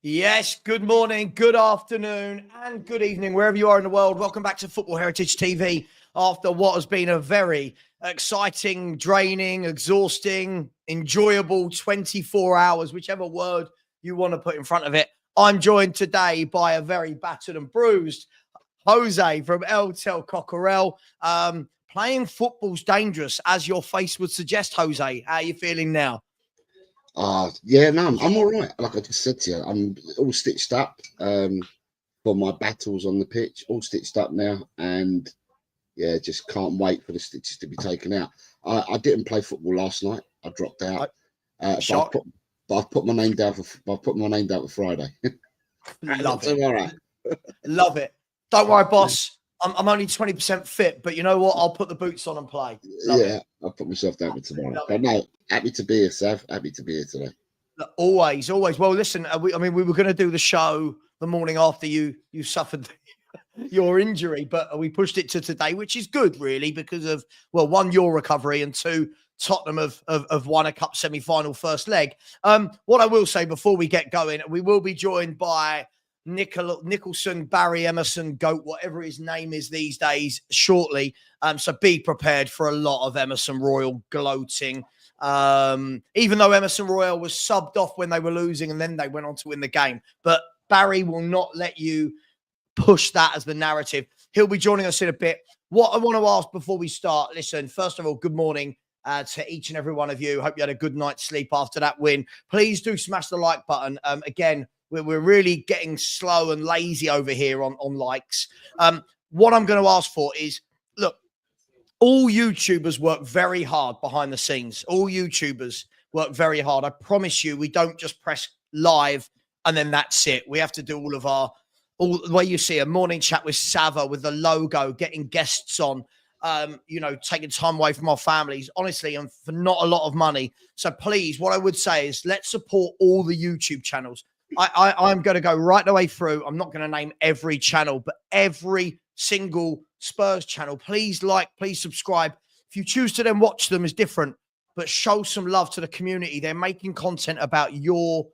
Yes, good morning, good afternoon, and good evening, wherever you are in the world. Welcome back to Football Heritage TV after what has been a very exciting, draining, exhausting, enjoyable 24 hours, whichever word you want to put in front of it. I'm joined today by a very battered and bruised Jose from Cocorel. Playing football's dangerous, as your face would suggest, Jose. How are you feeling now? No, I'm all right. Like I just said to you, I'm all stitched up for my battles on the pitch, all stitched up now, and yeah, just can't wait for the stitches to be taken out. I didn't play football last night. I dropped out, Shock. but I've put my name down for Friday. Love it. All right. Love it. Don't worry, boss. I'm only 20% fit, but you know what? I'll put the boots on and play. Love it. I'll put myself down for tomorrow. Love But it. no, happy to be here, Sav. Happy to be here today. Always. Well, listen, we were going to do the show the morning after you suffered your injury, but we pushed it to today, which is good, really, because of, well, one, your recovery, and two, Tottenham have won a cup semi-final first leg. What I will say before we get going, we will be joined by Nicholson, Barry Emerson, Goat, whatever his name is these days, shortly. So be prepared for a lot of Emerson Royal gloating. Even though Emerson Royal was subbed off when they were losing and then they went on to win the game. But Barry will not let you push that as the narrative. He'll be joining us in a bit. What I want to ask before we start, listen, first of all, good morning to each and every one of you. Hope you had a good night's sleep after that win. Please do smash the like button. Again, we're really getting slow and lazy over here on likes. What I'm going to ask for is, look, all YouTubers work very hard behind the scenes. All YouTubers work very hard. I promise you, we don't just press live and then that's it. We have to do all the way you see a morning chat with Savva, with the logo, getting guests on, taking time away from our families, honestly, and for not a lot of money. So please, what I would say is let's support all the YouTube channels. I'm going to go right the way through. I'm not going to name every channel, but every single Spurs channel. Please like, please subscribe. If you choose to then watch them is different, but show some love to the community. They're making content about your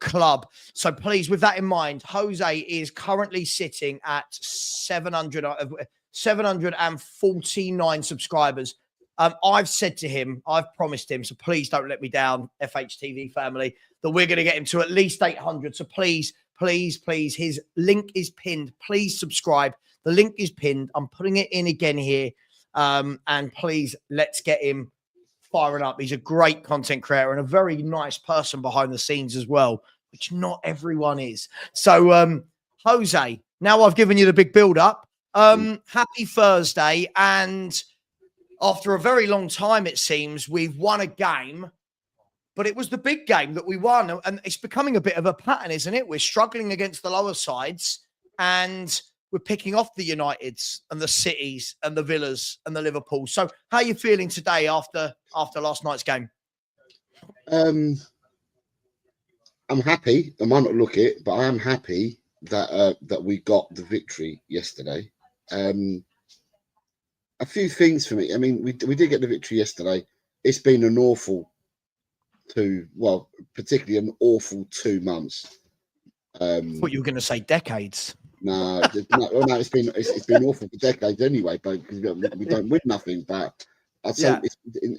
club. So please, with that in mind, Jose is currently sitting at 749 subscribers. I've said to him, I've promised him, so please don't let me down, FHTV family, that we're going to get him to at least 800. So please, his link is pinned. Please subscribe. The link is pinned. I'm putting it in again here. And please, let's get him firing up. He's a great content creator and a very nice person behind the scenes as well, which not everyone is. So, Jose, now I've given you the big build up. Happy Thursday. And after a very long time, it seems, we've won a game, but it was the big game that we won. And it's becoming a bit of a pattern, isn't it? We're struggling against the lower sides and we're picking off the Uniteds and the Cities and the Villas and the Liverpool. So how are you feeling today after last night's game? I'm happy. I might not look it, but I am happy that we got the victory yesterday. A few things for me. I mean, we did get the victory yesterday. It's been an awful particularly an awful 2 months. I thought you were going to say decades. No, it's been awful for decades anyway, but because we don't win nothing. But I'd say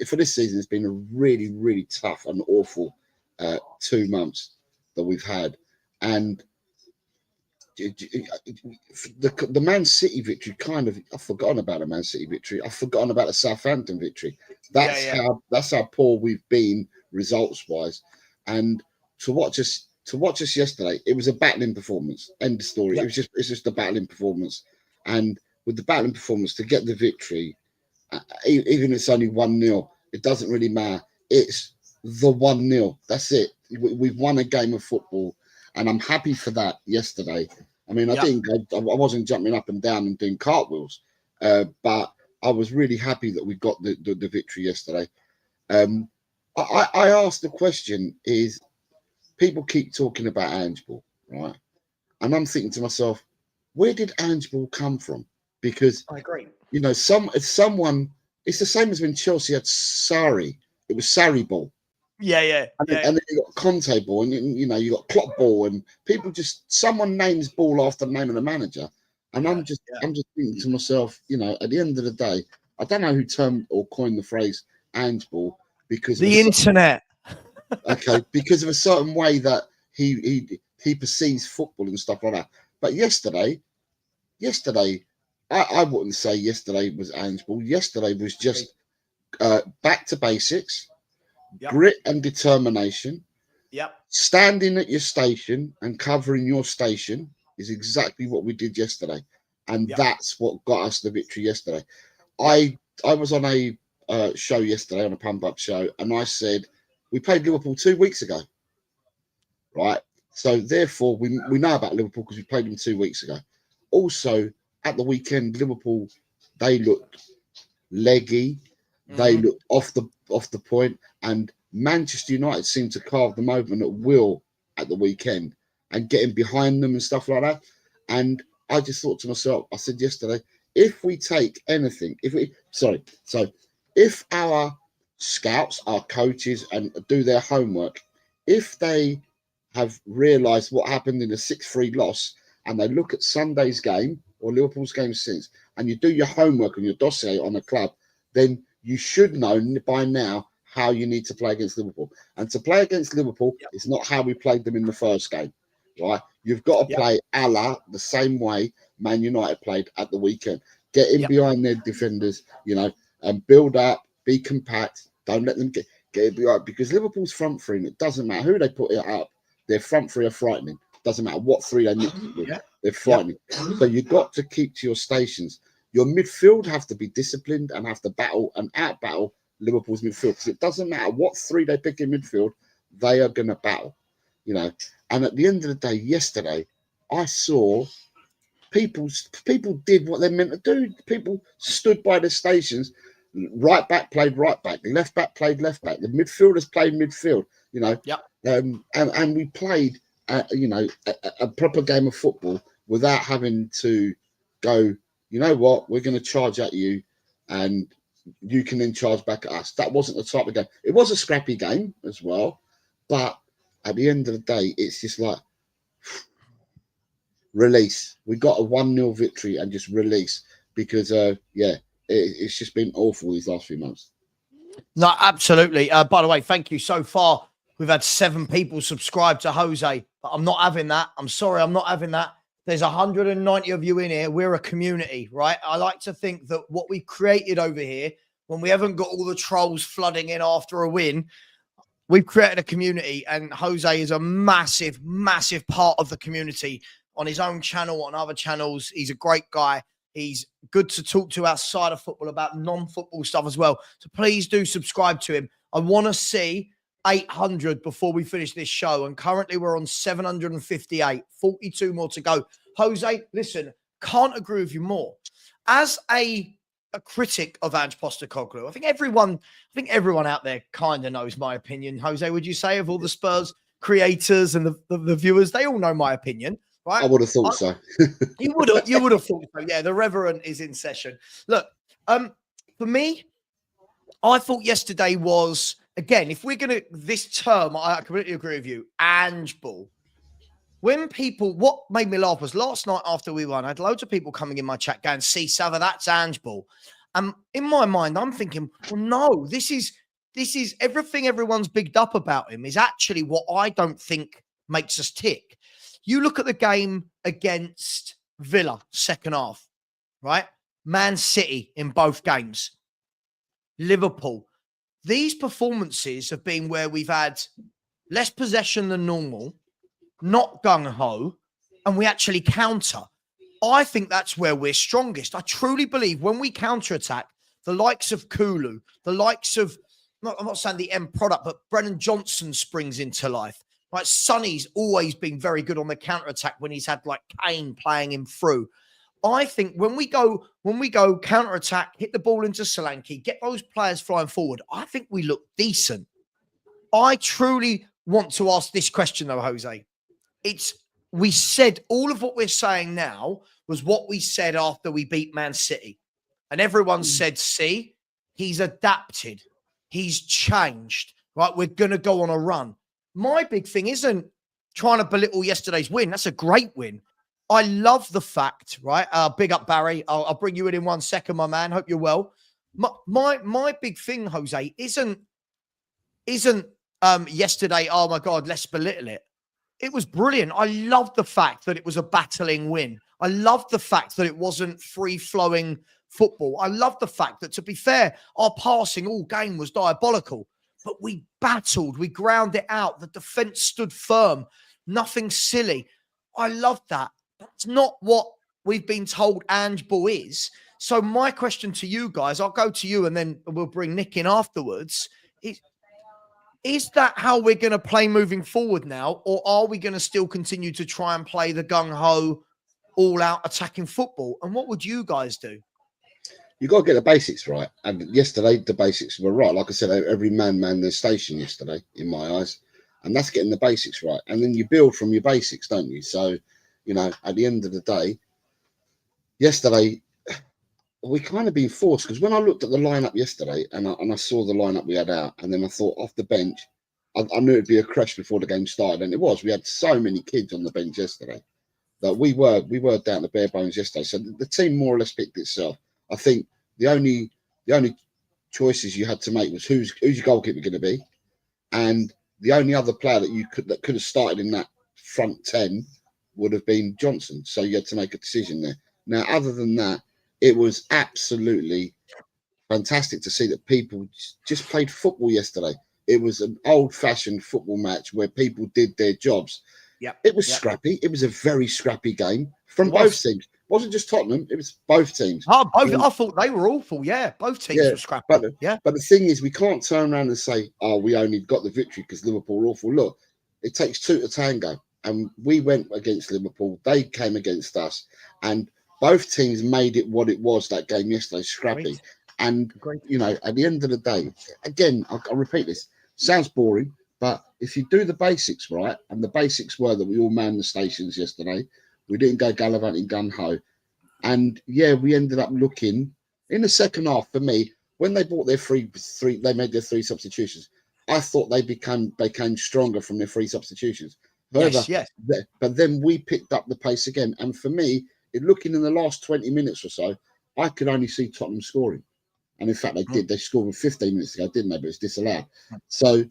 for this season, it's been a really, really tough and awful 2 months that we've had. And the Man City victory, I've forgotten about the Man City victory. I've forgotten about the Southampton victory. That's how poor we've been results wise. And to watch us yesterday, it was a battling performance. End of story. Yep. It's just a battling performance. And with the battling performance, to get the victory, even if it's only 1-0, it doesn't really matter. It's the 1-0. That's it. We've won a game of football. And I'm happy for that yesterday. I mean, I wasn't jumping up and down and doing cartwheels, but I was really happy that we got the victory yesterday. I asked the question is, people keep talking about Angeball, right? And I'm thinking to myself, where did Angeball come from? Because I agree. It's the same as when Chelsea had Sarri. It was Sarri ball. And then you got Conte ball, and you know, you got Klopp ball, and people just someone names ball after the name of the manager, and I'm just thinking to myself, you know, at the end of the day, I don't know who termed or coined the phrase "Ange ball" because the internet. Okay, because of a certain way that he perceives football and stuff like that. But yesterday, I wouldn't say yesterday was Ange ball. Yesterday was just back to basics. Grit and determination. Standing at your station and covering your station is exactly what we did yesterday, and that's what got us the victory yesterday. I was on a show yesterday, on a pump up show, and I said we played Liverpool 2 weeks ago, right? So therefore we know about Liverpool because we played them 2 weeks ago. Also at the weekend, Liverpool, they looked leggy. They looked off the point, and Manchester United seemed to carve them open at will at the weekend and getting behind them and stuff like that. And I just thought to myself, I said yesterday, if we take anything, if our scouts, our coaches, and do their homework, if they have realised what happened in the 6-3 loss, and they look at Sunday's game or Liverpool's game since, and you do your homework and your dossier on the club, then you should know by now how you need to play against Liverpool. And to play against Liverpool is not how we played them in the first game, right? You've got to play the same way Man United played at the weekend. Get in behind their defenders, you know, and build up, be compact. Don't let them get it behind, because Liverpool's front three, and it doesn't matter who they put it up, their front three are frightening. Doesn't matter what three they mix it with, they're frightening. So you've got to keep to your stations. Your midfield have to be disciplined and have to battle and out battle Liverpool's midfield, because it doesn't matter what three they pick in midfield, they are going to battle, you know. And at the end of the day, yesterday, I saw people did what they're meant to do. People stood by their stations. Right back played right back. Left back played left back. The midfielders played midfield. You know. And we played, you know, a proper game of football without having to go, you know what, we're going to charge at you, and you can then charge back at us. That wasn't the type of game. It was a scrappy game as well, but at the end of the day, it's just like release. We got a 1-0 victory and just release, because it's just been awful these last few months. No, absolutely. By the way, thank you. So far, we've had 7 people subscribe to Jose, but I'm not having that. I'm sorry, I'm not having that. There's 190 of you in here. We're a community, right? I like to think that what we created over here, when we haven't got all the trolls flooding in after a win, we've created a community, and Jose is a massive, massive part of the community on his own channel, on other channels. He's a great guy. He's good to talk to outside of football about non-football stuff as well. So please do subscribe to him. I want to see 800 before we finish this show. And currently we're on 758, 42 more to go. Jose, listen, can't agree with you more. As a critic of Ange Postecoglou, I think everyone out there kind of knows my opinion. Jose, would you say, of all the Spurs creators and the viewers, they all know my opinion? Right? I would have thought so. You would have thought so. Yeah, the Reverend is in session. Look, for me, I thought yesterday was, again, if we're going to, this term, I completely agree with you, Ange ball. When people, what made me laugh was last night after we won, I had loads of people coming in my chat going, see, Savva, that's Ange ball. And in my mind, I'm thinking, well, no, this is everything everyone's bigged up about him is actually what I don't think makes us tick. You look at the game against Villa, second half, right? Man City in both games. Liverpool. These performances have been where we've had less possession than normal, not gung-ho, and we actually counter. I think that's where we're strongest. I truly believe when we counter-attack, the likes of Kulu, the likes of, I'm not saying the end product, but Brennan Johnson springs into life. Right, Sonny's always been very good on the counter-attack when he's had like Kane playing him through. I think when we go counter-attack, hit the ball into Solanke, get those players flying forward, I think we look decent. I truly want to ask this question though, Jose. We said all of what we're saying now was what we said after we beat Man City. And everyone said, see, he's adapted. He's changed. right? We're going to go on a run. My big thing isn't trying to belittle yesterday's win. That's a great win. I love the fact, right? Big up, Barry. I'll bring you in 1 second, my man. Hope you're well. My big thing, Jose, isn't yesterday, oh my God, let's belittle it. It was brilliant. I love the fact that it was a battling win. I love the fact that it wasn't free-flowing football. I love the fact that, to be fair, our passing all game was diabolical. But we battled. We ground it out. The defence stood firm. Nothing silly. I love that. That's not what we've been told Ange-Ball is. So my question to you guys, I'll go to you and then we'll bring Nick in afterwards, is that how we're going to play moving forward now? Or are we going to still continue to try and play the gung-ho, all-out attacking football? And what would you guys do? You got to get the basics right. And yesterday, the basics were right. Like I said, every man their station yesterday, in my eyes. And that's getting the basics right. And then you build from your basics, don't you? So, at the end of the day, yesterday, we kind of been forced, because when I looked at the lineup yesterday and I saw the lineup we had out, and then I thought off the bench, I knew it'd be a crash before the game started, and it was. We had so many kids on the bench yesterday that we were down to bare bones yesterday. So the team more or less picked itself. I think the only choices you had to make was who's your goalkeeper going to be, and the only other player that could have started in that front 10 would have been Johnson. So you had to make a decision there. Now, other than that, it was absolutely fantastic to see that people just played football yesterday. It was an old-fashioned football match where people did their jobs. Yeah, it was scrappy. It was a very scrappy game from both teams. It wasn't just Tottenham; it was both teams. Oh, both. I thought they were awful. Yeah, both teams were scrappy. But the thing is, we can't turn around and say, "Oh, we only got the victory because Liverpool were awful." Look, it takes two to tango, and we went against Liverpool. They came against us, and both teams made it what it was that game yesterday, scrappy. Great. And, at the end of the day, again, I'll repeat this, sounds boring, but if you do the basics right, and the basics were that we all manned the stations yesterday, we didn't go gallivanting gun-ho. And, we ended up looking, in the second half, for me, when they bought their they made their 3 substitutions, I thought they became stronger from their 3 substitutions. However, yes. But then we picked up the pace again. And for me, looking in the last 20 minutes or so, I could only see Tottenham scoring. And in fact, they did. They scored 15 minutes ago, didn't they? But it's disallowed. So,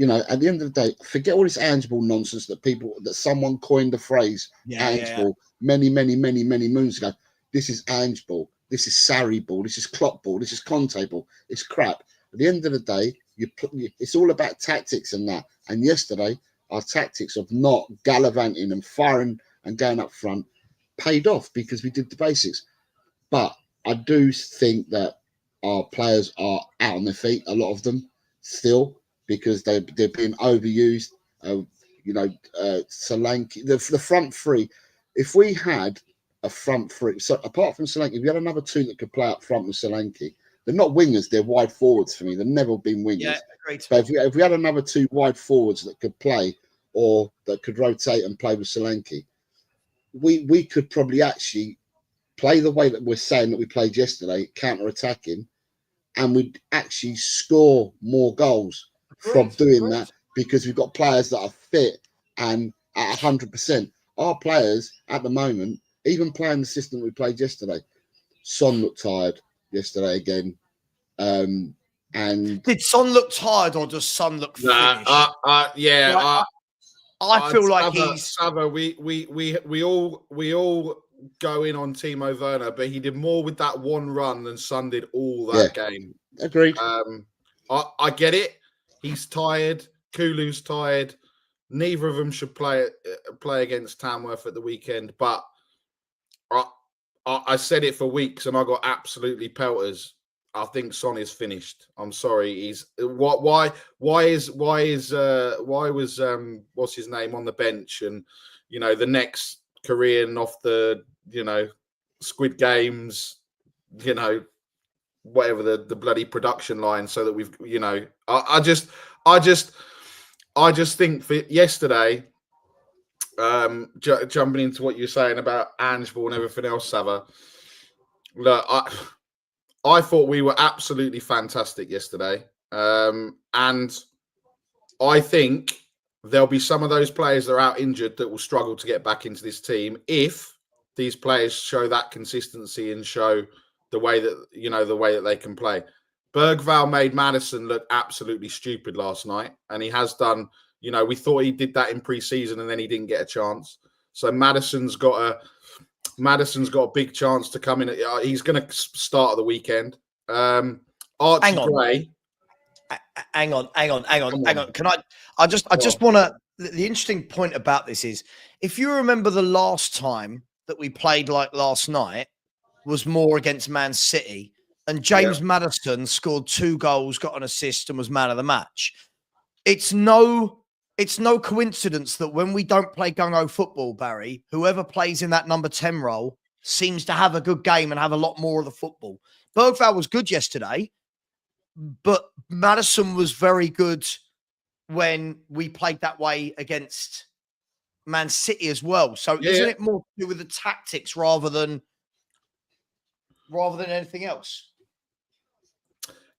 at the end of the day, forget all this Ange-Ball nonsense that someone coined the phrase Ange-Ball many moons ago. This is Ange-Ball. This is Sarri ball. This is Klopp ball. This is Conte ball. It's crap. At the end of the day, it's all about tactics and that. And yesterday, our tactics of not gallivanting and firing and going up front paid off because we did the basics. But I do think that our players are out on their feet, a lot of them still, because they're being overused. Solanke, the front 3. If we had a front 3, so apart from Solanke, if we had another 2 that could play up front with Solanke, they're not wingers, they're wide forwards for me. They've never been wingers. Yeah, great. But if we had another 2 wide forwards that could play or that could rotate and play with Solanke, we could probably actually play the way that we're saying that we played yesterday, counter-attacking, and we'd actually score more goals from doing that because we've got players that are fit and at 100%. Our players at the moment, even playing the system we played yesterday, Son looked tired yesterday again. And did Son look tired or does Son look finished? I feel like Savva, we all go in on Timo Werner, but he did more with that one run than Son did all that game. Agreed. I get it. He's tired. Kulu's tired. Neither of them should play against Tamworth at the weekend. But I said it for weeks, and I got absolutely pelters. I think Son is finished. I'm sorry. He's why was what's his name on the bench, and the next Korean off the Squid Games, whatever the bloody production line, so that we've I just think for yesterday, jumping into what you're saying about Ange-Ball and everything else, Savva. Look, I thought we were absolutely fantastic yesterday, and I think there'll be some of those players that are out injured that will struggle to get back into this team if these players show that consistency and show the way that they can play. Bergvall made Maddison look absolutely stupid last night, and he has done. We thought he did that in pre-season, and then he didn't get a chance. So Maddison's got a big chance to come in. He's going to start at the weekend. Archie Gray. Hang on. Can I just want to. The interesting point about this is, if you remember, the last time that we played like last night was more against Man City, and James Maddison scored 2 goals, got an assist, and was man of the match. It's no coincidence that when we don't play gung-ho football, Barry, whoever plays in that number 10 role seems to have a good game and have a lot more of the football. Bergvall was good yesterday, but Maddison was very good when we played that way against Man City as well. So isn't it more to do with the tactics rather than anything else?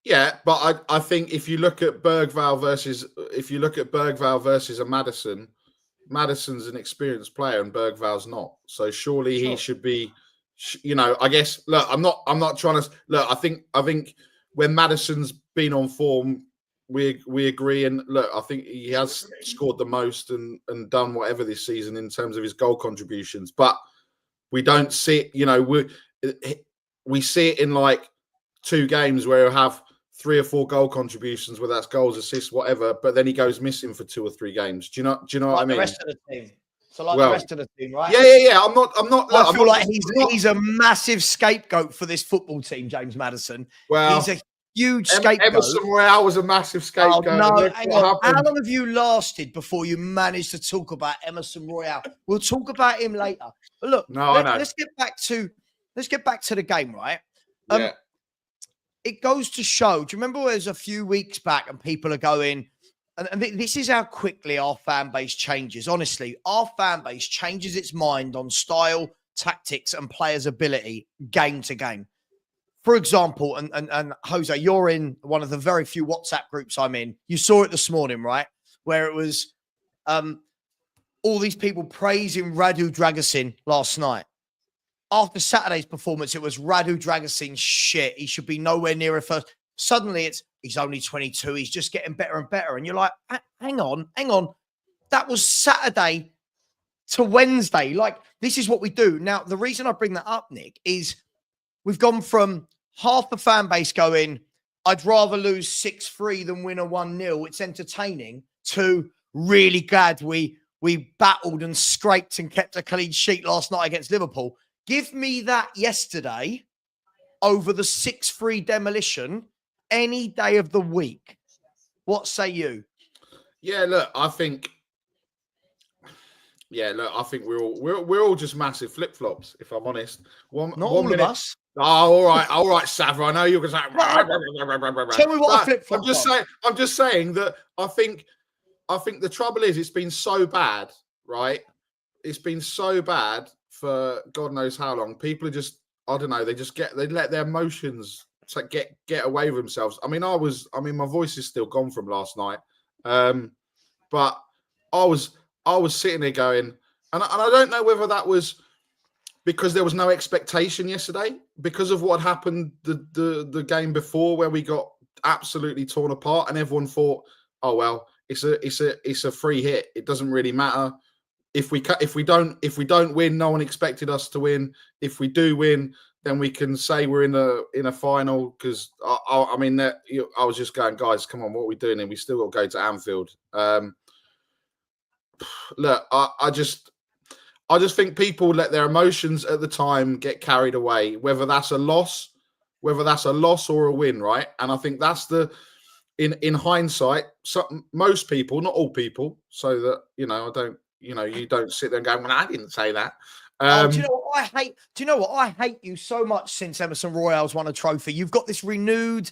Yeah, but I think if you look at Bergvall versus a Maddison, Maddison's an experienced player and Bergvall's not. So surely he should be. I guess. Look, I'm not trying to. Look, I think when Maddison's been on form, we agree. And look, I think he has scored the most and done whatever this season in terms of his goal contributions. But we don't see it. We see it in like 2 games where he'll have 3 or 4 goal contributions, whether that's goals, assists, whatever. But then he goes missing for 2 or 3 games. Do you know what I mean? The rest of the team. So the rest of the team, right? Yeah. I'm not. Look, I feel like he's a massive scapegoat for this football team, James Maddison. Well, he's a huge scapegoat. Emerson Royale was a massive scapegoat. Oh, no, hang on. How long have you lasted before you managed to talk about Emerson Royale? We'll talk about him later. But look, let's get back to the game, right? It goes to show. Do you remember there's a few weeks back and people are going, and this is how quickly our fan base changes. Honestly, our fan base changes its mind on style, tactics, and players' ability game to game. For example, and Jose, you're in one of the very few WhatsApp groups I'm in. You saw it this morning, right? Where it was all these people praising Radu Dragusin last night. After Saturday's performance, it was Radu Dragusin shit. He should be nowhere near a first. Suddenly he's only 22. He's just getting better and better. And you're like, hang on. That was Saturday to Wednesday. Like, this is what we do. Now, the reason I bring that up, Nick, is we've gone from half the fan base going, I'd rather lose 6-3 than win a 1-0. It's entertaining, to really glad we battled and scraped and kept a clean sheet last night against Liverpool. Give me that yesterday over the 6-3 demolition any day of the week. What say you? Yeah, look, I think we're all just massive flip-flops, if I'm honest. Not all of us. Oh, all right, Savva. I know you're going to say. Tell me what a flip-flop. I'm just saying that I think the trouble is it's been so bad, right? It's been so bad for God knows how long. People are just, I don't know, they let their emotions get away with themselves. I mean, my voice is still gone from last night. But I was sitting there going, and I don't know whether that was because there was no expectation yesterday, because of what happened the game before where we got absolutely torn apart and everyone thought, oh well, it's a free hit. It doesn't really matter. If we don't win, no one expected us to win. If we do win, then we can say we're in a final. Because I was just going, guys, come on, what are we doing? And we still got to go to Anfield. Look, I just think people let their emotions at the time get carried away, whether that's a loss or a win, right? And I think that's in hindsight, most people, not all people, so that you don't sit there and go, well, I didn't say that. Do you know what I hate? Do you know what I hate you so much since Emerson Royale's won a trophy? You've got this renewed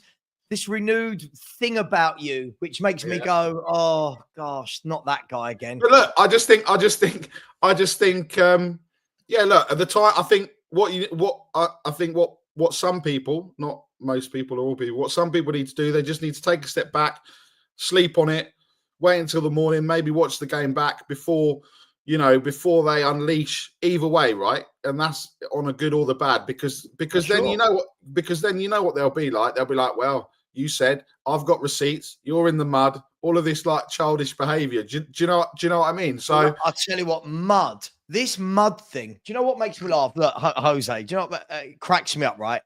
thing about you, which makes me go, oh gosh, not that guy again. But look, I just think, yeah. Look, at the time, I think what some people, not most people or all people, what some people need to do, they just need to take a step back, sleep on it, wait until the morning, maybe watch the game back before they unleash either way, right? And that's on a good or the bad, because then you know what they'll be like. They'll be like, well, you said, I've got receipts, you're in the mud, all of this like childish behavior. Do you know what I mean? So I'll tell you what, this mud thing, do you know what makes me laugh? Look, Jose, do you know what it cracks me up, right?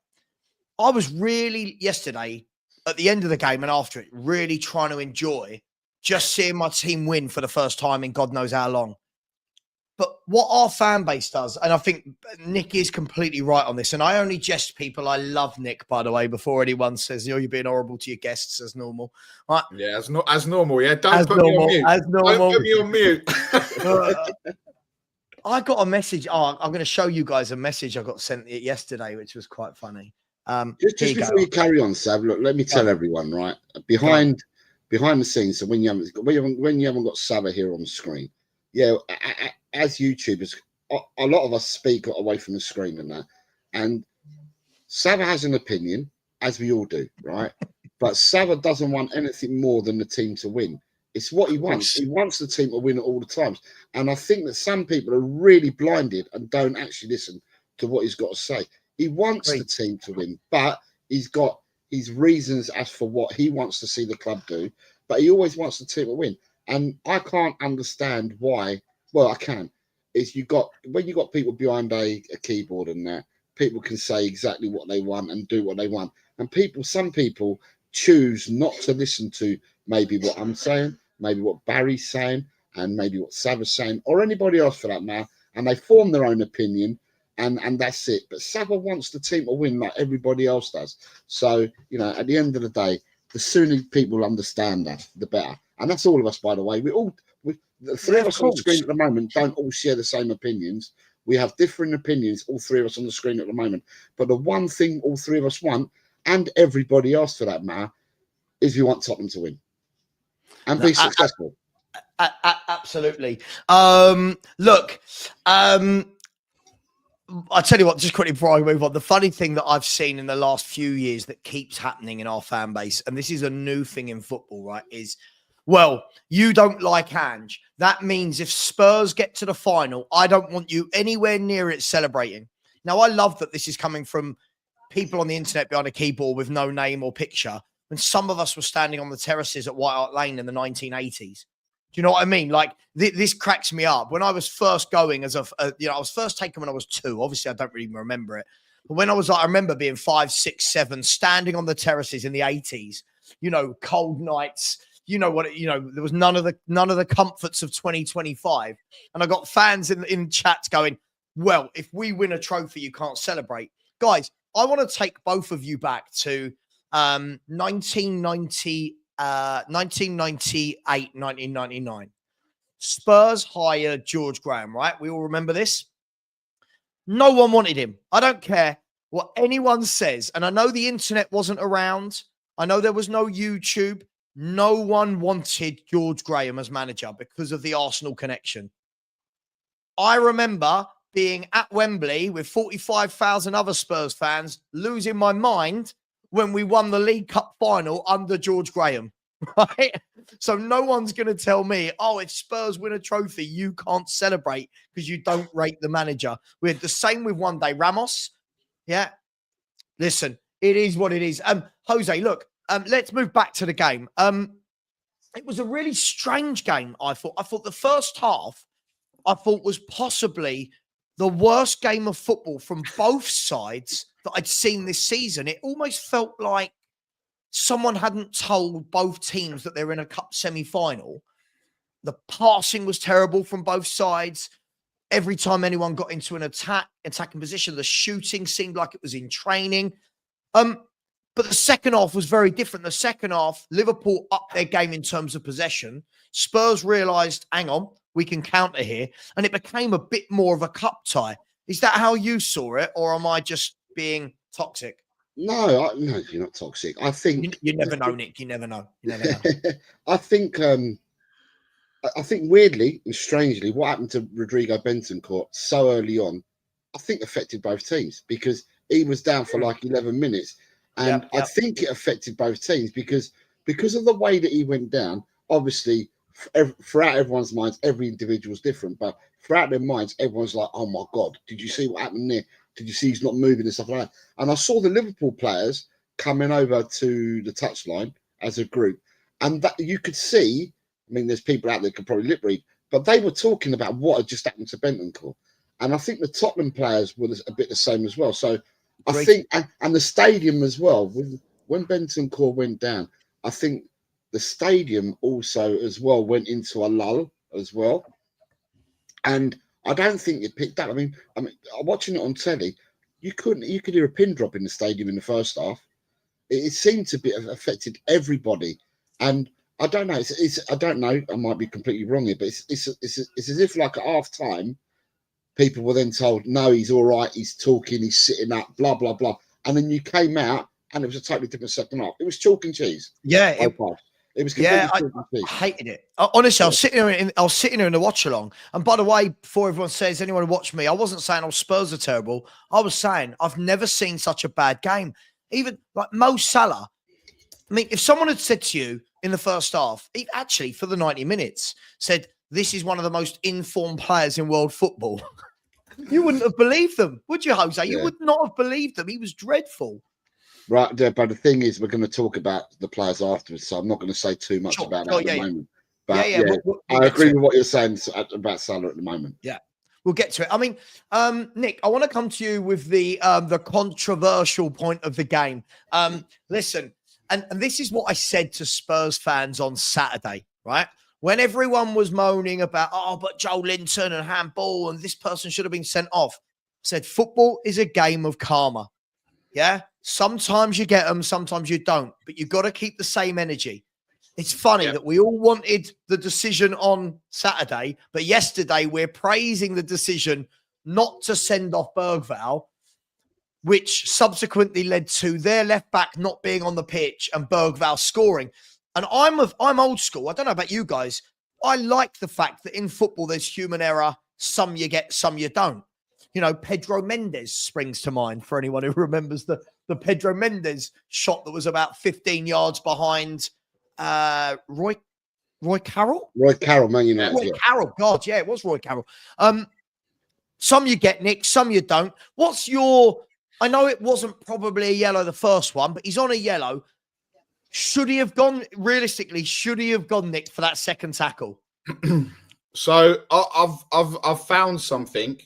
I was really yesterday at the end of the game and after it, really trying to enjoy just seeing my team win for the first time in God knows how long. But what our fan base does, and I think Nick is completely right on this, and I only jest people. I love Nick, by the way, before anyone says, you're being horrible to your guests as normal. Right? Yeah, as normal. Yeah, don't put me on mute. Don't put me on mute. I got a message. I'm going to show you guys a message I got sent yesterday, which was quite funny. Just before you carry on, Sav, look, let me tell everyone, right? Behind the scenes, so when you haven't got Savva here on the screen, yeah, as YouTubers, a lot of us speak away from the screen and that. And Savva has an opinion, as we all do, right? But Savva doesn't want anything more than the team to win. It's what he wants. He wants the team to win at all the times. And I think that some people are really blinded and don't actually listen to what he's got to say. He wants the team to win, but he's got his reasons as for what he wants to see the club do. But he always wants the team to win. And I can't understand why. Well, I can. When you got people behind a keyboard and that, people can say exactly what they want and do what they want. And some people choose not to listen to maybe what I'm saying, maybe what Barry's saying, and maybe what Savva's saying, or anybody else for that matter. And they form their own opinion, and that's it. But Savva wants the team to win like everybody else does. So, at the end of the day, the sooner people understand that, the better. And that's all of us, by the way. The three of us on the screen at the moment don't all share the same opinions. We have different opinions, all three of us on the screen at the moment. But the one thing all three of us want, and everybody else for that matter, is we want Tottenham to win and be successful. Absolutely. Look, I'll tell you what, just quickly before I move on, the funny thing that I've seen in the last few years that keeps happening in our fan base, and this is a new thing in football, right, is, well, you don't like Ange. That means if Spurs get to the final, I don't want you anywhere near it celebrating. Now, I love that this is coming from people on the internet behind a keyboard with no name or picture, when some of us were standing on the terraces at White Hart Lane in the 1980s. Do you know what I mean? Like, this cracks me up. When I was first going I was first taken when I was 2. Obviously, I don't really remember it. But when I remember being 5, 6, 7, standing on the terraces in the 80s, cold nights, there was none of the comforts of 2025. And I got fans in chats going, well, if we win a trophy, you can't celebrate. Guys, I want to take both of you back to 1998, 1999. Spurs hired George Graham, right? We all remember this. No one wanted him. I don't care what anyone says. And I know the internet wasn't around. I know there was no YouTube. No one wanted George Graham as manager because of the Arsenal connection. I remember being at Wembley with 45,000 other Spurs fans, losing my mind when we won the League Cup final under George Graham, right? So no one's going to tell me, oh, if Spurs win a trophy, you can't celebrate because you don't rate the manager. We had the same with one day Ramos. Yeah. Listen, it is what it is. Jose, look, let's move back to the game. It was a really strange game, I thought. I thought the first half, was possibly the worst game of football from both sides that I'd seen this season. It almost felt like someone hadn't told both teams that they're in a cup semi-final. The passing was terrible from both sides. Every time anyone got into an attacking position, the shooting seemed like it was in training. But the second half was very different. The second half, Liverpool upped their game in terms of possession. Spurs realised, hang on, we can counter here. And it became a bit more of a cup tie. Is that how you saw it? Or am I just being toxic? No, you're not toxic. I think... You never know, Nick. You never know. You never know. I think weirdly and strangely, what happened to Rodrigo Bentancur so early on, I think affected both teams because he was down for like 11 minutes. And I think it affected both teams because of the way that he went down. Obviously, throughout everyone's minds, every individual's different, but throughout their minds, everyone's like, "Oh my God, did you see what happened there? Did you see he's not moving and stuff like that?" And I saw the Liverpool players coming over to the touchline as a group, and that you could see. I mean, there's people out there who could probably lip read, but they were talking about what had just happened to Bentancur. And I think the Tottenham players were a bit the same as well. So I think, and the stadium as well, when Bentancur went down, I think the stadium also as well went into a lull as well. And I don't think it picked up. I mean, watching it on telly, you could hear a pin drop in the stadium in the first half. It seemed to be affected everybody. And I don't know. I don't know. I might be completely wrong here, but it's as if like at half time, people were then told, "No, he's all right. He's talking. He's sitting up. Blah blah blah." And then you came out, and it was a totally different second half. It was chalk and cheese. Yeah, it was completely chalk and cheese. I hated it. Honestly, I was sitting here in the watch along. And by the way, before everyone says anyone who watched me, I wasn't saying Spurs are terrible. I was saying I've never seen such a bad game. Even like Mo Salah. I mean, if someone had said to you in the first half, actually for the 90 minutes, said this is one of the most informed players in world football, you wouldn't have believed them, would you, Jose? You would not have believed them. He was dreadful. Right, but the thing is, we're going to talk about the players afterwards, so I'm not going to say too much about that at the moment. But we'll I agree with what you're saying about Salah at the moment. Yeah, we'll get to it. I mean, Nick, I want to come to you with the controversial point of the game. Listen, and this is what I said to Spurs fans on Saturday, right? When everyone was moaning about, but Joe Linton and handball and this person should have been sent off, I said, football is a game of karma. Yeah. Sometimes you get them, sometimes you don't, but you've got to keep the same energy. It's funny that we all wanted the decision on Saturday, but yesterday we're praising the decision not to send off Bergvall, which subsequently led to their left back not being on the pitch and Bergvall scoring. And I'm old school. I don't know about you guys. I like the fact that in football there's human error. Some you get, some you don't. You know, Pedro Mendes springs to mind for anyone who remembers the Pedro Mendes shot that was about 15 yards behind Roy Carroll? Roy Carroll, Man United. Roy Carroll. God, yeah, it was Roy Carroll. Some you get, Nick, some you don't. What's your... I know it wasn't probably a yellow the first one, but he's on a yellow. Should he have gone, realistically, Nick, for that second tackle? So I've found something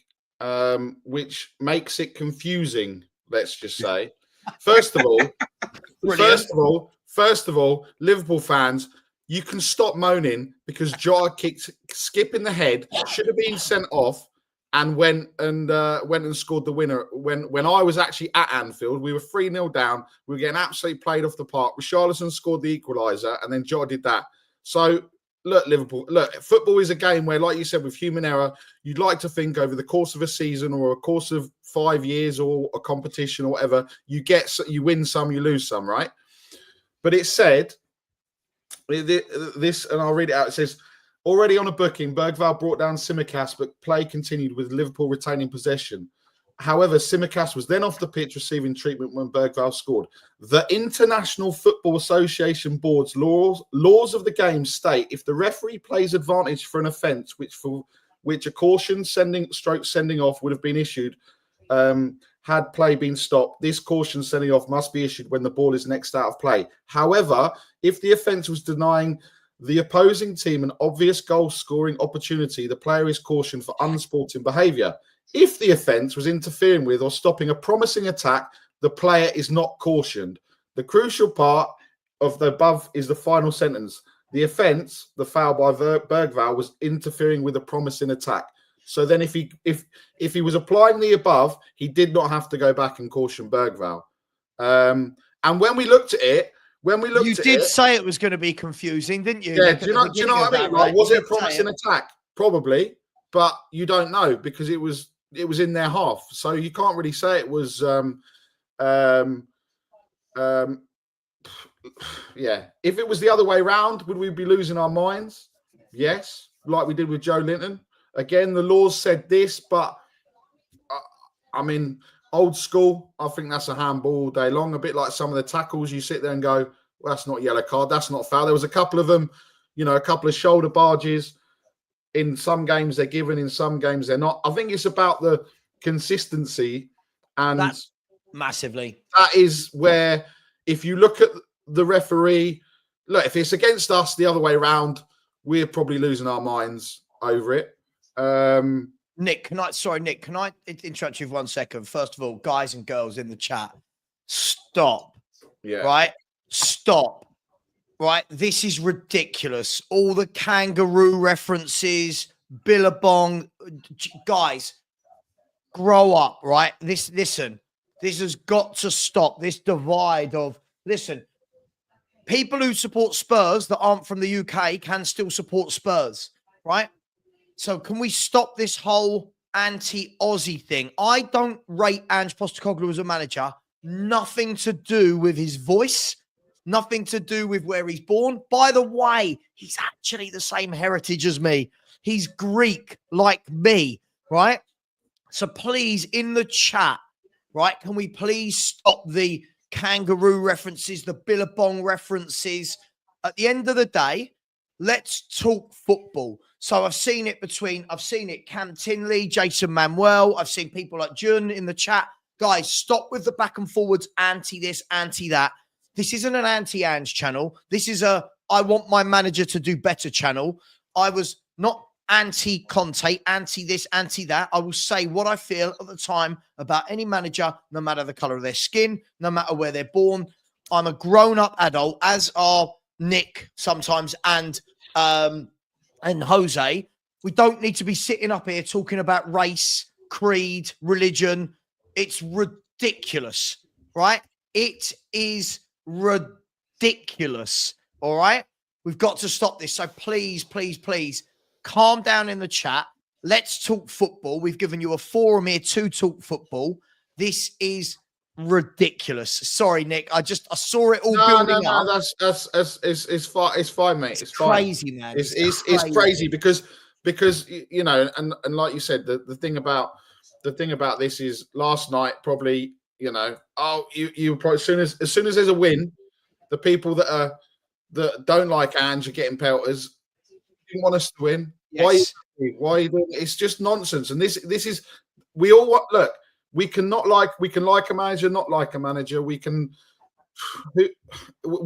which makes it confusing, let's just say. First of all, Liverpool fans, you can stop moaning because Jota kicked Skip in the head, should have been sent off, and went and scored the winner. When I was actually at Anfield, we were 3-0 down. We were getting absolutely played off the park. Richarlison scored the equaliser, and then Jota did that. So look, Liverpool, football is a game where, like you said, with human error, you'd like to think over the course of a season or a course of 5 years or a competition or whatever, you win some, you lose some, right? But it said this, and I'll read it out. It says, already on a booking, Bergvall brought down Tsimikas, but play continued with Liverpool retaining possession. However, Tsimikas was then off the pitch receiving treatment when Bergvall scored. The International Football Association Board's laws of the game state if the referee plays advantage for an offence which a caution sending off would have been issued had play been stopped, this caution sending off must be issued when the ball is next out of play. However, if the offence was denying the opposing team an obvious goal-scoring opportunity, the player is cautioned for unsporting behaviour. If the offence was interfering with or stopping a promising attack, the player is not cautioned. The crucial part of the above is the final sentence. The offence, the foul by Bergvall, was interfering with a promising attack. So then if he was applying the above, he did not have to go back and caution Bergvall. And when we looked at it, you did say it was going to be confusing, didn't you? Yeah, do you know what I mean? Like, was it a promising attack? Probably, but you don't know because it was in their half, so you can't really say it was. Yeah, if it was the other way round, would we be losing our minds? Yes, like we did with Joe Linton. Again, the laws said this, but I mean, old school. I think that's a handball all day long. A bit like some of the tackles, you sit there and go, "Well, that's not a yellow card. That's not foul." There was a couple of them. you know, a couple of shoulder barges. In some games they're given, in some games they're not. I think it's about the consistency, and That's massively. That is where, if you look at the referee, look, if it's against us the other way around, we're probably losing our minds over it. Nick, can I interrupt you for 1 second? First of all, guys and girls in the chat, stop. Yeah. Right? Stop. Right? This is ridiculous. All the kangaroo references, Billabong. Guys, grow up, right? Listen, this has got to stop. This divide of, listen, people who support Spurs that aren't from the UK can still support Spurs, right? So can we stop this whole anti-Aussie thing? I don't rate Ange Postecoglou as a manager. Nothing to do with his voice. Nothing to do with where he's born. By the way, he's actually the same heritage as me. He's Greek like me, right? So please, in the chat, right, can we please stop the kangaroo references, the Billabong references? At the end of the day, let's talk football. So I've seen it Cam Tinley, Jason Manuel. I've seen people like Jun in the chat. Guys, stop with the back and forwards, anti this, anti that. This isn't an anti-Ange channel. This is a I want my manager to do better channel. I was not anti-Conte, anti this, anti that. I will say what I feel at the time about any manager, no matter the colour of their skin, no matter where they're born. I'm a grown-up adult, as are Nick sometimes and Jose. We don't need to be sitting up here talking about race, creed, religion. It's ridiculous, right? It is ridiculous. All right. We've got to stop this. So please, please, please calm down in the chat. Let's talk football. We've given you a forum here to talk football. This is ridiculous. Sorry, Nick. I saw it all building up. It's fine, mate. It's crazy, fine. Man. It's crazy because you know, and like you said, the thing about this is last night probably, you know, you probably as soon as there's a win, the people that don't like Ange are getting pelters. You want us to win? Yes. Why are you doing it? It's just nonsense. And this is we all want. Look, we can like a manager, not like a manager. We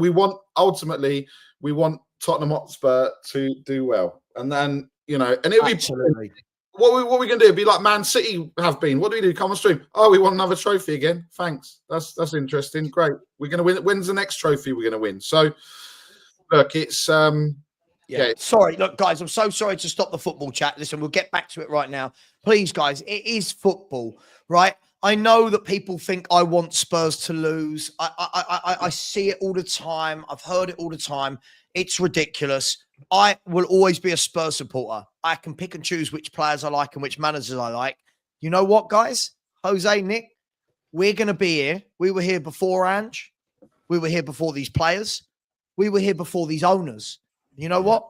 want Tottenham Hotspur to do well, and then, you know, and it'll Absolutely. be. What are we going to do? Be like Man City have been. What do we do? Come on stream. Oh, we want another trophy again. Thanks. That's interesting. Great. We're going to win. When's the next trophy we're going to win? So, look, it's yeah. Sorry, look, guys. I'm so sorry to stop the football chat. Listen, we'll get back to it right now. Please, guys. It is football, right? I know that people think I want Spurs to lose. I see it all the time. I've heard it all the time. It's ridiculous. I will always be a Spurs supporter. I can pick and choose which players I like and which managers I like. You know what, guys? Jose, Nick, we're going to be here. We were here before Ange. We were here before these players. We were here before these owners. You know what?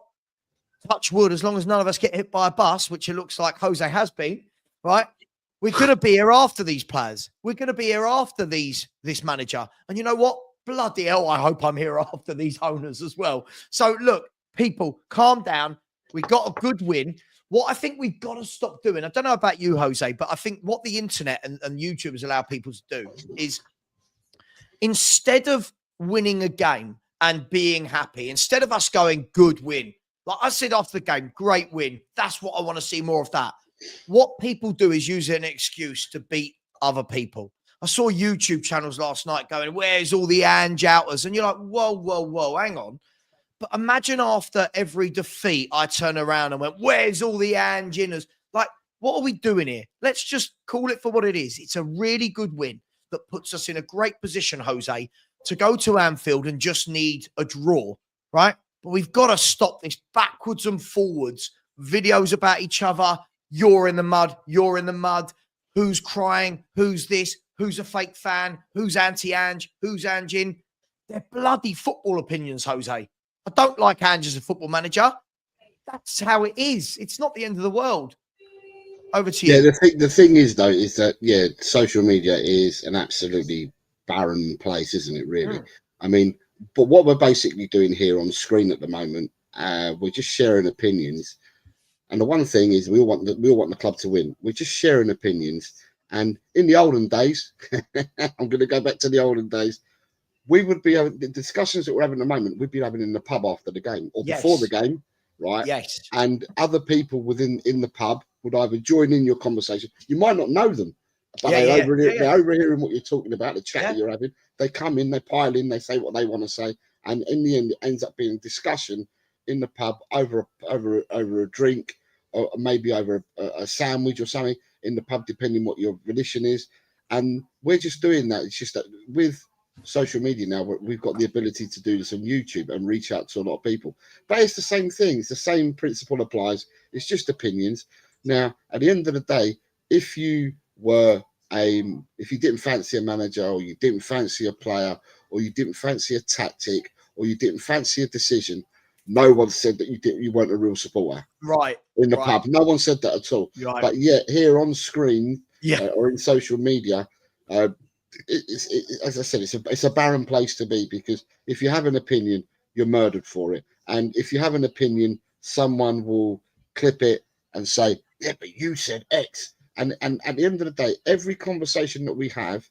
Touch wood, as long as none of us get hit by a bus, which it looks like Jose has been, right? We're going to be here after these players. We're going to be here after this manager. And you know what? Bloody hell, I hope I'm here after these owners as well. So, look, people, calm down. We got a good win. What I think we've got to stop doing, I don't know about you, Jose, but I think what the internet and YouTube has allowed people to do is, instead of winning a game and being happy, instead of us going, good win, like I said after the game, great win. That's what I want to see more of that. What people do is use an excuse to beat other people. I saw YouTube channels last night going, where's all the Ange outers? And you're like, whoa, hang on. But imagine after every defeat, I turn around and went, where's all the Ange inners? Like, what are we doing here? Let's just call it for what it is. It's a really good win that puts us in a great position, Jose, to go to Anfield and just need a draw, right? But we've got to stop this backwards and forwards videos about each other. You're in the mud. You're in the mud. Who's crying? Who's this? Who's a fake fan? Who's anti-Ange? Who's Ange in? They're bloody football opinions, Jose. I don't like Ange as a football manager. That's how it is. It's not the end of the world. Over to you. Yeah, the thing is, though, is that, yeah, social media is an absolutely barren place, isn't it, really? I mean, but what we're basically doing here on screen at the moment We're just sharing opinions. And the one thing is, we all want the club to win. We're just sharing opinions. And in the olden days, I'm going to go back to the olden days. We would be having the discussions that we're having at the moment. We'd be having in the pub after the game or before the game, right? Yes. And other people in the pub would either join in your conversation. You might not know them, but they're overhearing what you're talking about, the chat that you're having. They come in, they pile in, they say what they want to say, and in the end, it ends up being discussion in the pub over a drink, or maybe over a sandwich or something in the pub, depending what your religion is. And we're just doing that. It's just that with social media now, we've got the ability to do this on YouTube and reach out to a lot of people. But it's the same thing. It's the same principle applies. It's just opinions. Now, at the end of the day, if you didn't fancy a manager, or you didn't fancy a player, or you didn't fancy a tactic, or you didn't fancy a decision, no one said that you weren't a real supporter. Right. In the pub. No one said that at all. Right. But yet here on screen or in social media, as I said, it's a barren place to be, because if you have an opinion, you're murdered for it. And if you have an opinion, someone will clip it and say, yeah, but you said X. And at the end of the day, every conversation that we have,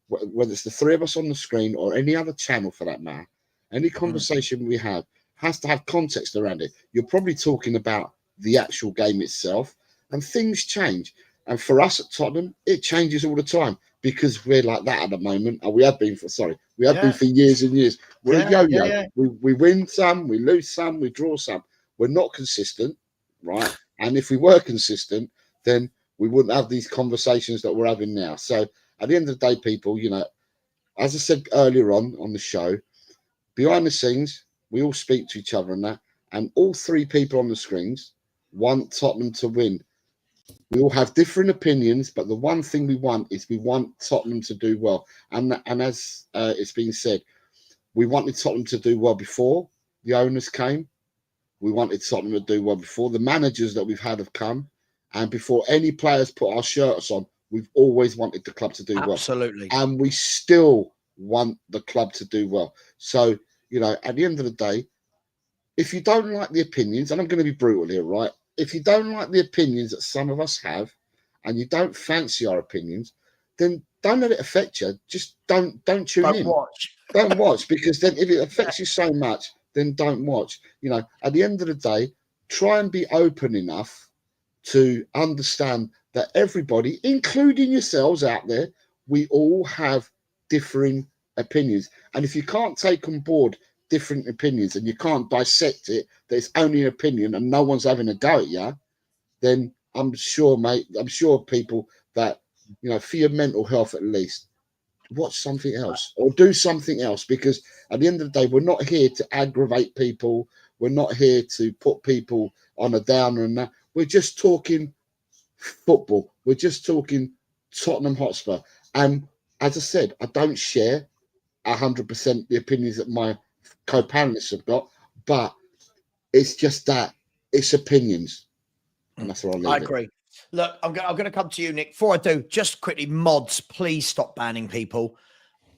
whether it's the three of us on the screen or any other channel for that matter, any conversation we have has to have context around it. You're probably talking about the actual game itself, and things change. And for us at Tottenham, it changes all the time, because we're like that at the moment. And we have been for years and years. We're a yo-yo. Yeah. We win some, we lose some, we draw some. We're not consistent, right? And if we were consistent, then we wouldn't have these conversations that we're having now. So at the end of the day, people, as I said earlier on the show, behind the scenes, we all speak to each other and that, and all three people on the screens want Tottenham to win. We all have different opinions, but the one thing we want Tottenham to do well. And as it's been said, we wanted Tottenham to do well before the owners came. We wanted Tottenham to do well before the managers that we've had have come, and before any players put our shirts on. We've always wanted the club to do well. Absolutely. And we still want the club to do well. So, at the end of the day, if you don't like the opinions, and I'm going to be brutal here, right? If you don't like the opinions that some of us have, and you don't fancy our opinions, then don't let it affect you. Just don't tune in. Don't watch, because then if it affects you so much, then don't watch. At the end of the day, try and be open enough to understand that everybody, including yourselves out there, we all have differing opinions. And if you can't take on board different opinions and you can't dissect it, that it's only an opinion and no one's having a go at you, then I'm sure people that, for your mental health at least, watch something else or do something else, because at the end of the day, we're not here to aggravate people. We're not here to put people on a downer and that. We're just talking football. We're just talking Tottenham Hotspur. And as I said, I don't share 100% the opinions that my co-panelists have got, but it's just that it's opinions, and that's where I agree. Look, I'm going to come to you, Nick. Before I do, just quickly, mods, please stop banning people.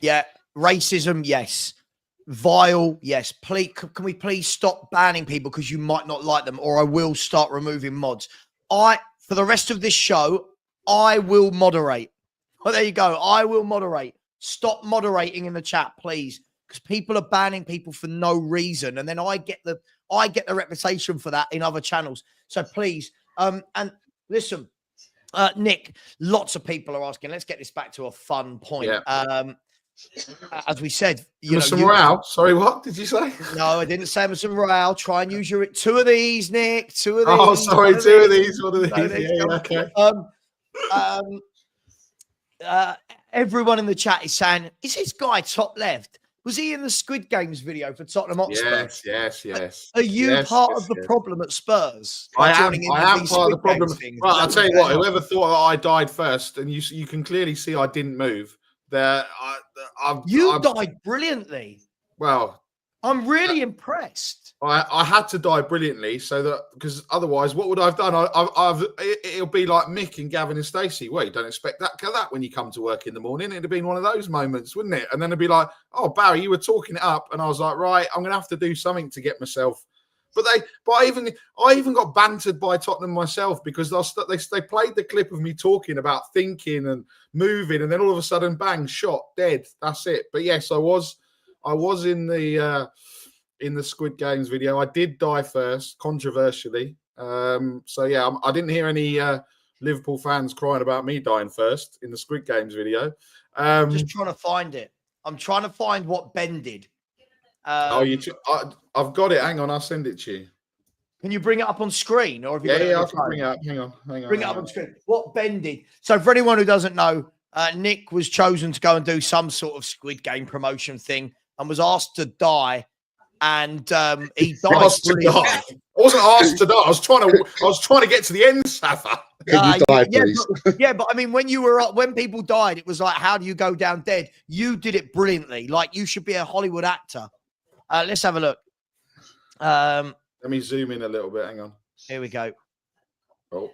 Yeah, racism, yes. Vile, yes. Please, can we please stop banning people because you might not like them, or I will start removing mods. For the rest of this show, I will moderate. Well, there you go. I will moderate. Stop moderating in the chat, please, because people are banning people for no reason, and then I get the reputation for that in other channels. So please, and listen, Nick, lots of people are asking. Let's get this back to a fun point. Yeah. As we said, some row. Sorry, what did you say? No, I didn't say some row. Try and use your two of these, Nick. Two of these. Oh, sorry, two of these. One of these. Yeah, okay. Everyone in the chat is saying, "Is this guy top left? Was he in the Squid Games video for Tottenham Hotspur?" Yes. Are you part of the problem at Spurs? I am part of the problem. Well, I'll tell you what. Whoever thought that I died first, and you can clearly see I didn't move. You died brilliantly. Well, I'm really impressed. I had to die brilliantly, so that, because otherwise, what would I have done? It'll be like Mick and Gavin and Stacey. Well, you don't expect that when you come to work in the morning. It'd have been one of those moments, wouldn't it? And then it'd be like, "Oh, Barry, you were talking it up," and I was like, "Right, I'm going to have to do something to get myself But I even got bantered by Tottenham myself because they played the clip of me talking about thinking and moving, and then all of a sudden, bang, shot, dead. That's it. But yes, I was in the Squid Games video. I did die first, controversially. So yeah, I didn't hear any Liverpool fans crying about me dying first in the Squid Games video. Just trying to find it. I'm trying to find what Ben did. I've got it. Hang on, I'll send it to you. Can you bring it up on screen, or have you? Yeah, I can bring it up. Hang on. Bring it up on screen. What Ben did. So for anyone who doesn't know, Nick was chosen to go and do some sort of Squid Game promotion thing and was asked to die, and he died. I wasn't asked to die. I was trying to get to the end, Savva. But I mean, when people died, it was like, how do you go down dead? You did it brilliantly. Like, you should be a Hollywood actor. Let's have a look. Let me zoom in a little bit. Hang on. Here we go. Oh,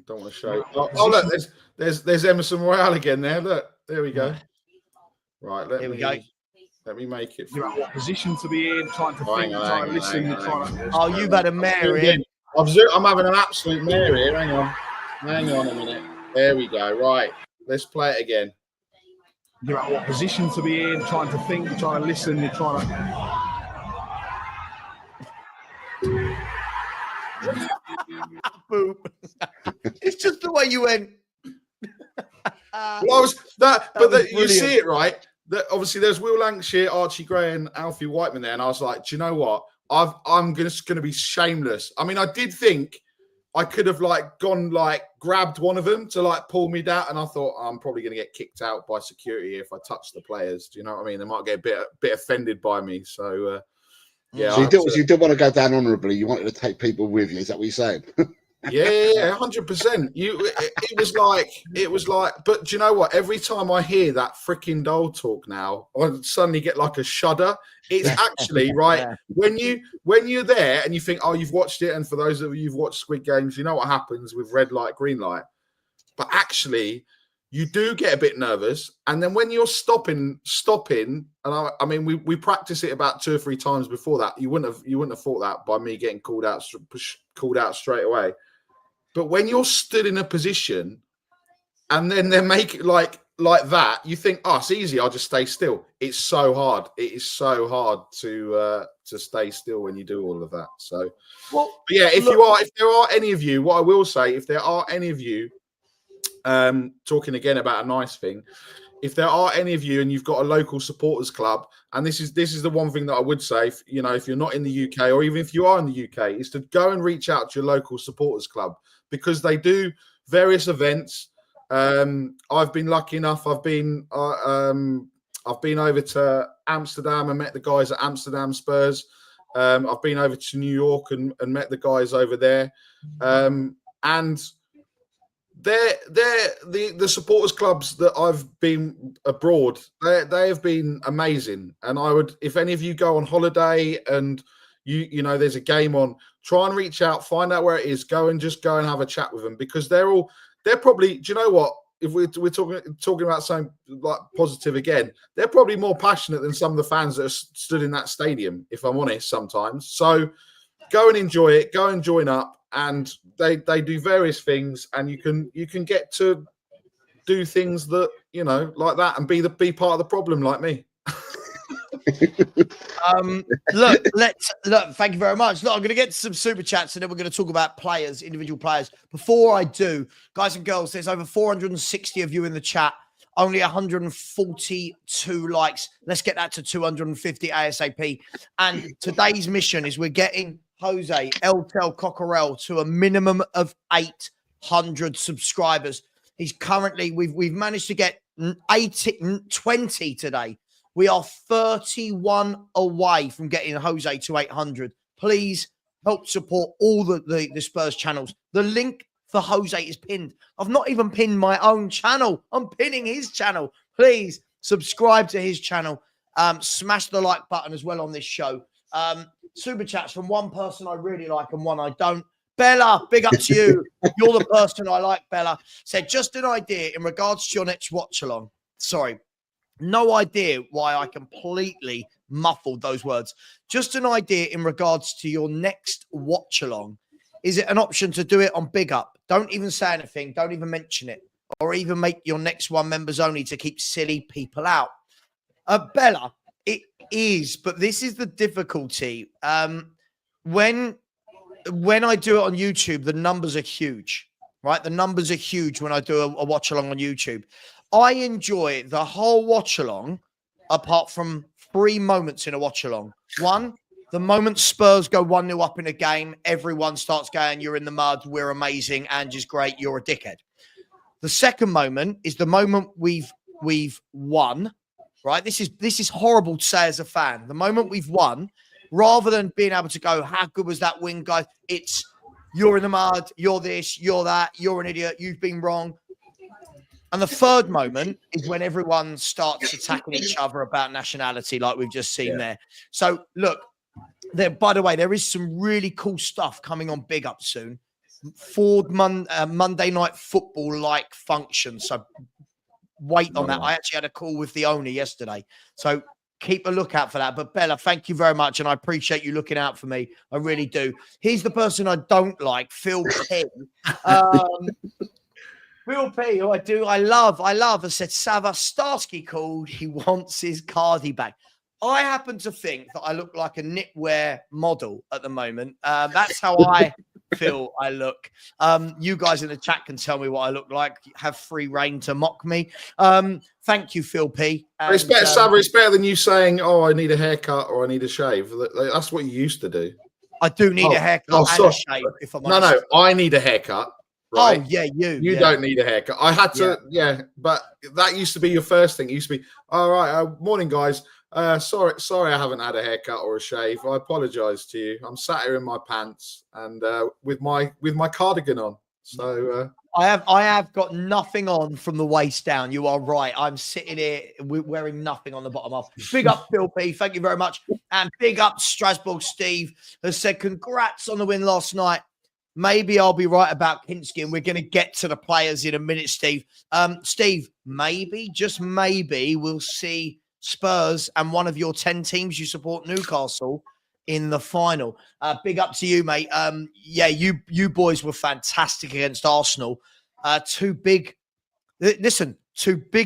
don't want to show. Oh, look, there's Emerson Royale again there. Look, there we go. Right, let me make it. You're at what position to be in, trying to think, trying to listen. Oh, you've had a mare here. I'm having an absolute mare here. Hang on a minute. There we go. Right, let's play it again. You're at what position to be in, trying to think, trying to listen, you're trying to... Boom. It's just the way you went. You see it, right? That obviously there's Will Lancashire, Archie Gray, and Alfie Whiteman there, and I was like, do you know what? I'm just going to be shameless. I mean, I did think I could have grabbed one of them to pull me down, and I thought I'm probably going to get kicked out by security if I touch the players. Do you know what I mean? They might get a bit offended by me. So yeah. So you did want to go down honourably. You wanted to take people with you. Is that what you're saying? Yeah, 100%. It was like, but do you know what? Every time I hear that freaking doll talk now, I suddenly get like a shudder. It's actually right when you're there and you think, oh, you've watched it, and for those of you who've watched Squid Games, you know what happens with red light, green light. But actually, you do get a bit nervous, and then when you're stopping, and I mean, we practice it about 2 or 3 times before that. You wouldn't have thought that by me getting called out straight away. But when you're stood in a position and then they make it like that, you think, oh, it's easy. I'll just stay still. It's so hard. It is so hard to stay still when you do all of that. So, but yeah, if there are any of you, what I will say, if there are any of you, talking again about a nice thing, if there are any of you and you've got a local supporters club, and this is the one thing that I would say, if you're not in the UK, or even if you are in the UK, is to go and reach out to your local supporters club, because they do various events. I've been lucky enough. I've been over to Amsterdam and met the guys at Amsterdam Spurs. I've been over to New York and met the guys over there. And they're the supporters clubs that I've been abroad. They have been amazing. And I would, if any of you go on holiday and you know there's a game on, try and reach out, find out where it is, go and have a chat with them, because they're probably, do you know what? If we're talking about something like positive again, they're probably more passionate than some of the fans that are stood in that stadium, if I'm honest, sometimes. So go and enjoy it, go and join up, and they do various things, and you can get to do things that, like that, and be part of the problem like me. Look, thank you very much. Look, I'm going to get to some super chats, and then we're going to talk about players, individual players. Before I do, guys and girls, there's over 460 of you in the chat, only 142 likes. Let's get that to 250 ASAP. And today's mission is we're getting Jose Eltel Cockerell to a minimum of 800 subscribers. He's currently, we've managed to get 20 today. We are 31 away from getting Jose to 800. Please help support all the Spurs channels. The link for Jose is pinned. I've not even pinned my own channel. I'm pinning his channel. Please subscribe to his channel. Smash the like button as well on this show. Super chats from one person I really like and one I don't. Bella, big up to you. You're the person I like, Bella. Said, just an idea in regards to your next watch along. Sorry. No idea why I completely muffled, those words. Just an idea in regards to your next watch along. Is it an option to do it on Big Up? Don't even say anything. Don't even mention it. Or even make your next one members only to keep silly people out. Bella, it is, but this is the difficulty. When I do it on YouTube, the numbers are huge, right? The numbers are huge when I do a watch along on YouTube. I enjoy the whole watch along apart from 3 moments in a watch along. One, the moment Spurs go 1-0 up in a game, everyone starts going, "You're in the mud, we're amazing, Ange's great, you're a dickhead." The second moment is the moment we've won, right? This is horrible to say as a fan. The moment we've won, rather than being able to go, "How good was that win, guys?" It's, "You're in the mud, you're this, you're that, you're an idiot, you've been wrong." And the third moment is when everyone starts attacking each other about nationality, like we've just seen there. So look, by the way, there is some really cool stuff coming on Big Up soon. Ford Monday Night Football like function. So wait on that. I actually had a call with the owner yesterday. So keep a lookout for that. But Bella, thank you very much. And I appreciate you looking out for me. I really do. Here's the person I don't like, Phil P. Phil P, who I love. I said, "Savva, Starsky called. He wants his Cardi back." I happen to think that I look like a knitwear model at the moment. That's how I feel I look. You guys in the chat can tell me what I look like. Have free reign to mock me. Thank you, Phil P. And, it's better, Savva, it's better than you saying, "Oh, I need a haircut" or "I need a shave." That's what you used to do. I do need a haircut and a shave, if I'm honest. No, I need a haircut. Right? Oh, yeah, you don't need a haircut. I had to, but that used to be your first thing. It used to be, "All right, morning, guys. Sorry, I haven't had a haircut or a shave. I apologise to you. I'm sat here in my pants and with my cardigan on." So I have got nothing on from the waist down. You are right. I'm sitting here wearing nothing on the bottom half. Big up, Phil P. Thank you very much. And big up, Strasbourg Steve, has said, "Congrats on the win last night. Maybe I'll be right about Kinski," and we're going to get to the players in a minute, Steve. Steve, maybe, just maybe, we'll see Spurs and one of your 10 teams you support, Newcastle, in the final. Big up to you, mate. You boys were fantastic against Arsenal. Two big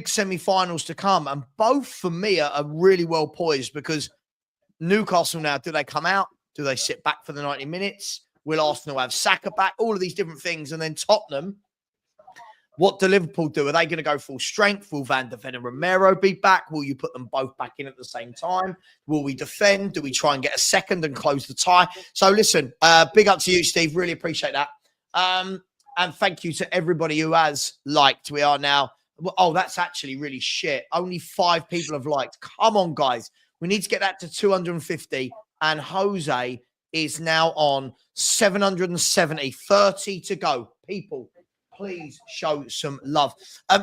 semi-finals to come, and both for me are really well poised, because Newcastle now, do they come out? Do they sit back for the 90 minutes? Will Arsenal have Saka back? All of these different things. And then Tottenham, what do Liverpool do? Are they going to go full strength? Will Van der Ven and Romero be back? Will you put them both back in at the same time? Will we defend? Do we try and get a second and close the tie? So listen, big up to you, Steve. Really appreciate that. And thank you to everybody who has liked. We are now, oh, that's actually really shit. Only 5 people have liked. Come on, guys. We need to get that to 250. And Jose is now on 770. 30 to go. People, please show some love.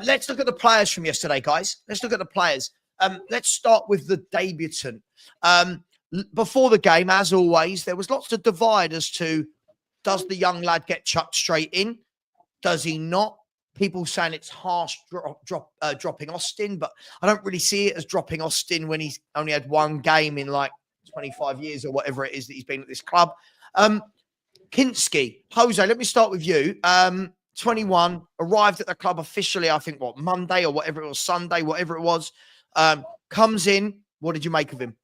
Let's look at the players from yesterday, guys. Let's look at the players. Let's start with the debutant. Before the game, as always, there was lots to divide as to, does the young lad get chucked straight in? Does he not? People saying it's harsh dropping Austin, but I don't really see it as dropping Austin when he's only had 1 game in like 25 years or whatever it is that he's been at this club. Kinski, Jose, let me start with you. 21, arrived at the club officially, I think, Monday or whatever it was, Sunday, whatever it was. Comes in. What did you make of him?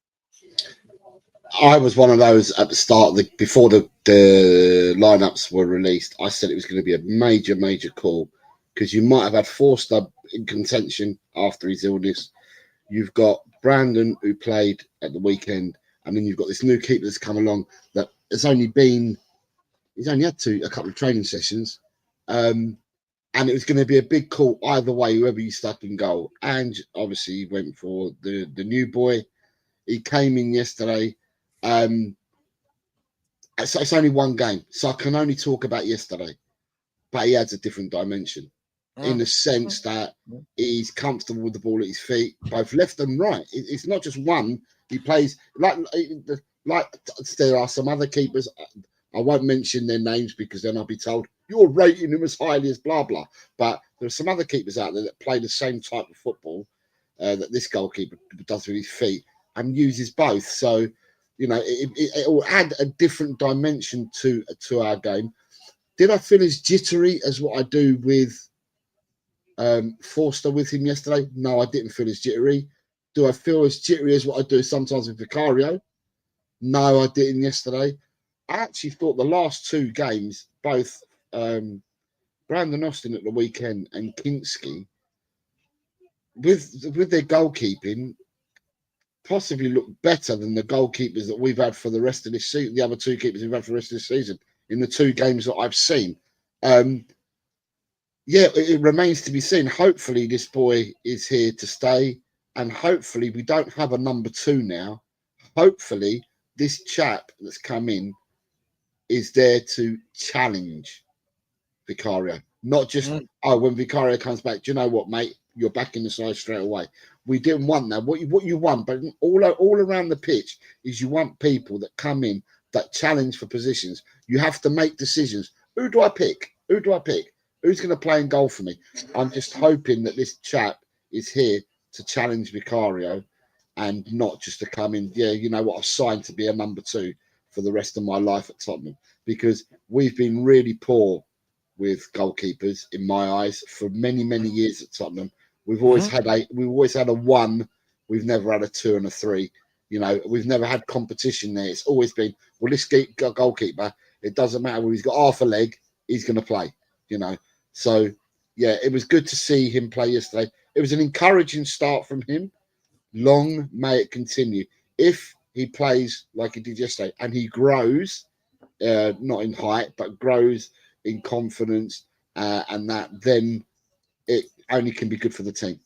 I was one of those at the start, before the lineups were released. I said it was going to be a major, major call, because you might have had Forster in contention after his illness. You've got Brandon, who played at the weekend, and then you've got this new keeper that's come along that he's only had a couple of training sessions. And it was going to be a big call either way, whoever you stuck in goal. And obviously he went for the new boy. He came in yesterday. It's only 1 game, so I can only talk about yesterday. But he adds a different dimension in the sense that he's comfortable with the ball at his feet, both left and right. It's not just one. He plays like there are some other keepers. I won't mention their names because then I'll be told you're rating him as highly as blah, blah. But there are some other keepers out there that play the same type of football that this goalkeeper does with his feet. and uses both. So, you know, it will add a different dimension to our game. Did I feel as jittery as what I do with Forster with him yesterday? No, I didn't feel as jittery. Do I feel as jittery as what I do sometimes with Vicario? No, I didn't yesterday. I actually thought the last two games, both Brandon Austin at the weekend and Kinski, with their goalkeeping, possibly look better than the goalkeepers that we've had for the rest of this season, the other two keepers we've had for the rest of this season in the two games that I've seen. Yeah, it remains to be seen. Hopefully this boy is here to stay, and hopefully we don't have a number 2 now. Hopefully this chap that's come in is there to challenge Vicario, not just when Vicario comes back, do you know what, mate, you're back in the side straight away. We didn't want that. What you want, but all around the pitch is you want people that come in that challenge for positions. You have to make decisions. Who do I pick? Who's going to play in goal for me? I'm just hoping that this chap is here to challenge Vicario and not just to come in, yeah, you know what, I've signed to be a number 2 for the rest of my life at Tottenham, because we've been really poor with goalkeepers in my eyes for many, many years at Tottenham. We've always had a 1. We've never had a 2 and a 3. You know, we've never had competition there. It's always been, well, this goalkeeper, it doesn't matter whether he's got half a leg, he's going to play, you know. So, yeah, it was good to see him play yesterday. It was an encouraging start from him. Long may it continue. If he plays like he did yesterday and he grows, not in height, but grows in confidence and that, then it only can be good for the team.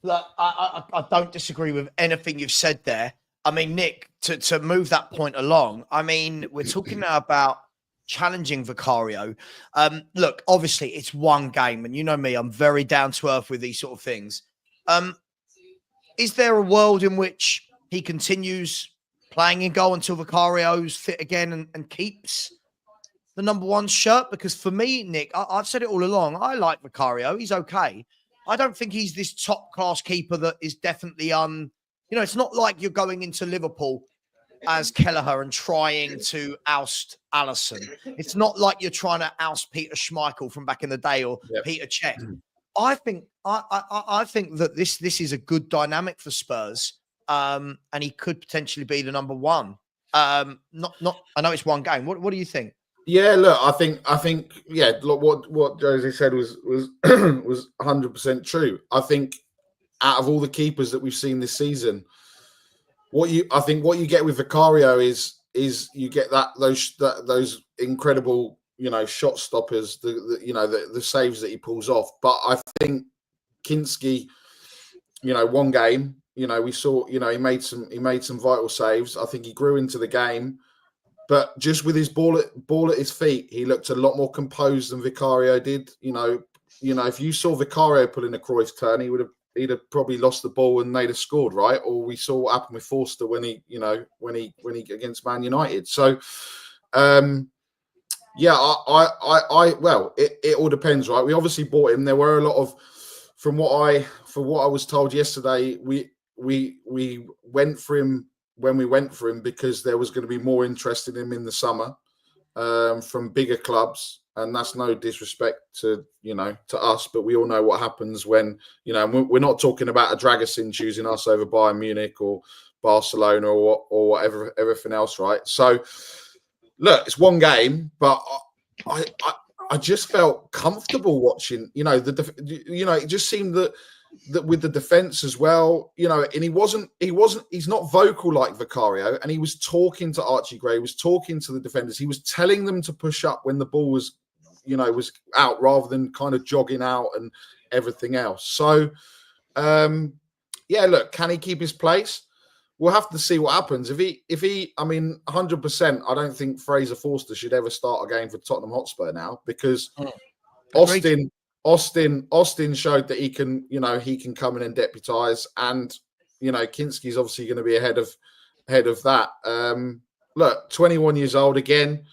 Look, I don't disagree with anything you've said there. I mean, Nick, to move that point along, I mean, we're talking now about challenging Vicario. Look, obviously, it's one game, and you know me, I'm very down to earth with these sort of things. Is there a world in which he continues playing in goal until Vicario's fit again and keeps the number 1 shirt? Because for me, Nick, I've said it all along, I like Vicario. He's okay. I don't think he's this top-class keeper that is definitely you know, it's not like you're going into Liverpool as Kelleher and trying to oust Alisson. It's not like you're trying to oust Peter Schmeichel from back in the day or Peter Cech. I think that this is a good dynamic for Spurs, and he could potentially be the number 1. Not. I know it's one game. What do you think? Yeah, look, I think, yeah, look, what Josie said was 100% true. I think out of all the keepers that we've seen this season, what you get with Vicario is you get those incredible, you know, shot stoppers, the saves that he pulls off. But I think Kinski, you know, one game, you know, we saw, you know, he made some vital saves. I think he grew into the game. But just with his ball at his feet, he looked a lot more composed than Vicario did. You know, if you saw Vicario pulling a Cruyff turn, he'd have probably lost the ball and they'd have scored, right? Or we saw what happened with Forster when he against Man United. So, yeah, well, it all depends, right? We obviously bought him. There were a lot of, from what I was told yesterday, we went for him. When we went for him, because there was going to be more interest in him in the summer from bigger clubs, and that's no disrespect to us, but we all know what happens when, you know, we're not talking about a Dragusin choosing us over Bayern Munich or Barcelona or whatever, everything else, right? So look, it's one game, but I just felt comfortable watching. You know, it just seemed that with the defense as well, you know, and he's not vocal like Vicario, and he was talking to Archie Gray, he was talking to the defenders, he was telling them to push up when the ball was out rather than kind of jogging out and everything else. So, yeah, look, can he keep his place? We'll have to see what happens. If he, I mean, 100%, I don't think Fraser Forster should ever start a game for Tottenham Hotspur now, because Austin showed that he can come in and deputise, and Kinski's obviously going to be ahead of that. Look, 21 years old again,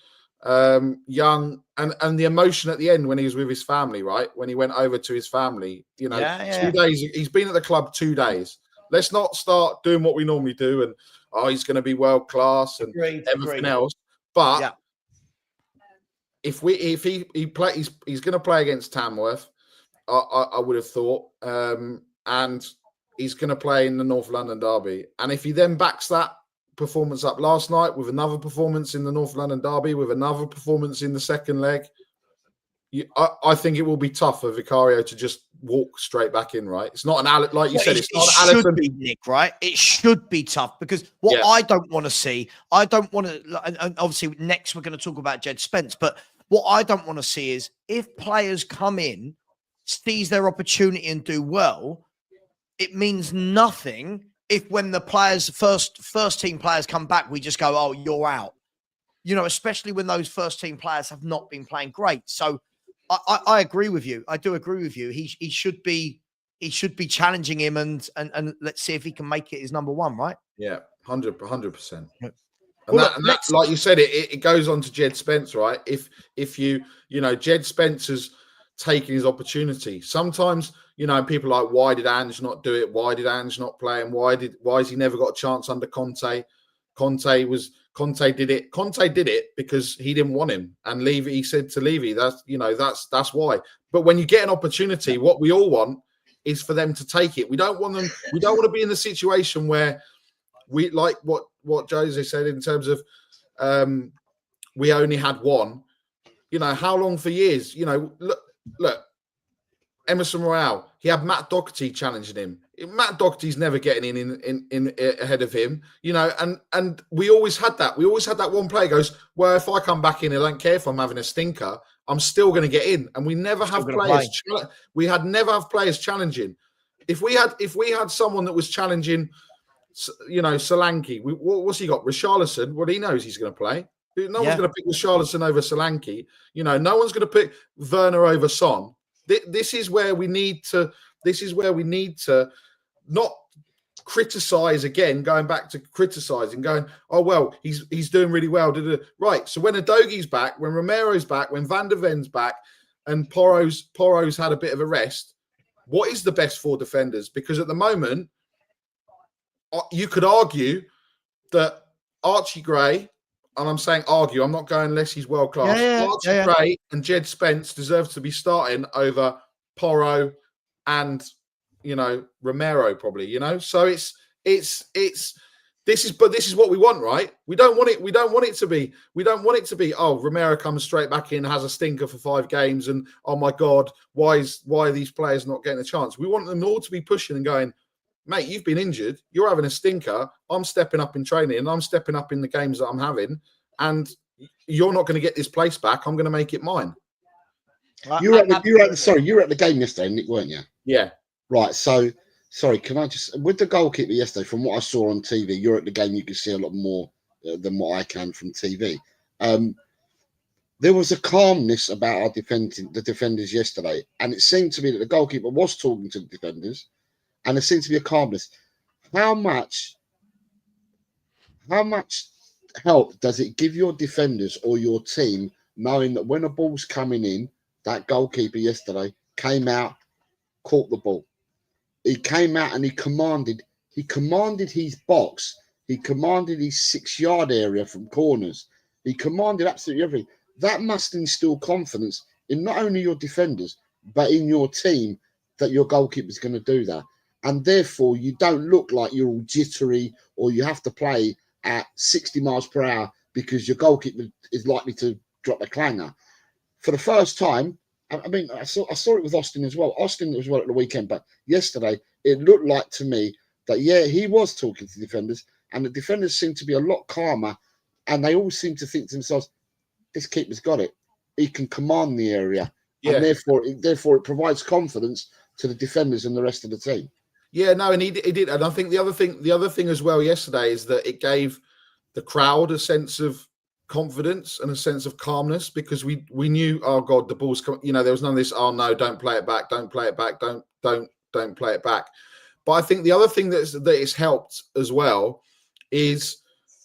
young, and the emotion at the end when he was with his family, right? When he went over to his family, 2 days. He's been at the club 2 days. Let's not start doing what we normally do and he's going to be world class and everything else. But if he plays, he's going to play against Tamworth. I would have thought, and he's going to play in the North London derby. And if he then backs that performance up last night with another performance in the North London derby, with another performance in the second leg, I think it will be tough for Vicario to just walk straight back in, right? It's not an like you said. It's not it should be, Nick, right? It should be tough because what I don't want to see, I don't want to. And obviously, next we're going to talk about Jed Spence, but what I don't want to see is if players come in, seize their opportunity and do well, it means nothing if when the players first team players come back, we just go, oh, you're out. You know, especially when those first team players have not been playing great. So. I agree with you. I do agree with you. He should be challenging him and let's see if he can make it his number one, right? Yeah, 100%. Yeah. And that, like you said, it goes on to Jed Spence, right? If you Jed Spence has taken his opportunity. Sometimes, people are like, why did Ange not do it? Why did Ange not play? And why has he never got a chance under Conte? Conte did it. Conte did it because he didn't want him, and Levy. He said to Levy, "That's why." But when you get an opportunity, what we all want is for them to take it. We don't want them. We don't want to be in the situation where we like what Jose said in terms of we only had one. How long for years? Look, Emerson Royale. He had Matt Doherty challenging him. Matt Doherty's never getting in ahead of him, and we always had that. We always had that one player goes, well, if I come back in, I don't care if I'm having a stinker, I'm still going to get in. And we never have players. We had never have players challenging. If we had someone that was challenging, Solanke, what's he got? Richarlison. Well, he knows he's going to play. No one's going to pick Richarlison over Solanke. No one's going to pick Werner over Son. This is where we need to. This is where we need to not criticize again, going back to criticizing, going, oh, well, he's doing really well. Right. So when Udogi's back, when Romero's back, when Van der Ven's back, and Porro's had a bit of a rest, what is the best four defenders? Because at the moment, you could argue that Archie Gray, and I'm saying argue, I'm not going unless he's world class. Archie Gray and Jed Spence deserve to be starting over Porro and Romero probably, so this is what we want, right? We don't want it to be oh, Romero comes straight back in, has a stinker for 5 games, and oh my god, why are these players not getting a chance? We want them all to be pushing and going, mate, you've been injured, you're having a stinker, I'm stepping up in training and I'm stepping up in the games that I'm having, and you're not going to get this place back, I'm going to make it mine. You were at the game yesterday, Nick, weren't you? Yeah. Right. So, sorry, can I just, with the goalkeeper yesterday, from what I saw on TV, you're at the game, you can see a lot more than what I can from TV. There was a calmness about the defenders yesterday, and it seemed to me that the goalkeeper was talking to the defenders, and there seemed to be a calmness. How much help does it give your defenders or your team knowing that when a ball's coming in, that goalkeeper yesterday came out, caught the ball. He came out and he commanded his box. He commanded his 6-yard area from corners. He commanded absolutely everything. That must instill confidence in not only your defenders, but in your team that your goalkeeper is going to do that. And therefore, you don't look like you're all jittery or you have to play at 60 miles per hour because your goalkeeper is likely to drop a clanger. For the first time, I mean, I saw it with Austin as well. Austin was well at the weekend, but yesterday it looked like to me that, he was talking to defenders, and the defenders seemed to be a lot calmer, and they all seem to think to themselves, this keeper's got it. He can command the area, and therefore it provides confidence to the defenders and the rest of the team. Yeah, no, and he did. And I think the other thing as well yesterday is that it gave the crowd a sense of confidence and a sense of calmness, because we knew, oh god, the ball's coming. There was none of this, oh no, don't play it back, don't play it back, don't play it back. But I think the other thing that it's helped as well is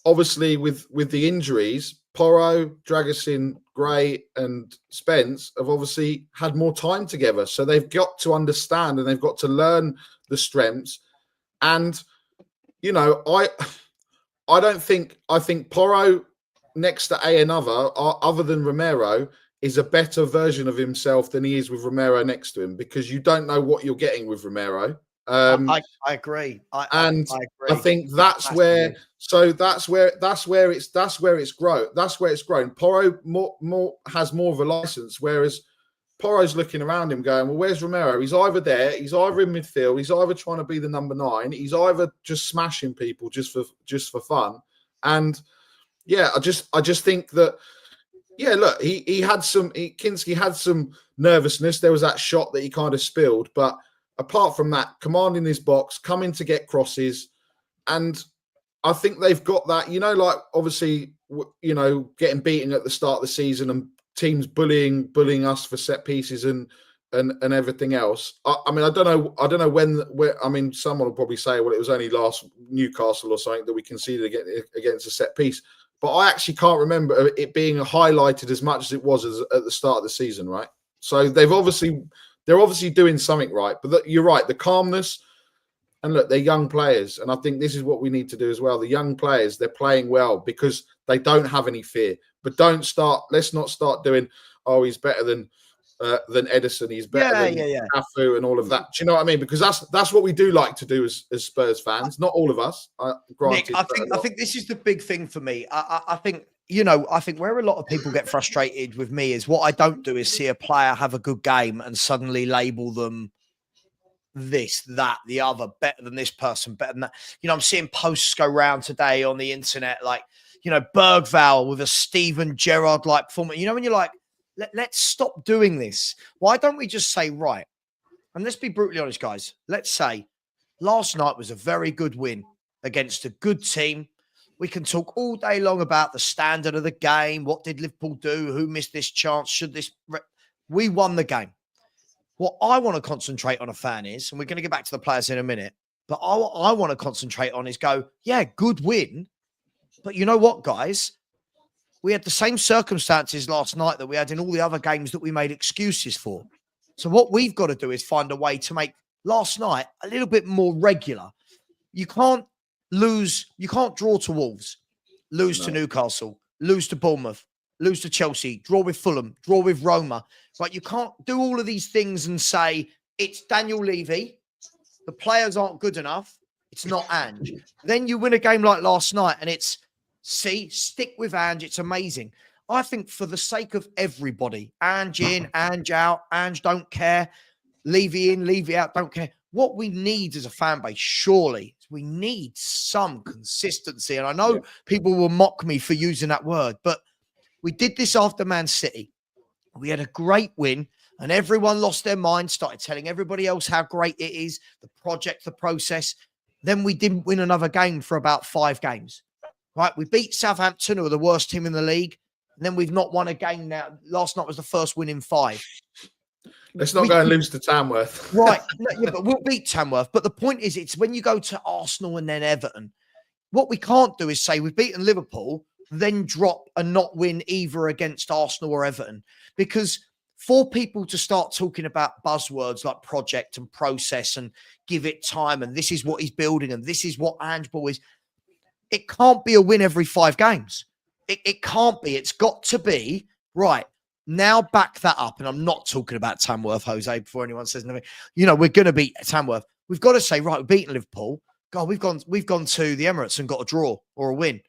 obviously with the injuries, Porro, Dragusin, Gray and Spence have obviously had more time together, so they've got to understand and they've got to learn the strengths. And you know, I think Porro next to another, other than Romero, is a better version of himself than he is with Romero next to him, because you don't know what you're getting with Romero. I agree. I agree. think that's where it's grown. Porro has more of a license, whereas Porro's looking around him going, well, where's Romero? He's either there, he's either in midfield, he's either trying to be the number 9, he's either just smashing people just for fun. And yeah, I just think that, yeah, look, Kinski had some nervousness. There was that shot that he kind of spilled, but apart from that, commanding his box, coming to get crosses, and I think they've got that, you know, like obviously, you know, getting beaten at the start of the season and teams bullying us for set pieces and everything else. I mean, I don't know when. I mean, someone will probably say, well, it was only last Newcastle or something that we conceded against a set piece. But I actually can't remember it being highlighted as much as it was at the start of the season, right? So they're obviously doing something right. But you're right, the calmness, and look, they're young players, and I think this is what we need to do as well. The young players, they're playing well because they don't have any fear. But let's not start doing, oh, he's better than Edison, he's better than Cafu and all of that. Do you know what I mean? Because that's what we do like to do as Spurs fans. Not all of us, granted. Nick, I think this is the big thing for me. I think, you know, I think where a lot of people get frustrated with me is what I don't do is see a player have a good game and suddenly label them this, that, the other, better than this person, better than that. You know, I'm seeing posts go round today on the internet, like, you know, Bergvall with a Steven Gerrard-like performance. You know, when you're like, let's stop doing this. Why don't we just say, right, and let's be brutally honest, guys. Let's say last night was a very good win against a good team. We can talk all day long about the standard of the game. What did Liverpool do? Who missed this chance? We won the game. What I want to concentrate on, a fan, is, and we're going to get back to the players in a minute, but I want to concentrate on is go, yeah, good win. But you know what, guys? We had the same circumstances last night that we had in all the other games that we made excuses for. So what we've got to do is find a way to make last night a little bit more regular. You can't lose. You can't draw to Wolves, lose to Newcastle, lose to Bournemouth, lose to Chelsea, draw with Fulham, draw with Roma. Right? You can't do all of these things and say it's Daniel Levy. The players aren't good enough. It's not Ange. Then you win a game like last night and it's, stick with Ange. It's amazing. I think for the sake of everybody, Ange in, Ange out, Ange don't care, Levy in, Levy out, don't care. What we need as a fan base, surely, we need some consistency. And I know people will mock me for using that word, but we did this after Man City. We had a great win and everyone lost their mind, started telling everybody else how great it is, the project, the process. Then we didn't win another game for about 5 games. Right, we beat Southampton, who are the worst team in the league, and then we've not won a game now. Last night was the first win in 5. Let's not go and lose to Tamworth. Right, but we'll beat Tamworth. But the point is, it's when you go to Arsenal and then Everton, what we can't do is say we've beaten Liverpool, then drop and not win either against Arsenal or Everton. Because for people to start talking about buzzwords like project and process and give it time, and this is what he's building, and this is what Ange Ball is, it can't be a win every 5 games. It can't be. It's got to be, right, now back that up. And I'm not talking about Tamworth, Jose, before anyone says anything. You know, we're going to beat Tamworth. We've got to say, right, we've beaten Liverpool. God, we've gone to the Emirates and got a draw or a win.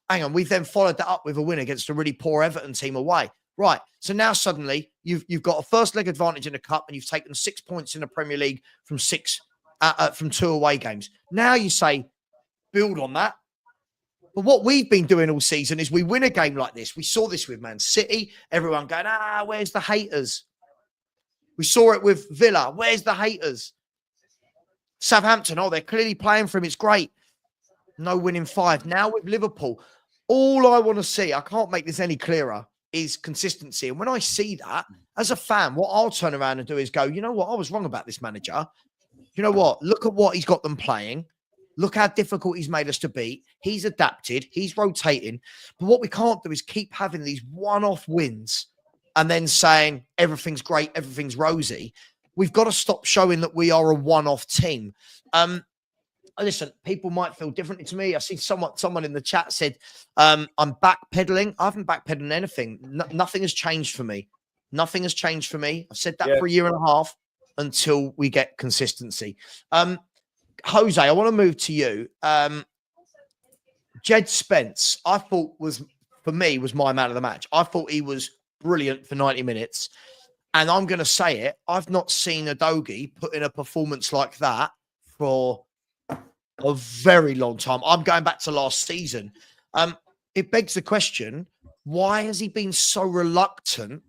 Hang on, we've then followed that up with a win against a really poor Everton team away. Right, so now suddenly you've got a first leg advantage in the cup and you've taken 6 points in the Premier League from 2 away games. Now you say, build on that. But what we've been doing all season is we win a game like this. We saw this with Man City. Everyone going, where's the haters? We saw it with Villa. Where's the haters? Southampton, they're clearly playing for him. It's great. No winning 5. Now with Liverpool, all I want to see, I can't make this any clearer, is consistency. And when I see that, as a fan, what I'll turn around and do is go, you know what? I was wrong about this manager. You know what? Look at what he's got them playing. Look how difficult he's made us to beat. He's adapted. He's rotating. But what we can't do is keep having these one-off wins and then saying everything's great, everything's rosy. We've got to stop showing that we are a one-off team. listen, people might feel differently to me. I see someone in the chat said, I'm backpedaling. I haven't backpedaled anything. Nothing has changed for me. Nothing has changed for me. I've said that for a year and a half until we get consistency. Jose, I want to move to you. Jed Spence, I thought was my man of the match. I thought he was brilliant for 90 minutes. And I'm going to say it, I've not seen Udogie put in a performance like that for a very long time. I'm going back to last season. It begs the question, why has he been so reluctant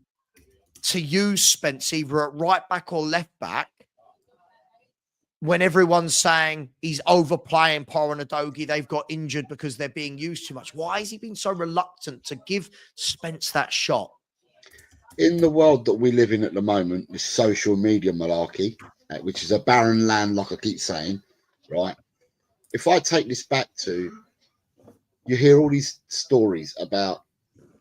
to use Spence either at right back or left back when everyone's saying he's overplaying Porro and Udogie, they've got injured because they're being used too much? Why has he been so reluctant to give Spence that shot? In the world that we live in at the moment, this social media malarkey, which is a barren land, like I keep saying, right? If I take this back to, you hear all these stories about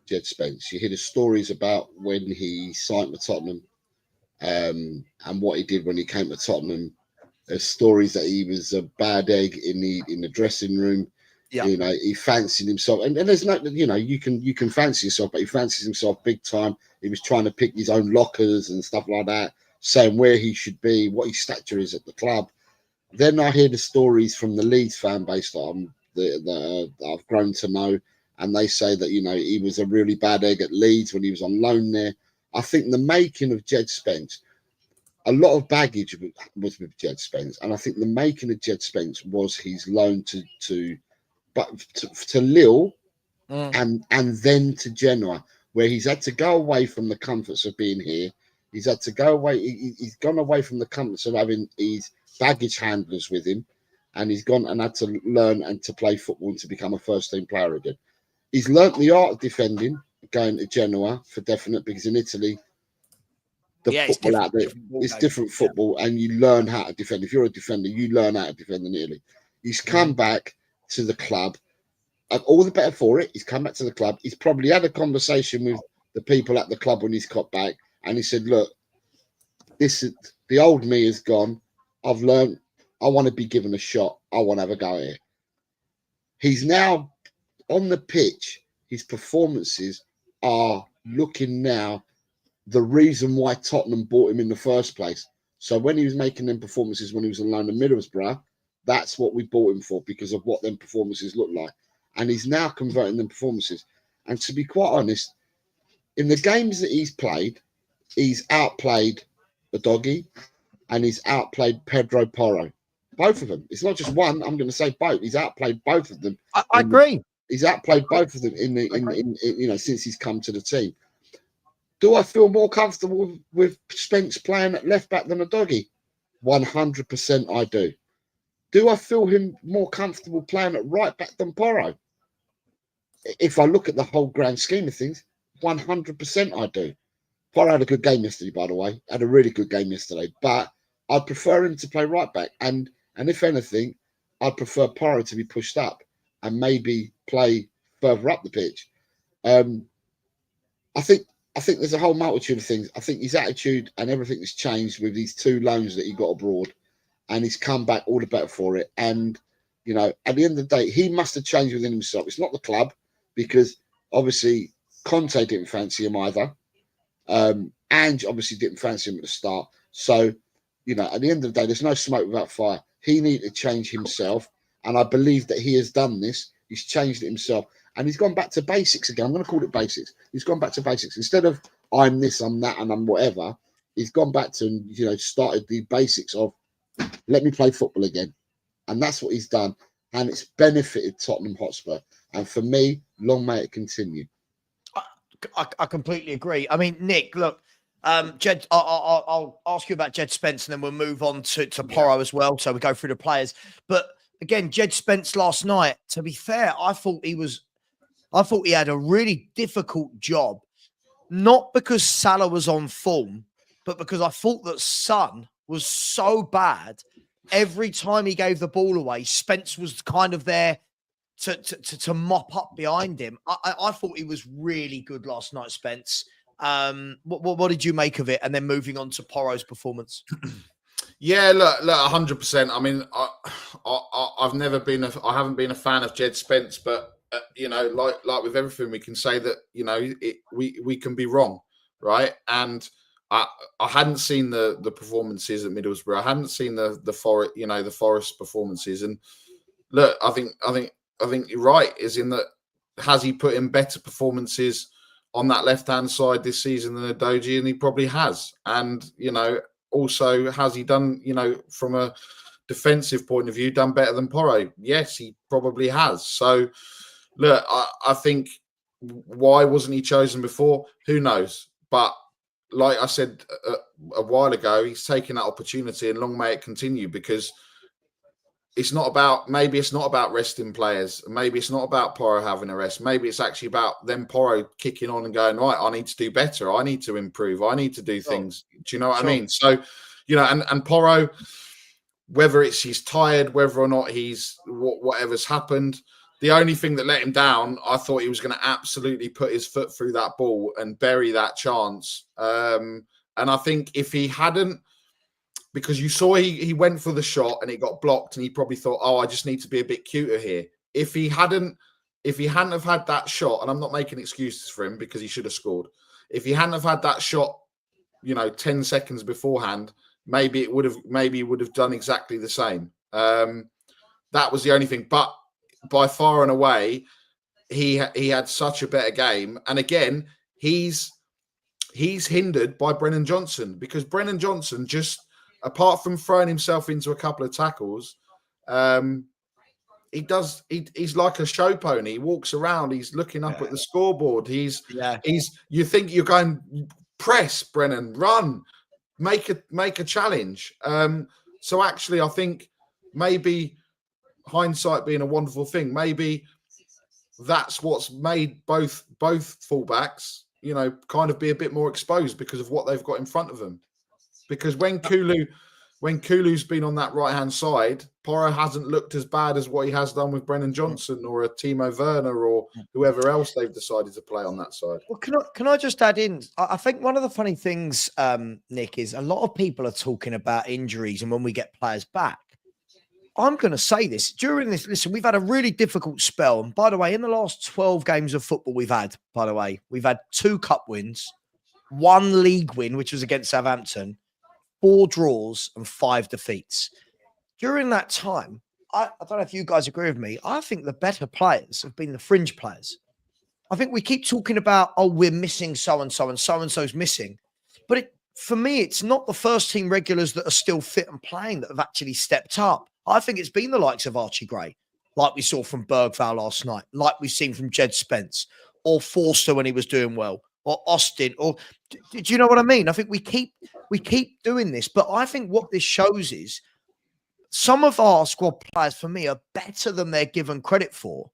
Jed Spence. You hear the stories about when he signed with Tottenham and what he did when he came to Tottenham. There's stories that he was a bad egg in the dressing room. Yeah. You know, he fancied himself, and there's no, you know, you can fancy yourself, but he fancies himself big time. He was trying to pick his own lockers and stuff like that, saying where he should be, what his stature is at the club. Then I hear the stories from the Leeds fan base that I've grown to know, and they say that, you know, he was a really bad egg at Leeds when he was on loan there. I think the making of Jed Spence, a lot of baggage was with Jed Spence, and I think the making of Jed Spence was his loan to Lille and then to Genoa, where he's had to go away from the comforts of being here. He's had to go away. He's gone away from the comforts of having his baggage handlers with him, and he's gone and had to learn and to play football and to become a first-team player again. He's learnt the art of defending, going to Genoa for definite, because in Italy, football out there is different football, and you learn how to defend. If you're a defender, you learn how to defend in Italy. He's come back to the club, and all the better for it. He's come back to the club. He's probably had a conversation with the people at the club when he's got back, and he said, "Look, this is the old me is gone. I've learned. I want to be given a shot. I want to have a go here." He's now on the pitch. His performances are looking now the reason why Tottenham bought him in the first place. So when he was making them performances when he was on loan at Middlesbrough, that's what we bought him for, because of what them performances look like. And he's now converting them performances. And to be quite honest, in the games that he's played, he's outplayed Udogie and he's outplayed Pedro Porro. Both of them. It's not just one. I'm going to say both. He's outplayed both of them. I agree. He's outplayed both of them in you know, since he's come to the team. Do I feel more comfortable with Spence playing at left back than Udogie? 100% I do. Do I feel him more comfortable playing at right back than Porro? If I look at the whole grand scheme of things, 100% I do. Porro had a good game yesterday, by the way. Had a really good game yesterday. But I'd prefer him to play right back. And if anything, I'd prefer Porro to be pushed up and maybe play further up the pitch. I think there's a whole multitude of things. I think his attitude and everything has changed with these two loans that he got abroad, and he's come back all the better for it. And, you know, at the end of the day, he must have changed within himself. It's not the club, because obviously Conte didn't fancy him either. Ange obviously didn't fancy him at the start. So, you know, at the end of the day, there's no smoke without fire. He needed to change himself. And I believe that he has done this. He's changed it himself. And he's gone back to basics again. I'm going to call it basics. He's gone back to basics. Instead of I'm this, I'm that, and I'm whatever, he's gone back to, you know, started the basics of let me play football again. And that's what he's done. And it's benefited Tottenham Hotspur. And for me, long may it continue. I completely agree. I mean, Nick, look, Jed, I'll ask you about Jed Spence, and then we'll move on to Porro as well. So we go through the players. But again, Jed Spence last night, to be fair, I thought he had a really difficult job, not because Salah was on form, but because I thought that Son was so bad. Every time he gave the ball away, Spence was kind of there to mop up behind him. I thought he was really good last night, Spence. What did you make of it? And then moving on to Porro's performance. Yeah, look, 100%. I mean, I've never been I haven't been a fan of Jed Spence, but you know, like with everything, we can say that we can be wrong, right? And I hadn't seen the performances at Middlesbrough. I hadn't seen the Forest performances, and look, I think you're right. Is in that has he put in better performances on that left hand side this season than Udogie, and he probably has, and also, has he done, from a defensive point of view, done better than Porro? Yes, he probably has. So, look, I think why wasn't he chosen before? Who knows? But like I said a while ago, he's taken that opportunity, and long may it continue, because maybe it's not about resting players. Maybe it's not about Porro having a rest. Maybe it's actually about them Porro kicking on and going, right, I need to do better. I need to improve. I need to do things. Do you know what I mean? So, and Porro, whether it's he's tired, whether or not he's whatever's happened, the only thing that let him down, I thought he was going to absolutely put his foot through that ball and bury that chance. And I think if he hadn't, because you saw he went for the shot and it got blocked, and he probably thought, oh, I just need to be a bit cuter here. If he hadn't have had that shot, and I'm not making excuses for him because he should have scored. If he hadn't have had that shot, 10 seconds beforehand, maybe he would have done exactly the same. That was the only thing. But by far and away, he had such a better game. And again, he's hindered by Brennan Johnson, because Brennan Johnson just, apart from throwing himself into a couple of tackles, he's like a show pony. He walks around, he's looking up at the scoreboard. You think you're going, press, Brennan, run, make a challenge. So actually, I think maybe, hindsight being a wonderful thing, maybe that's what's made both fullbacks, kind of be a bit more exposed because of what they've got in front of them. Because when Kulu's been on that right-hand side, Porro hasn't looked as bad as what he has done with Brennan Johnson or a Timo Werner or whoever else they've decided to play on that side. Well, can I just add in? I think one of the funny things, Nick, is a lot of people are talking about injuries and when we get players back. I'm going to say this. During this, listen, we've had a really difficult spell. And by the way, in the last 12 games of football we've had 2 cup wins, 1 league win, which was against Southampton, 4 draws and 5 defeats. During that time, I don't know if you guys agree with me, I think the better players have been the fringe players. I think we keep talking about, oh, we're missing so-and-so and so-and-so's missing. But for me, it's not the first team regulars that are still fit and playing that have actually stepped up. I think it's been the likes of Archie Gray, like we saw from Bergvall last night, like we've seen from Jed Spence, or Forster when he was doing well, or Austin, or do you know what I mean? I think we keep doing this, but I think what this shows is some of our squad players, for me, are better than they're given credit for.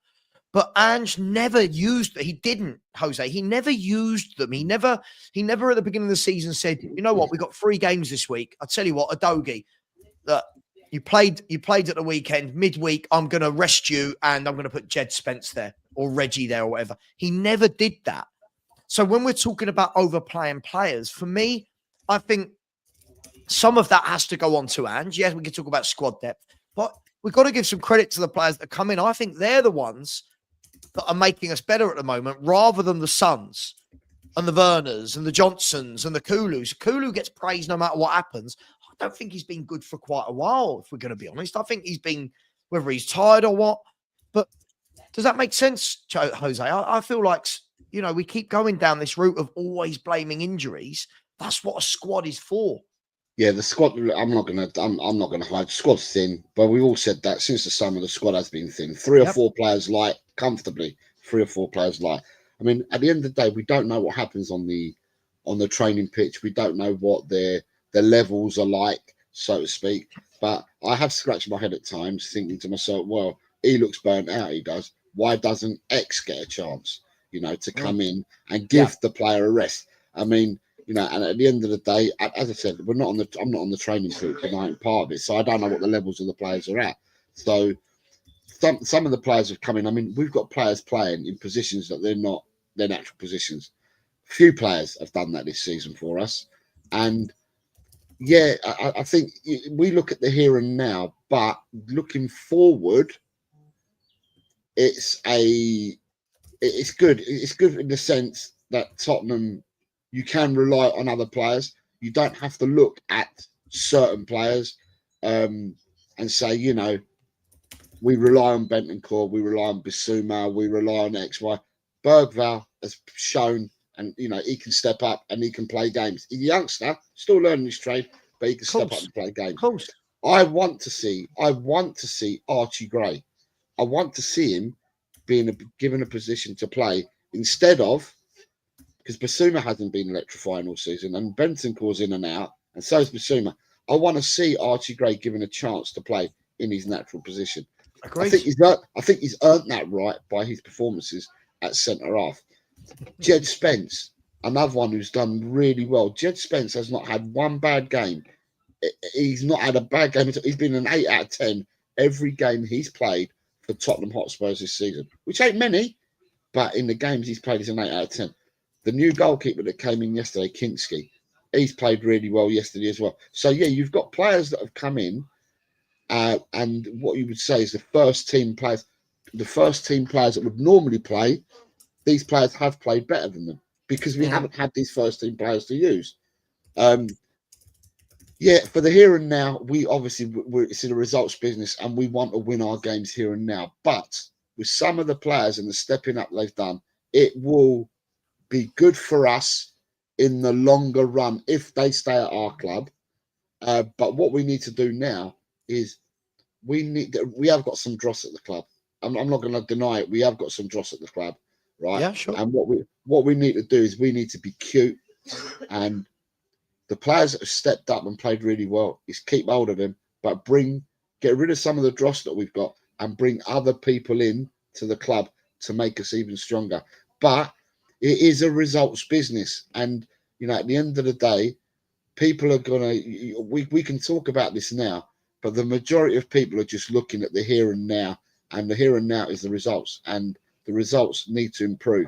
But Ange never used them. He didn't, Jose. He never used them. He never at the beginning of the season said, you know what, we got 3 games this week. I tell you what, Udogie, you played at the weekend, midweek, I'm going to rest you and I'm going to put Jed Spence there or Reggie there or whatever. He never did that. So when we're talking about overplaying players, for me, I think some of that has to go on to Ange. Yes, we can talk about squad depth, but we've got to give some credit to the players that come in. I think they're the ones that are making us better at the moment, rather than the Sons and the Werners and the Johnsons and the Kulus. Kulu gets praised no matter what happens. I don't think he's been good for quite a while, if we're going to be honest. I think he's been, whether he's tired or what. But does that make sense, Jose? I feel like, we keep going down this route of always blaming injuries. That's what a squad is for. Yeah, the squad. I'm not gonna hide. The squad's thin, but we all said that since the summer, the squad has been thin. 3 or 4 players light comfortably. 3 or 4 players light. I mean, at the end of the day, we don't know what happens on the training pitch. We don't know what their levels are like, so to speak. But I have scratched my head at times, thinking to myself, well, he looks burnt out. He does. Why doesn't X get a chance? To come in and give the player a rest. I mean. And at the end of the day, as I said, I'm not on the training pitch, and I ain't part of it, so I don't know what the levels of the players are at. So some of the players have come in. I mean, we've got players playing in positions that they're not their natural positions. Few players have done that this season for us, and Yeah, I think we look at the here and now, but looking forward, it's good. It's good in the sense that Tottenham, you can rely on other players. You don't have to look at certain players and say, we rely on Bentancur, we rely on Bissouma, we rely on XY. Bergvall has shown, and he can step up and he can play games. He's a youngster, still learning his trade, but he can step up and play games. Of course. I want to see Archie Gray. I want to see him given a position to play instead of, because Bissouma hasn't been electrifying all season and Bentancur's in and out, and so is Bissouma. I want to see Archie Gray given a chance to play in his natural position. Agreed. I think he's earned that right by his performances at centre half. Jed Spence, another one who's done really well. Jed Spence has not had one bad game. He's not had a bad game. He's been an 8 out of 10 every game he's played for Tottenham Hotspurs this season, which ain't many, but in the games he's played, he's an 8 out of 10. The new goalkeeper that came in yesterday, Kinski, he's played really well yesterday as well. So, yeah, you've got players that have come in, and what you would say is the first team players that would normally play, these players have played better than them because we haven't had these first team players to use. Yeah, for the here and now, it's in a results business and we want to win our games here and now. But with some of the players and the stepping up they've done, it will be good for us in the longer run if they stay at our club. But what we need to do now is we have got some dross at the club. I'm not going to deny it. We have got some dross at the club, right? Yeah, sure. And what we need to do is we need to be cute, and the players that have stepped up and played really well is keep hold of them, but get rid of some of the dross that we've got and bring other people in to the club to make us even stronger. But it is a results business, and at the end of the day, people are gonna. We can talk about this now, but the majority of people are just looking at the here and now, and the here and now is the results, and the results need to improve.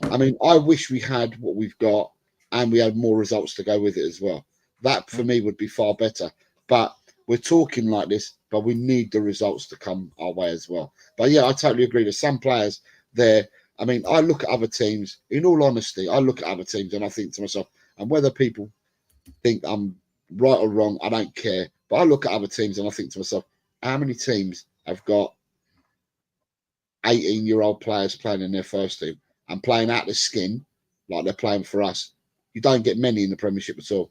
I mean, I wish we had what we've got, and we had more results to go with it as well. That for me would be far better. But we're talking like this, but we need the results to come our way as well. But yeah, I totally agree. There's some players there. I mean, I look at other teams, in all honesty, I look at other teams and I think to myself, and whether people think I'm right or wrong, I don't care. But I look at other teams and I think to myself, how many teams have got 18-year-old players playing in their first team and playing out the skin like they're playing for us? You don't get many in the Premiership at all.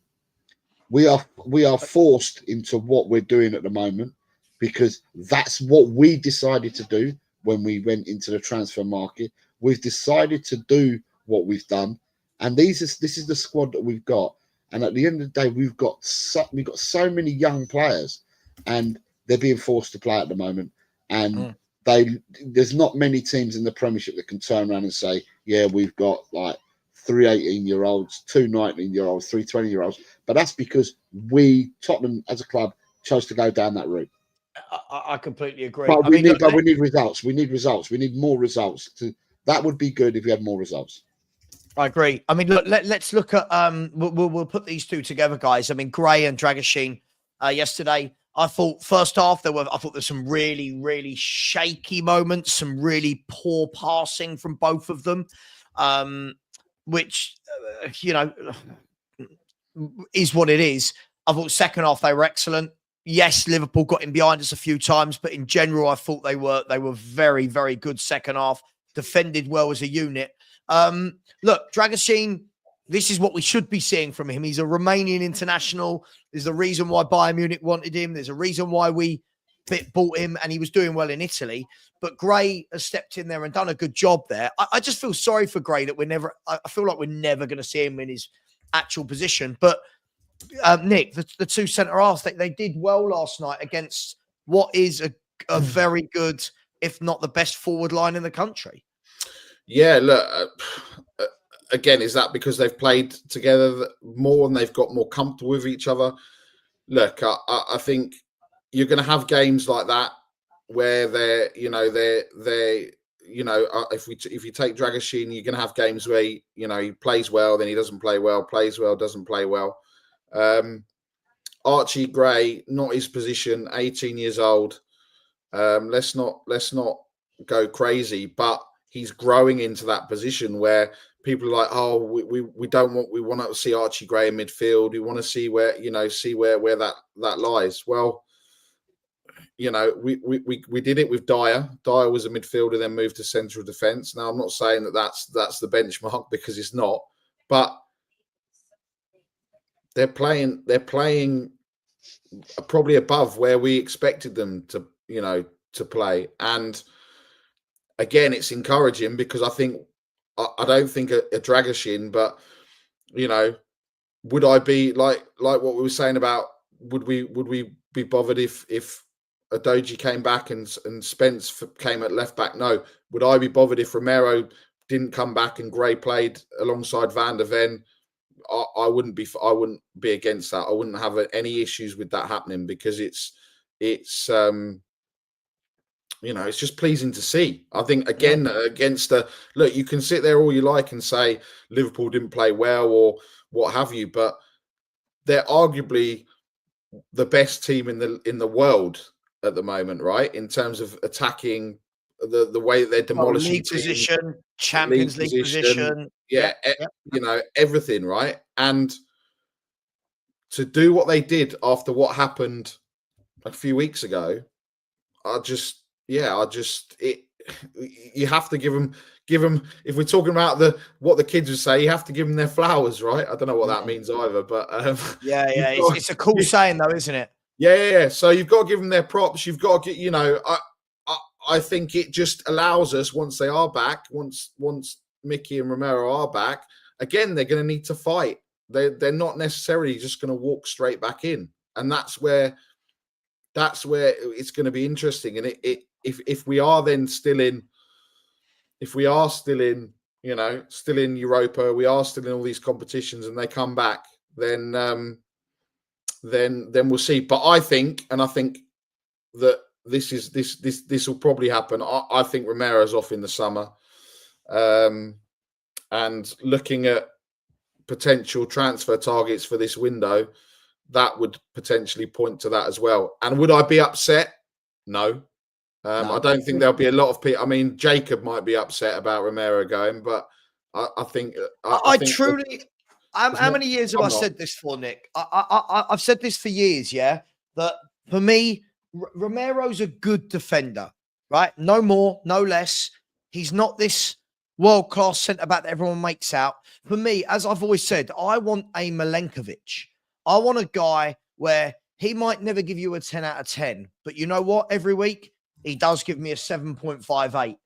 We are forced into what we're doing at the moment because that's what we decided to do when we went into the transfer market. We've decided to do what we've done, and this is the squad that we've got. And at the end of the day, we've got so many young players, and they're being forced to play at the moment. And there's not many teams in the Premiership that can turn around and say, yeah, we've got like 3 18-year-olds, 2 19-year-olds, 3 20-year-olds. But that's because Tottenham as a club, chose to go down that route. I completely agree. But we need results. We need results. We need more results. That would be good if we had more results. I agree. I mean, look, let's look at we'll put these two together, guys. I mean, Gray and Dragoshin yesterday. I thought first half there's some really, really shaky moments, some really poor passing from both of them, which is what it is. I thought second half they were excellent. Yes, Liverpool got in behind us a few times, but in general, I thought they were very, very good second half. Defended well as a unit. Look, Dragoshin, this is what we should be seeing from him. He's a Romanian international. There's a reason why Bayern Munich wanted him. There's a reason why we bought him, and he was doing well in Italy. But Gray has stepped in there and done a good job there. I just feel sorry for Gray that I feel like we're never going to see him in his actual position. But Nick, the two centre-halves, they did well last night against what is a very good, if not the best forward line in the country. Yeah, look, again, is that because they've played together more and they've got more comfortable with each other? Look, I think you're going to have games like that where if you take Dragoshin, you're going to have games where he plays well, then he doesn't play well, plays well, doesn't play well. Archie Gray, not his position, 18 years old. Let's not go crazy, but he's growing into that position where people are like, oh, we want to see Archie Gray in midfield. We want to see where that lies. Well, you know, we did it with Dyer. Dyer was a midfielder, then moved to central defence. Now, I'm not saying that's the benchmark, because it's not, but they're playing probably above where we expected them to, you know, to play. And again, it's encouraging, because I don't think a Dragoshin, but, you know, would I be like what we were saying about, would we be bothered if Adoji came back and Spence came at left back? No. Would I be bothered if Romero didn't come back and Gray played alongside Van der Ven? I wouldn't be against that. I wouldn't have any issues with that happening, because it's you know, it's just pleasing to see. I think, again, against look, you can sit there all you like and say Liverpool didn't play well or what have you, but they're arguably the best team in the world at the moment, right? In terms of attacking, the way that they're demolishing league position, Champions League position. Yeah, you know, everything, right? And to do what they did after what happened a few weeks ago, you have to give them. If we're talking about what the kids would say, you have to give them their flowers, right? I don't know what that means either, but it's a cool saying, though, isn't it? Yeah. So you've got to give them their props. You've got to get, you know, I think it just allows us, once they are back, once Mickey and Romero are back, again, they're going to need to fight. They're not necessarily just going to walk straight back in, and that's where it's going to be interesting. And if we are then still in, you know, still in Europa, we are still in all these competitions, and they come back, then we'll see. But I think that this will probably happen. I think Romero's off in the summer, and looking at potential transfer targets for this window, that would potentially point to that as well. And would I be upset? No. No. I don't think there'll be a lot of people. I mean, Jacob might be upset about Romero going, but I think I truly. How many years have I said this for, Nick? I've said this for years, yeah? That for me, Romero's a good defender, right? No more, no less. He's not this world-class centre-back that everyone makes out. For me, as I've always said, I want a Milenkovic. I want a guy where he might never give you a 10 out of 10, but you know what? Every week, he does give me a 7.58.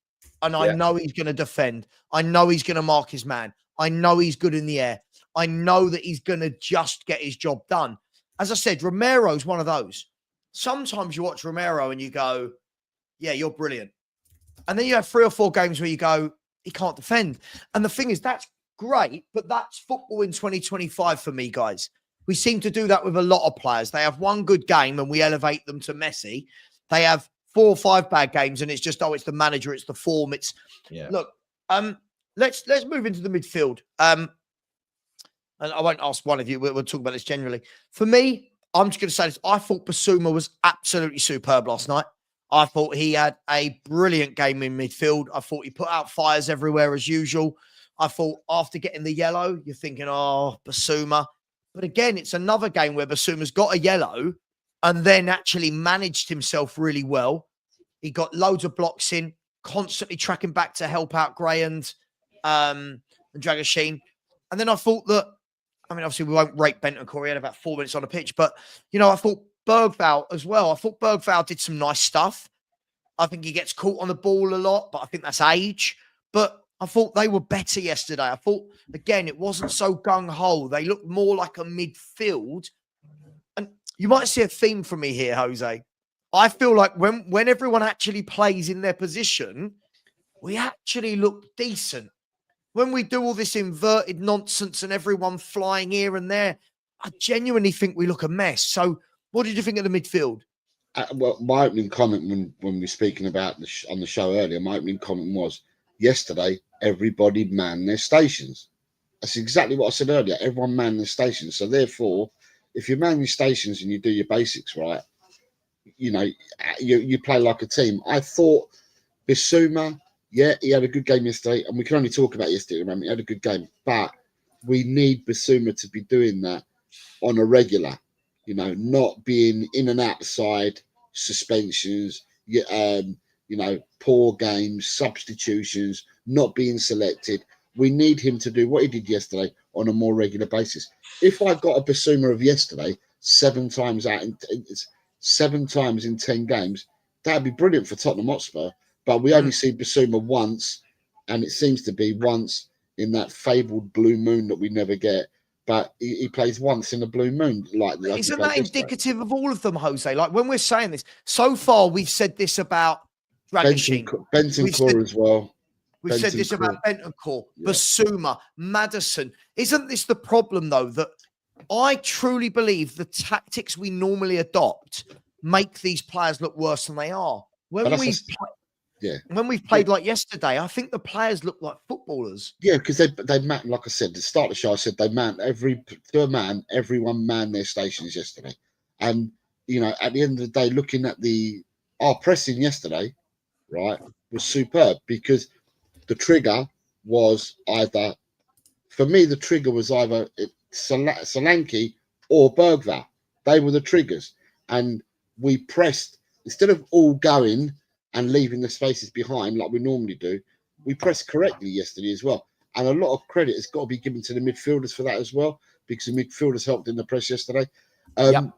And I know he's going to defend. I know he's going to mark his man. I know he's good in the air. I know that he's going to just get his job done. As I said, Romero's one of those. Sometimes you watch Romero and you go, yeah, you're brilliant. And then you have 3 or 4 games where you go, he can't defend. And the thing is, that's great, but that's football in 2025 for me, guys. We seem to do that with a lot of players. They have one good game and we elevate them to Messi. They have 4 or 5 bad games and it's just, it's the manager, it's the form. Look, let's move into the midfield. And I won't ask one of you. We'll talk about this generally. For me, I'm just going to say this. I thought Basuma was absolutely superb last night. I thought he had a brilliant game in midfield. I thought he put out fires everywhere as usual. I thought after getting the yellow, you're thinking, oh, Basuma. But again, it's another game where Basuma's got a yellow and then actually managed himself really well. He got loads of blocks in, constantly tracking back to help out Gray and Dragoshin. And then I thought that, I mean, obviously we won't rate Bentancur. He had about 4 minutes on the pitch. But, you know, I thought Bergvall as well. I thought Bergvall did some nice stuff. I think he gets caught on the ball a lot, but I think that's age. But I thought they were better yesterday. I thought, again, it wasn't so gung-ho. They looked more like a midfield. And you might see a theme from me here, Jose. I feel like when everyone actually plays in their position, we actually look decent. When we do all this inverted nonsense and everyone flying here and there, I genuinely think we look a mess. So what did you think of the midfield? Well, my opening comment when we were speaking about on the show earlier, my opening comment was, yesterday, everybody manned their stations. That's exactly what I said earlier. Everyone manned their stations. So therefore, if you man your stations and you do your basics right, you play like a team. I thought Bissouma, yeah, he had a good game yesterday, and we can only talk about yesterday at the moment. He had a good game, but we need Bissouma to be doing that on a regular, not being in and outside, suspensions, poor games, substitutions, not being selected. We need him to do what he did yesterday on a more regular basis. If I got a Bissouma of yesterday 7 times in 10 games, that'd be brilliant for Tottenham Hotspur. But we only see Bissouma once, and it seems to be once in that fabled blue moon that we never get. But he plays once in a blue moon. Isn't that indicative of all of them, Jose? Like when we're saying this, so far we've said this about Dragic, Bentancur as well. We've said this about Bentancur, Bissouma, Maddison. Isn't this the problem, though, that I truly believe the tactics we normally adopt make these players look worse than they are? When we've played like yesterday, I think the players look like footballers. Yeah, because they man, like I said, at the start of the show, I said everyone manned their stations yesterday. And, at the end of the day, looking at our pressing yesterday, right, was superb, because the trigger was either Solanke or Bergvall. They were the triggers. And we pressed, instead of all going and leaving the spaces behind like we normally do, we pressed correctly yesterday as well. And a lot of credit has got to be given to the midfielders for that as well, because the midfielders helped in the press yesterday. With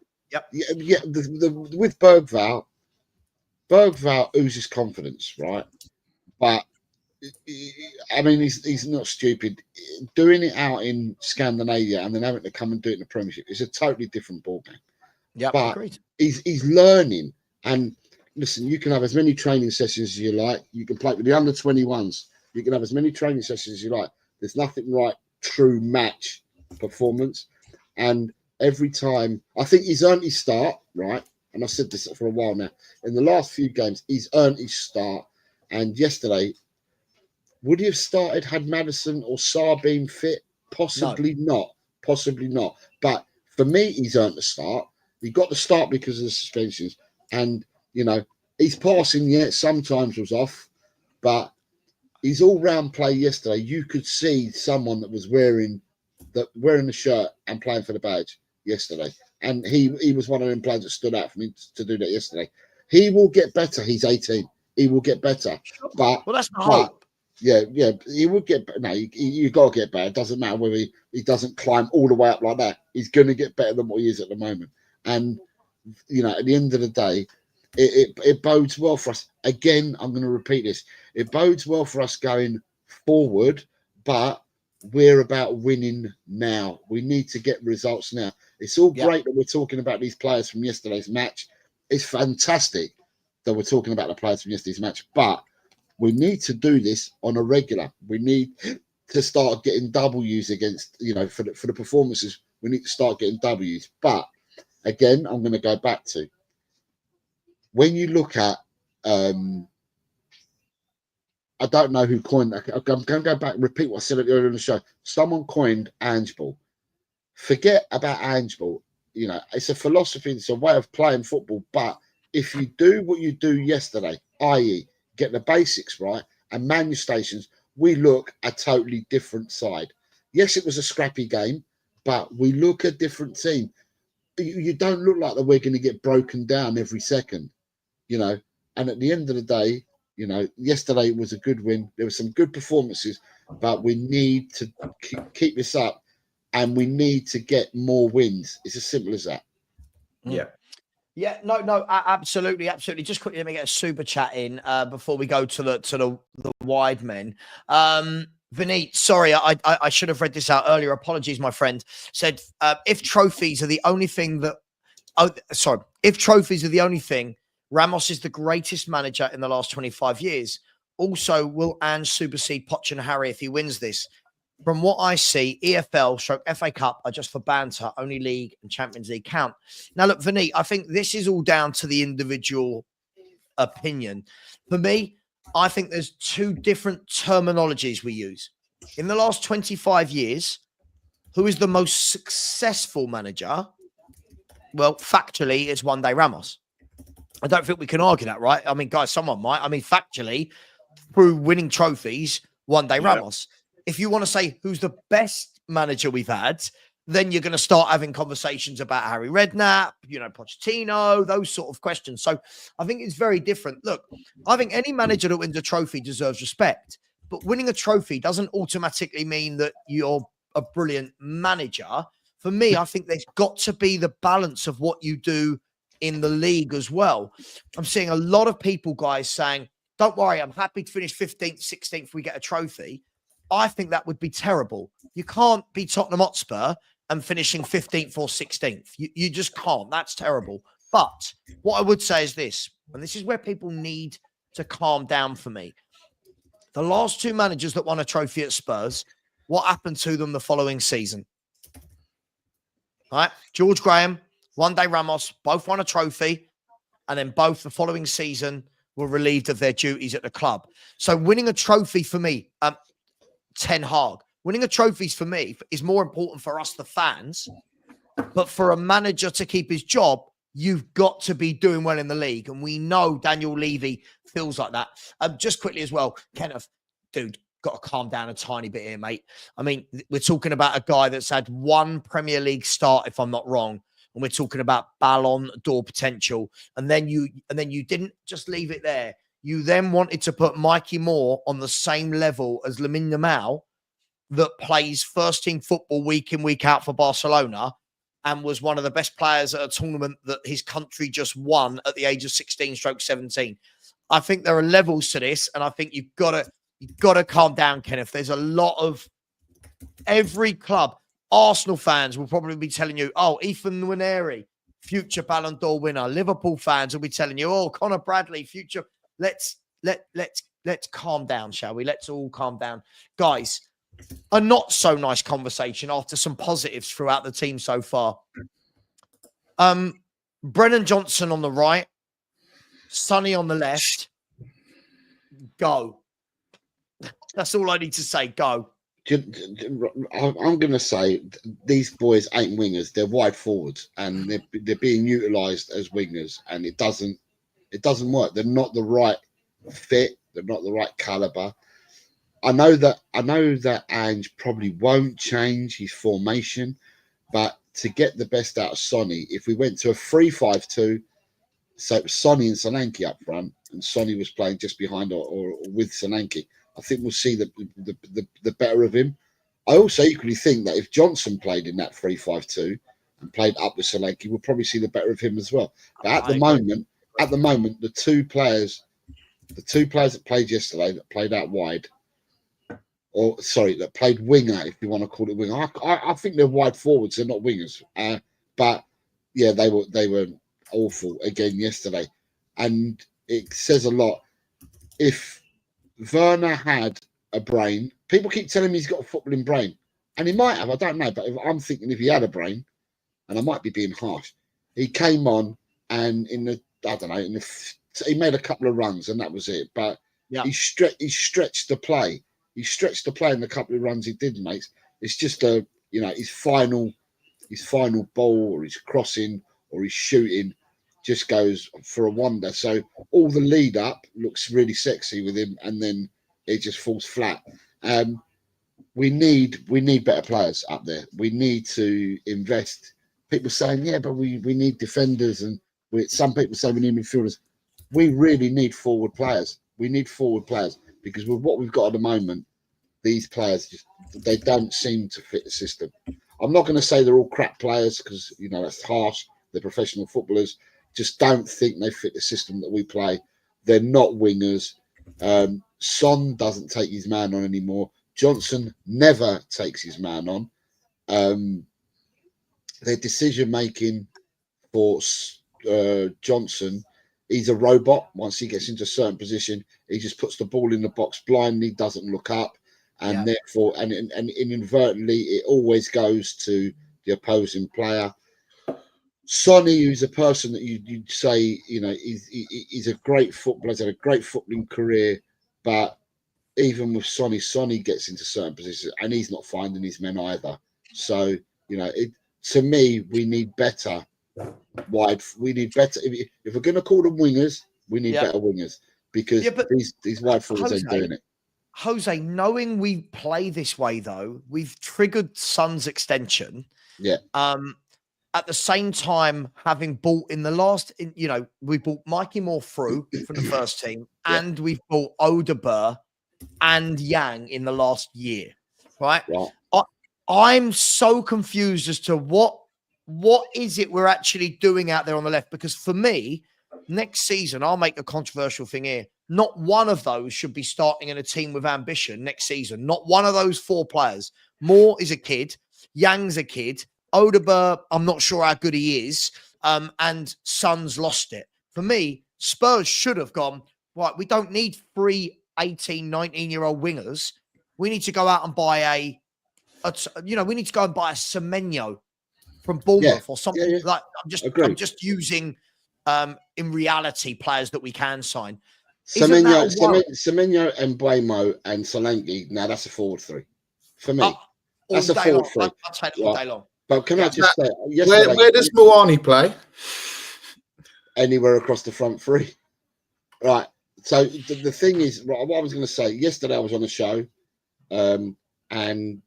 Bergvall oozes confidence, right? But I mean, he's not stupid. Doing it out in Scandinavia and then having to come and do it in the Premiership is a totally different ballgame. Yeah, but agreed. He's learning. And listen, you can have as many training sessions as you like. You can play with the under-21s. You can have as many training sessions as you like. There's nothing like true match performance. And every time, I think he's earned his start, right? And I've said this for a while now. In the last few games, he's earned his start. And yesterday, would he have started had Maddison or Sarr been fit? Possibly not. Possibly not. But for me, he's earned the start. He got the start because of the suspensions. And, his passing, sometimes was off. But his all-round play yesterday, you could see someone that was wearing the shirt and playing for the badge yesterday. And he was one of them players that stood out for me to do that yesterday. He will get better. He's 18. He will get better. But that's the hope. Yeah, he would get. No, you got to get better. It doesn't matter whether he doesn't climb all the way up like that. He's going to get better than what he is at the moment. And at the end of the day, it bodes well for us. Again, I'm going to repeat this. It bodes well for us going forward, but we're about winning now. We need to get results now. It's all great that we're talking about these players from yesterday's match. It's fantastic that we're talking about the players from yesterday's match, but we need to do this on a regular. We need to start getting W's against, for the performances. We need to start getting W's. But again, I'm going to go back to when you look at, I don't know who coined that. I'm going to go back and repeat what I said earlier in the show. Someone coined angeball. Forget about angeball. It's a philosophy. It's a way of playing football. But if you do what you do yesterday, i.e., get the basics right and man your stations, we look a totally different side. Yes, it was a scrappy game, but we look a different team. You don't look like that we're going to get broken down every second, and at the end of the day, yesterday was a good win. There were some good performances, but we need to keep this up and we need to get more wins. It's as simple as that. Yeah. Yeah, no, absolutely. Just quickly, let me get a super chat in before we go to the wide men. Vineet, sorry, I should have read this out earlier. Apologies, my friend. Said if trophies are the only thing if trophies are the only thing, Ramos is the greatest manager in the last 25 years. Also, will Ange supersede Poch and Harry if he wins this? From what I see, EFL/FA Cup are just for banter. Only League and Champions League count. Now, look, Vineet, I think this is all down to the individual opinion. For me, I think there's two different terminologies we use. In the last 25 years, who is the most successful manager Well, factually, it's one day Ramos. I don't think we can argue that, right? I mean, guys, someone might. I mean, factually, through winning trophies, one day Ramos. If you want to say who's the best manager we've had, then you're going to start having conversations about Harry Redknapp, Pochettino, those sort of questions. So I think it's very different. Look, I think any manager that wins a trophy deserves respect, but winning a trophy doesn't automatically mean that you're a brilliant manager. For me, I think there's got to be the balance of what you do in the league as well. I'm seeing a lot of people, guys, saying, don't worry, I'm happy to finish 15th, 16th if we get a trophy. I think that would be terrible. You can't be Tottenham Hotspur and finishing 15th or 16th. You just can't. That's terrible. But what I would say is this, and this is where people need to calm down for me. The last two managers that won a trophy at Spurs, what happened to them the following season? All right, George Graham, one day Ramos, both won a trophy, and then both the following season were relieved of their duties at the club. So winning a trophy for me, Ten Hag, winning a trophy for me is more important for us, the fans. But for a manager to keep his job, you've got to be doing well in the league. And we know Daniel Levy feels like that. Just quickly as well, Kenneth, dude, got to calm down a tiny bit here, mate. I mean, we're talking about a guy that's had one Premier League start, if I'm not wrong. And we're talking about Ballon d'Or potential. And then you didn't just leave it there. You then wanted to put Mikey Moore on the same level as Lamine Yamal, that plays first-team football week in, week out for Barcelona, and was one of the best players at a tournament that his country just won at the age of 16/17. I think there are levels to this, and I think you've got to calm down, Kenneth. There's a lot of every club. Arsenal fans will probably be telling you, oh, Ethan Nwaneri, future Ballon d'Or winner. Liverpool fans will be telling you, oh, Conor Bradley, future. Let's calm down, shall we? Let's all calm down. Guys, a not so nice conversation after some positives throughout the team so far. Brennan Johnson on the right, Sonny on the left. Go. That's all I need to say. Go. I'm going to say these boys ain't wingers. They're wide forwards, and they're being utilised as wingers, and it doesn't work. They're not the right fit. They're not the right caliber. I know that Ange probably won't change his formation, but to get the best out of Sonny, if we went to a 3-5-2, so it was Sonny and Solanke up front, and Sonny was playing just behind or with Solanke, I think we'll see the better of him. I also equally think that if Johnson played in that 3-5-2 and played up with Solanke, we'll probably see the better of him as well. But at the moment, the two players that played yesterday that played out wide, that played winger, if you want to call it winger. I think they're wide forwards. They're not wingers. But yeah, they were awful again yesterday, and it says a lot. If Werner had a brain, people keep telling me he's got a footballing brain, and he might have. I don't know, but I'm thinking if he had a brain, and I might be being harsh, he came on and he made a couple of runs and that was it. But he stretched the play. He stretched the play in the couple of runs he did, mate. It's just his final ball or his crossing or his shooting just goes for a wonder. So all the lead up looks really sexy with him, and then it just falls flat. We need better players up there. We need to invest. People saying, yeah, but we need defenders, and some people say we need midfielders. We really need forward players. We need forward players, because with what we've got at the moment, these players they don't seem to fit the system. I'm not going to say they're all crap players, because that's harsh. They're professional footballers. Just don't think they fit the system that we play. They're not wingers. Son doesn't take his man on anymore. Johnson never takes his man on. Their decision making for Johnson, he's a robot. Once he gets into a certain position, he just puts the ball in the box blindly, doesn't look up, and therefore, and inadvertently, it always goes to the opposing player. Sonny, who's a person that you'd say, he's a great footballer, he's had a great footballing career, but even with Sonny gets into certain positions and he's not finding his men either. So, to me, we need better wide. We need better. If we're going to call them wingers, we need better wingers because these wide forwards ain't doing it. Jose, knowing we play this way though, we've triggered Son's extension. Yeah. At the same time, having bought we bought Mikey Moore through from the first team, and we've bought Odeberg and Yang in the last year, right? I'm so confused as to what is it we're actually doing out there on the left? Because for me, next season, I'll make a controversial thing here. Not one of those should be starting in a team with ambition next season. Not one of those 4 players. Moore is a kid. Yang's a kid. Odeberg, I'm not sure how good he is. And Son's lost it. For me, Spurs should have gone, right, we don't need 3 18, 19-year-old wingers. We need to go out and buy we need to go and buy a Semenyo from Bournemouth or something like. I'm just using in reality players that we can sign. Semenyo, Mbeumo, and Solanke. Now that's a forward 3 for me. That's a forward 3. I'll take it all day long. But can I just say, where does Moani play? Anywhere across the front 3. Right. So the thing is, what I was going to say, yesterday I was on a show, and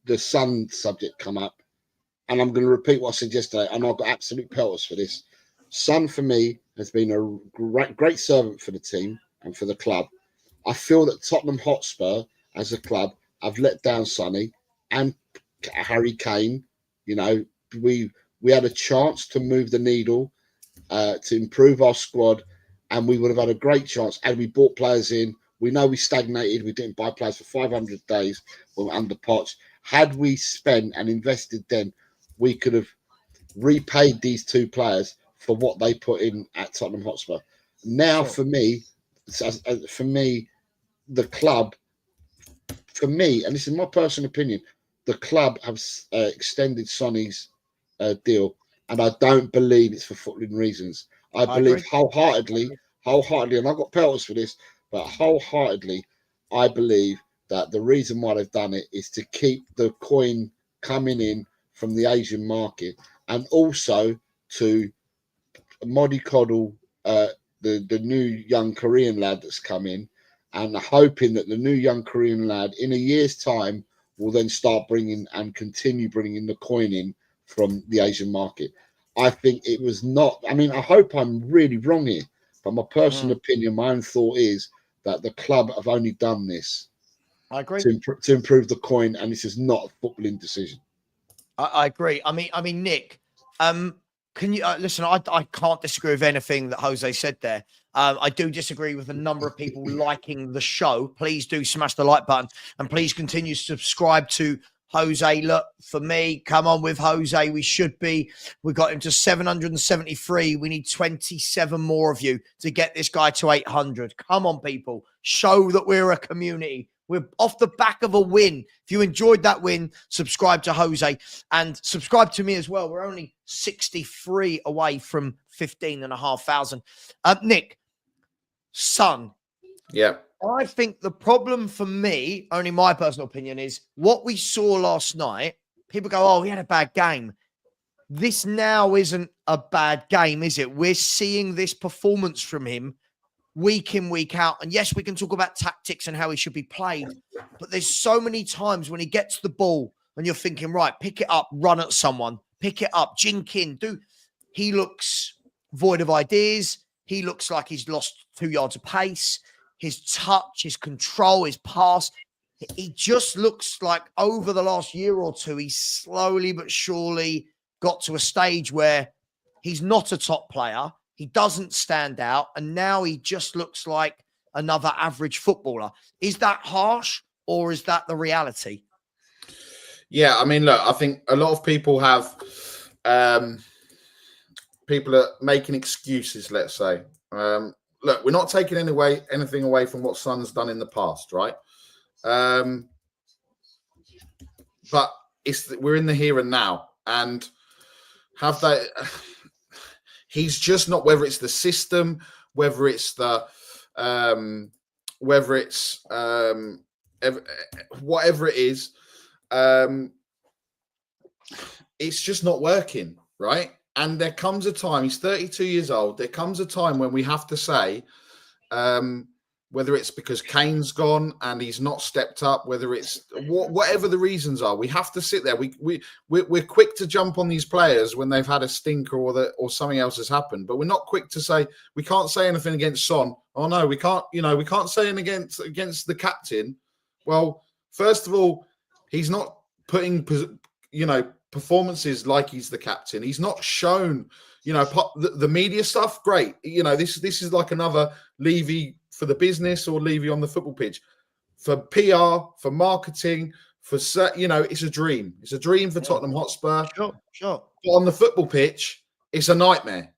the Sun subject come up, and I'm going to repeat what I said yesterday, and I've got absolute pelters for this. Sun, for me, has been a great servant for the team and for the club. I feel that Tottenham Hotspur, as a club, have let down Sonny and Harry Kane. You know, we had a chance to move the needle, to improve our squad, and we would have had a great chance had we bought players in. We know we stagnated. We didn't buy players for 500 days when we were under Poch. Had we spent and invested then, we could have repaid these 2 players for what they put in at Tottenham Hotspur. Now, for me, the club, and this is my personal opinion, the club have extended Sonny's deal, and I don't believe it's for footballing reasons. I believe wholeheartedly, and I've got pelters for this, but wholeheartedly, I believe that the reason why they've done it is to keep the coin coming in from the Asian market, and also to mollycoddle the new young Korean lad that's come in, and hoping that the new young Korean lad in a year's time will then start bringing and continue bringing the coin in from the Asian market. I think it was not. I mean, I hope I'm really wrong here, but my personal opinion, my own thought is that the club have only done this. I agree to improve the coin, and this is not a footballing decision. I agree. I mean, Nick, can you listen? I can't disagree with anything that Jose said there. I do disagree with a number of people liking the show. Please do smash the like button, and please continue to subscribe to Jose. Look, for me, come on with Jose. We got him to 773. We need 27 more of you to get this guy to 800. Come on, people. Show that we're a community. We're off the back of a win. If you enjoyed that win, subscribe to Jose and subscribe to me as well. We're only 63 away from 15,500. Nick, Son. Yeah. I think the problem for me, only my personal opinion, is what we saw last night. People go, oh, he had a bad game. This now isn't a bad game, is it? We're seeing this performance from him week in, week out. And yes, we can talk about tactics and how he should be played. But there's so many times when he gets the ball and you're thinking, right, pick it up, run at someone, pick it up, jink in. He looks void of ideas. He looks like he's lost 2 yards of pace. His touch, his control, his pass. He just looks like over the last year or two, he's slowly but surely got to a stage where he's not a top player. He doesn't stand out. And now he just looks like another average footballer. Is that harsh or is that the reality? Yeah, I mean, look, I think a lot of people have, people are making excuses, let's say. Look, we're not taking anything away from what Son's done in the past, right? But we're in the here and now, and have they? He's just not. Whether it's the system, whether it's whatever it is, it's just not working, right? And there comes a time, he's 32 years old. There comes a time when we have to say, whether it's because Kane's gone and he's not stepped up, whether it's whatever the reasons are, we have to sit there. We're quick to jump on these players when they've had a stinker or something else has happened, but we're not quick to say we can't say anything against Son. Oh no, we can't. We can't say anything against the captain. Well, first of all, he's not putting performances like he's the captain. He's not shown the media stuff. Great, this is like another Levy for the business or Levy on the football pitch. For PR, for marketing, it's a dream. It's a dream for Tottenham Hotspur. Sure. But on the football pitch, it's a nightmare.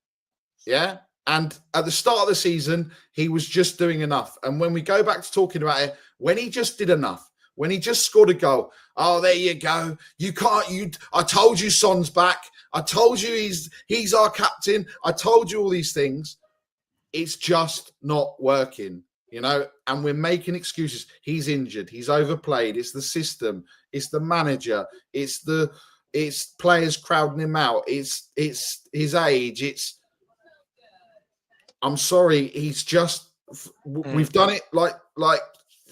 Yeah. And at the start of the season, he was just doing enough. And when we go back to talking about it, when he just did enough, when he just scored a goal, oh, there you go. I told you Son's back. I told you he's our captain. I told you all these things. It's just not working, and we're making excuses. He's injured. He's overplayed. It's the system. It's the manager. It's players crowding him out. It's his age. I'm sorry. He's just, we've done it like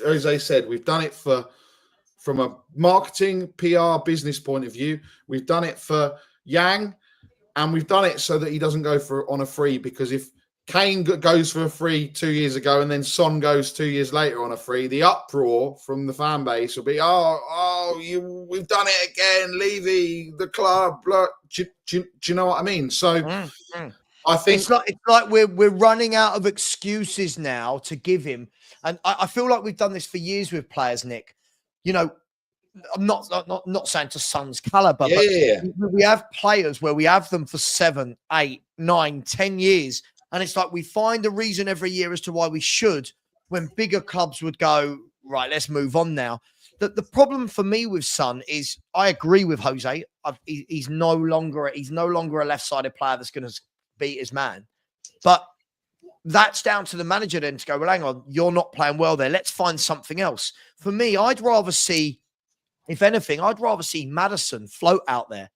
Jose said, we've done it from a marketing, PR, business point of view. We've done it for Yang, and we've done it so that he doesn't go on a free, because if Kane goes for a free 2 years ago and then Son goes 2 years later on a free, the uproar from the fan base will be, we've done it again, Levy, the club. Do you know what I mean? So I think it's like we're running out of excuses now to give him. And I feel like we've done this for years with players, Nick. I'm not saying to Son's caliber, but we have players where we have them for 7, 8, 9, 10 years. And it's like we find a reason every year as to why we should, when bigger clubs would go, right, let's move on now. The problem for me with Son is, I agree with Jose. He's no longer a left-sided player that's going to beat his man. But that's down to the manager then to go, well, hang on, you're not playing well there. Let's find something else. For me, I'd rather see, if anything, Maddison float out there.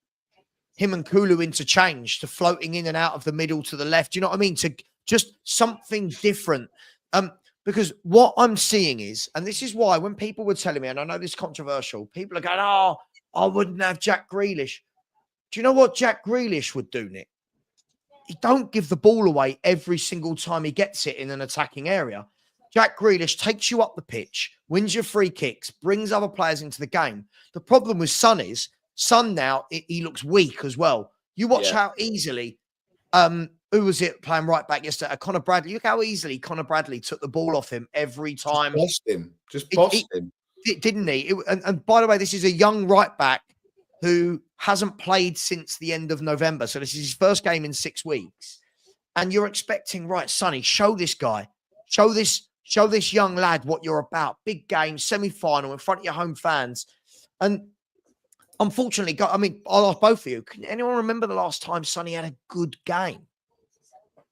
Him and Kulu interchange to floating in and out of the middle to the left. Do you know what I mean? To just something different. Because what I'm seeing is, and this is why when people were telling me, and I know this is controversial, people are going, oh, I wouldn't have Jack Grealish. Do you know what Jack Grealish would do, Nick? He don't give the ball away every single time he gets it in an attacking area. Jack Grealish takes you up the pitch, wins your free kicks, brings other players into the game. The problem with Son now, he looks weak as well. You watch how easily, who was it playing right back yesterday? Connor Bradley. Look how easily Connor Bradley took the ball off him every time. Just bossed him. Didn't he? And by the way, this is a young right back who hasn't played since the end of November. So this is his first game in 6 weeks. And you're expecting, right, Sonny, show this guy. Show this young lad what you're about. Big game, semi-final in front of your home fans. And unfortunately, I'll ask both of you. Can anyone remember the last time Sonny had a good game?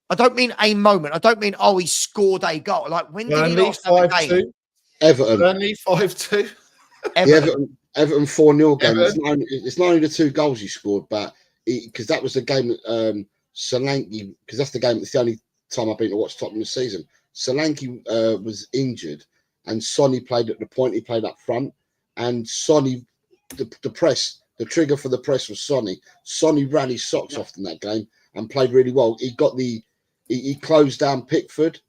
I don't mean a moment. I don't mean, he scored a goal. Like, when did he last have a game? Everton. Burnley 5-2. Everton 4-0 game. It's not only the 2 goals he scored, but because that was the game that Solanke, because that's the only time I've been to watch Tottenham this season. Solanke was injured, and Sonny played at the point. He played up front, and Sonny, the press, the trigger for the press was Sonny. Sonny ran his socks off in that game and played really well. He closed down Pickford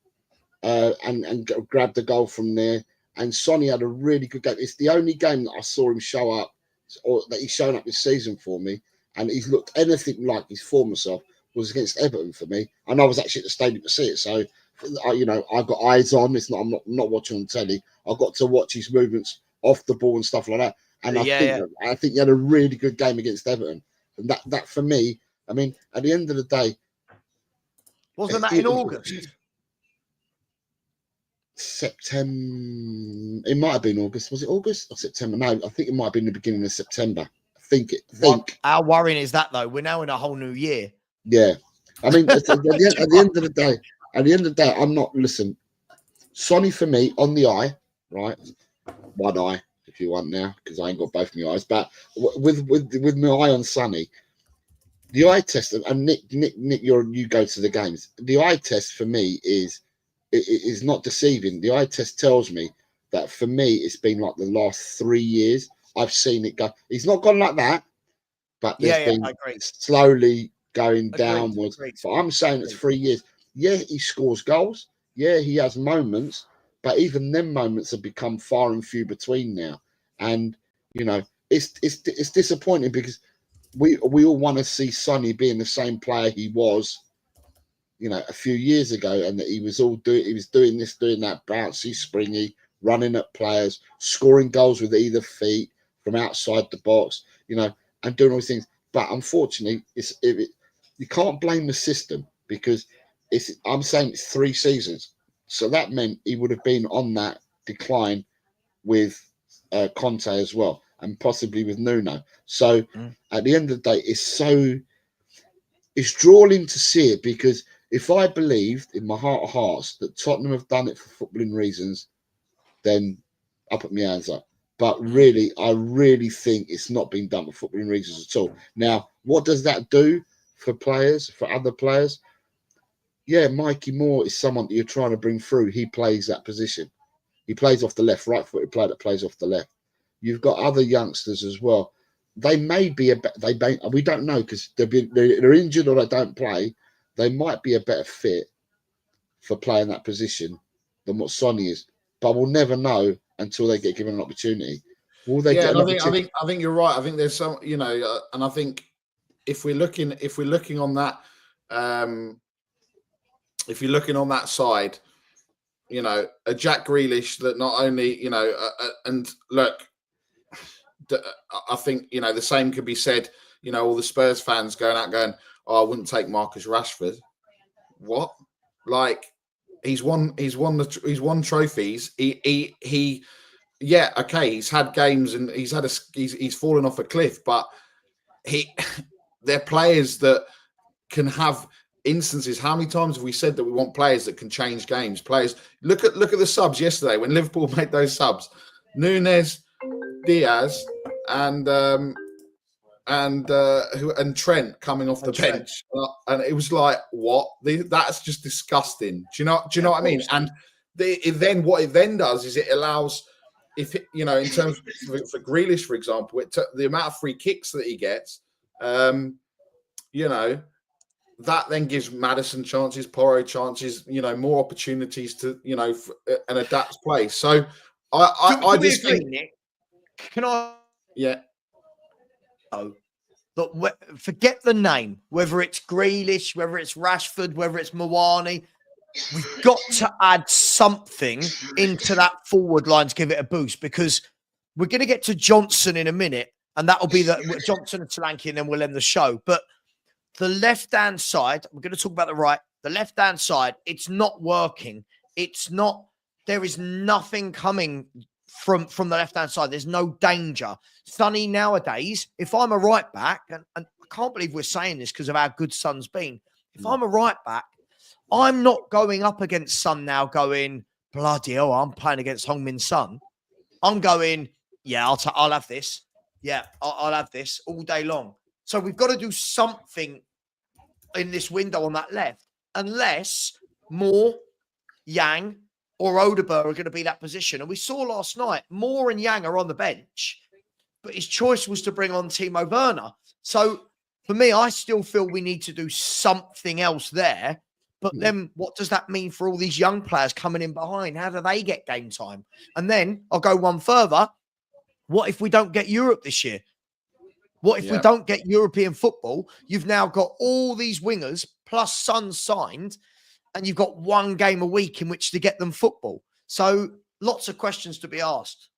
and grabbed the goal from there. And Sonny had a really good game. It's the only game that I saw him show up, or that he's shown up this season for me, and he's looked anything like his former self, was against Everton for me. And I was actually at the stadium to see it, so I've got eyes on. I'm not watching on telly. I've got to watch his movements off the ball and stuff like that. And I think he had a really good game against Everton. And that for me, I mean, at the end of the day, wasn't that in August? September. It might have been August. Was it August or September? No, I think it might have been the beginning of September. How worrying is that, though? We're now in a whole new year. Yeah, I mean, at the end of the day, I'm not. Listen, Sonny for me on the eye, right? One eye, if you want now, because I ain't got both my eyes. But with my eye on Sonny, the eye test, and Nick, you go to the games. The eye test for me is not deceiving. The eye test tells me that for me, it's been like the last 3 years. I've seen it go. He's not gone like that, but there's been slowly going downwards. But I'm saying it's 3 years. Yeah, he scores goals. Yeah, he has moments, but even them moments have become far and few between now. And you know, it's disappointing because we all want to see Sonny being the same player he was, you know, a few years ago, and that he was doing this, doing that, bouncy, springy, running at players, scoring goals with either feet from outside the box, you know, and doing all these things. But unfortunately, you can't blame the system because I'm saying it's 3 seasons, so that meant he would have been on that decline with Conte as well, and possibly with Nuno. So at the end of the day, it's drooling to see it, because if I believed in my heart of hearts that Tottenham have done it for footballing reasons, then I put my hands up. But really, I really think it's not been done for footballing reasons at all. Now, what does that do for players, for other players? Yeah, Mikey Moore is someone that you're trying to bring through. He plays that position. He plays off the left, right-footed player that plays off the left. You've got other youngsters as well. They may be we don't know, because they're injured or they don't play. They might be a better fit for playing that position than what Sonny is, but we'll never know until they get given an opportunity. Will they get an opportunity? I think you're right. I think there's some, you know, and I think if we're looking on that, if you're looking on that side, you know, a Jack Grealish that not only, you know, and look, I think, you know, the same could be said, you know, all the Spurs fans going, oh, I wouldn't take Marcus Rashford. What? Like, he's won trophies. He yeah, okay, he's had games and he's fallen off a cliff, but they're players that can have instances. How many times have we said that we want players that can change games? Players, look at the subs yesterday when Liverpool made those subs. Núñez, Diaz, and Trent coming off the bench, and it was like, what? That's just disgusting. Do you know what I mean? And what it then does is it allows, if it, you know, in terms for Grealish, for example, the amount of free kicks that he gets, you know, that then gives Maddison chances, Porro chances, you know, more opportunities to, you know, and adapt play. So I just think, Nick, can I? Yeah. Oh, but forget the name, whether it's Grealish, whether it's Rashford, whether it's Mawani. We've got to add something into that forward line to give it a boost, because we're going to get to Johnson in a minute, and that'll be Johnson and Solanke, and then we'll end the show. But the left-hand side, we're going to talk about the right. The left-hand side, it's not working. There is nothing coming from the left-hand side. There's no danger. Sonny nowadays, if I'm a right back, and I can't believe we're saying this because of how good Son's been. If I'm a right back, I'm not going up against Son now going, bloody hell, I'm playing against Heung-min Son. I'm going, yeah, I'll have this. Yeah, I'll have this all day long. So we've got to do something in this window on that left, unless Moore, Yang, or Odegaard are going to be that position. And we saw last night, Moore and Yang are on the bench, but his choice was to bring on Timo Werner. So for me, I still feel we need to do something else there. But then what does that mean for all these young players coming in behind? How do they get game time? And then I'll go one further. What if we don't get Europe this year? What if we don't get European football? You've now got all these wingers plus Son signed, and you've got one game a week in which to get them football. So lots of questions to be asked.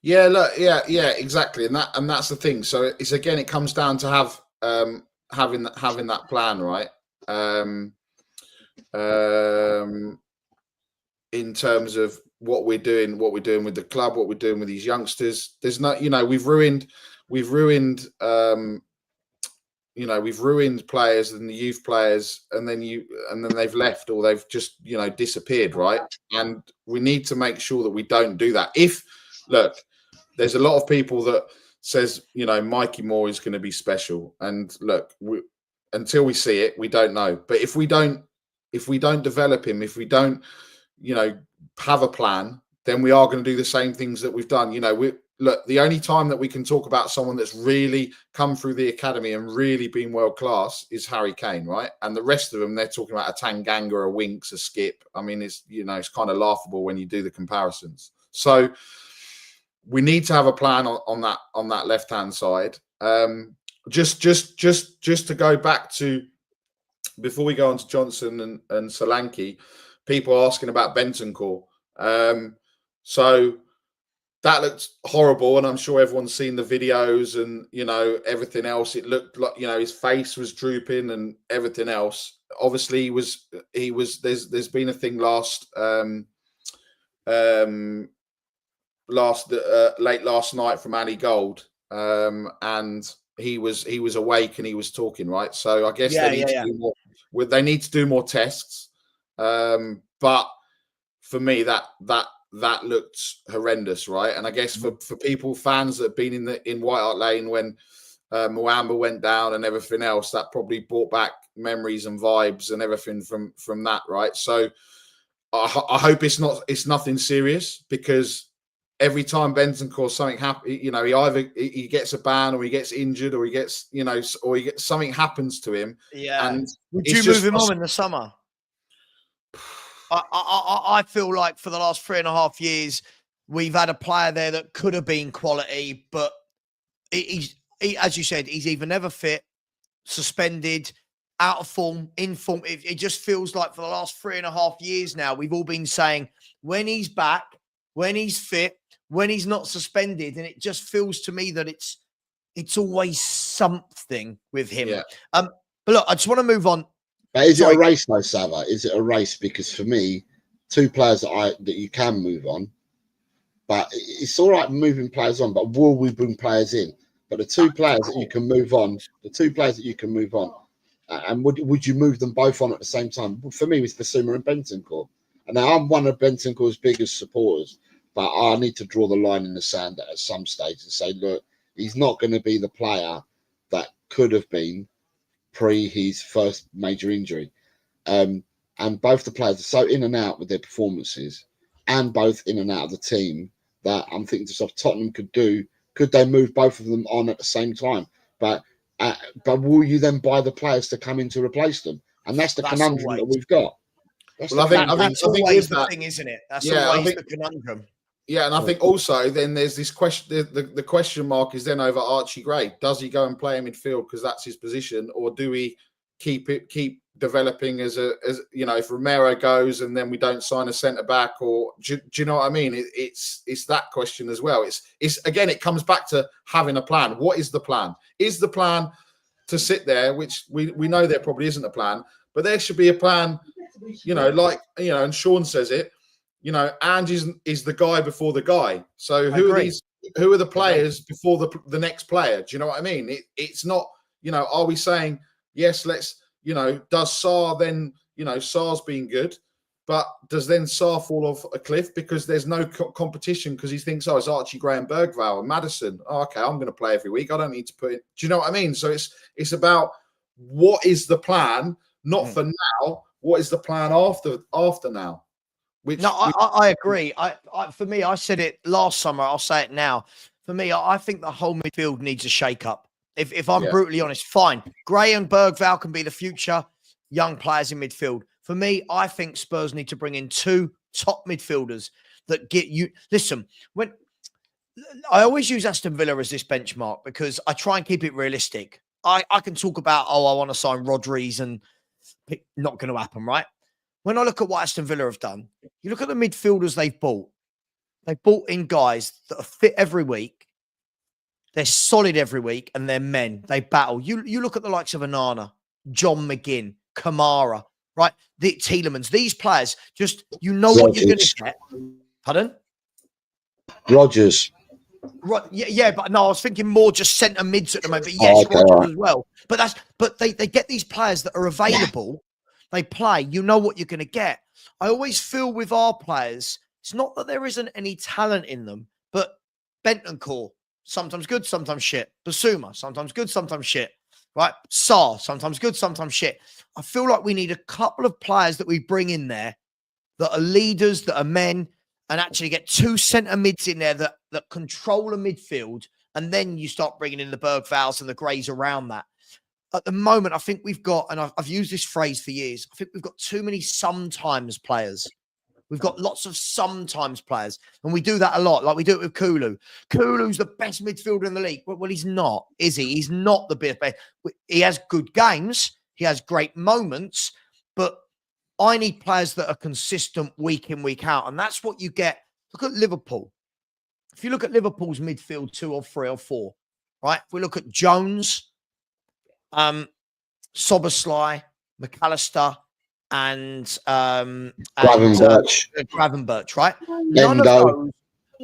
Yeah, look, yeah, exactly, and that's the thing. So it's, again, it comes down to having that plan, right? In terms of what we're doing with the club, what we're doing with these youngsters. There's no, you know, we've ruined players and the youth players, and then they've left, or they've just, you know, disappeared, right? And we need to make sure that we don't do that. Look, there's a lot of people that says, Mikey Moore is going to be special. And look, until we see it, we don't know. But if we don't develop him, if we don't, have a plan, then we are going to do the same things that we've done. Look, the only time that we can talk about someone that's really come through the academy and really been world class is Harry Kane, right? And the rest of them, they're talking about a Tanganga, a Winks, a Skip. I mean, it's it's kind of laughable when you do the comparisons. So we need to have a plan on that left hand side. Just to go back to before we go on to Johnson and Solanke, people asking about Bentancur. So that looked horrible, and I'm sure everyone's seen the videos and everything else. It looked like his face was drooping and everything else. Obviously, he was. There's been a thing late last night from Ali Gold, and he was awake and he was talking, right. So I guess they need to do more tests. But for me, that looked horrendous, right? And I guess for fans that have been in White Hart Lane when Muamba went down and everything else, that probably brought back memories and vibes and everything from that, right? So I hope it's nothing serious, because every time Bentancur something happens, he either he gets a ban or he gets injured or he gets something happens to him. Yeah. And would you move him on in the summer? I feel like for the last 3.5 years, we've had a player there that could have been quality, but he's as you said, he's either never fit, suspended, out of form, in form. It just feels like for the last 3.5 years now, we've all been saying when he's back, when he's fit, when he's not suspended, and it just feels to me that it's always something with him. Yeah. But look, I just want to move on. But is it a race though, Savva? Is it a race? Because for me, two players that you can move on, but it's all right moving players on, but will we bring players in? But the two players that you can move on, and would you move them both on at the same time? For me, it's Basuma and Bentancur. And now I'm one of Bentancur's biggest supporters, but I need to draw the line in the sand at some stage and say, look, he's not going to be the player that could have been pre his first major injury. And both the players are so in and out with their performances, and both in and out of the team, that I'm thinking to myself, Tottenham could they move both of them on at the same time? But will you then buy the players to come in to replace them? And that's the conundrum that we've got. That's always the thing, isn't it? That's always the conundrum. Yeah, and I think also then there's this question. The question mark is then over Archie Gray. Does he go and play in midfield because that's his position, or do we keep developing as if Romero goes and then we don't sign a centre back, or do you know what I mean? It's that question as well. It's again, it comes back to having a plan. What is the plan? Is the plan to sit there, which we know there probably isn't a plan, but there should be a plan. And Sean says it. Ange is the guy before the guy. So who are the players before the next player? Do you know what I mean? It's not, are we saying, yes, let's, does Sarr then, Sarr's been good, but does then Sarr fall off a cliff because there's no competition because he thinks, it's Archie Gray and Bergvall and Maddison. Oh, okay, I'm going to play every week. I don't need to put it. Do you know what I mean? So it's about what is the plan, not for now. What is the plan after now? I agree. For me, I said it last summer. I'll say it now. For me, I think the whole midfield needs a shake-up. If I'm brutally honest, fine. Gray and Bergvall can be the future young players in midfield. For me, I think Spurs need to bring in two top midfielders that get you. Listen, when I always use Aston Villa as this benchmark because I try and keep it realistic. I can talk about, I want to sign Rodriguez and not going to happen, right? When I look at what Aston Villa have done, you look at the midfielders they've bought. They've bought in guys that are fit every week. They're solid every week, and they're men. They battle. You look at the likes of Onana, John McGinn, Kamara, right? The Tielemans. These players, just what you're going to get. Pardon? Rodgers. Right, yeah, but no, I was thinking more just centre mids at the moment. But yes, Rodgers as well. But they get these players that are available. Yeah. They play, you know what you're going to get. I always feel with our players, it's not that there isn't any talent in them, but Bentancur, sometimes good, sometimes shit. Basuma, sometimes good, sometimes shit. Right? Sarr, sometimes good, sometimes shit. I feel like we need a couple of players that we bring in there that are leaders, that are men, and actually get 2 centre mids in there that control a midfield, and then you start bringing in the Bergvals and the Greys around that. At the moment, I think we've got, and I've used this phrase for years, I think we've got too many sometimes players. We've got lots of sometimes players, and we do that a lot, like we do it with Kulu. Kulu's the best midfielder in the league. Well, he's not, is he? He's not the best. He has good games. He has great moments, but I need players that are consistent week in, week out, and that's what you get. Look at Liverpool. If you look at Liverpool's midfield 2 or 3 or 4, right? If we look at Jones, Soboslai, McAllister, and Gravenberch, right? None of those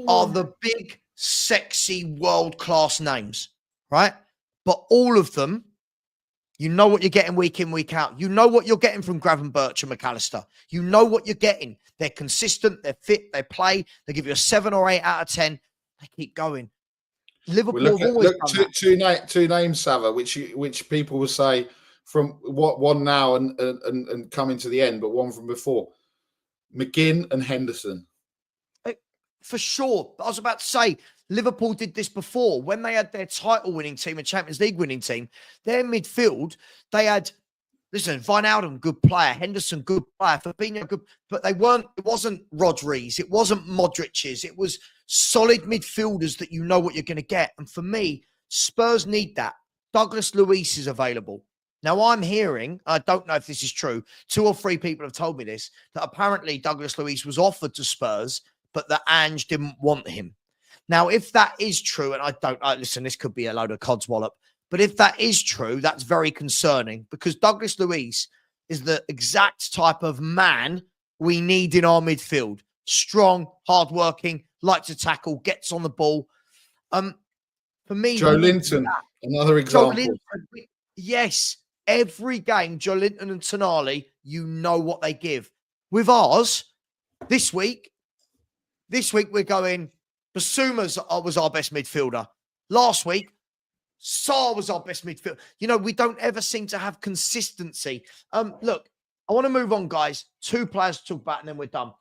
are the big, sexy, world-class names, right? But all of them, you know what you're getting week in, week out. You know what you're getting from Gravenberch and McAllister. You know what you're getting. They're consistent, they're fit, they play, they give you a 7 or 8 out of 10. They keep going. Liverpool have always done that. Two names, Savva, which people will say from one now and coming to the end, but one from before. McGinn and Henderson. For sure. I was about to say, Liverpool did this before. When they had their title-winning team and Champions League winning team, their midfield, they had, listen, Wijnaldum, good player. Henderson, good player. Fabinho, good. But it wasn't Rodri's. It wasn't Modric's. It was solid midfielders that you know what you're going to get. And for me, Spurs need that. Douglas Luiz is available. Now, I'm hearing, I don't know if this is true, 2 or 3 people have told me this, that apparently Douglas Luiz was offered to Spurs, but that Ange didn't want him. Now, if that is true, and listen, this could be a load of codswallop, but if that is true, that's very concerning because Douglas Luiz is the exact type of man we need in our midfield. Strong, hardworking, likes to tackle, gets on the ball. For me, Joe Linton, another example. Yes, every game, Joe Linton and Tonali, you know what they give. With ours, this week we're going, Basuma was our best midfielder. Last week, Sarr was our best midfielder. You know, we don't ever seem to have consistency. Look, I want to move on, guys. 2 players to talk about, and then we're done.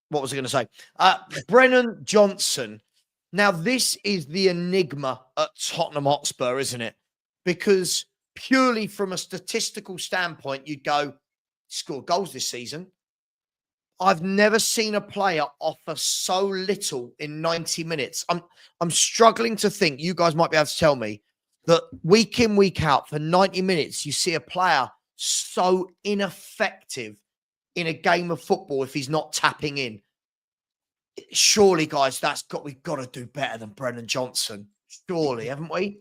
What was I going to say? Brennan Johnson. Now, this is the enigma at Tottenham Hotspur, isn't it? Because purely from a statistical standpoint, you'd go, score goals this season. I've never seen a player offer so little in 90 minutes. I'm struggling to think, you guys might be able to tell me, that week in, week out, for 90 minutes, you see a player so ineffective in a game of football if he's not tapping in. Surely, guys, we've got to do better than Brennan Johnson. Surely, haven't we?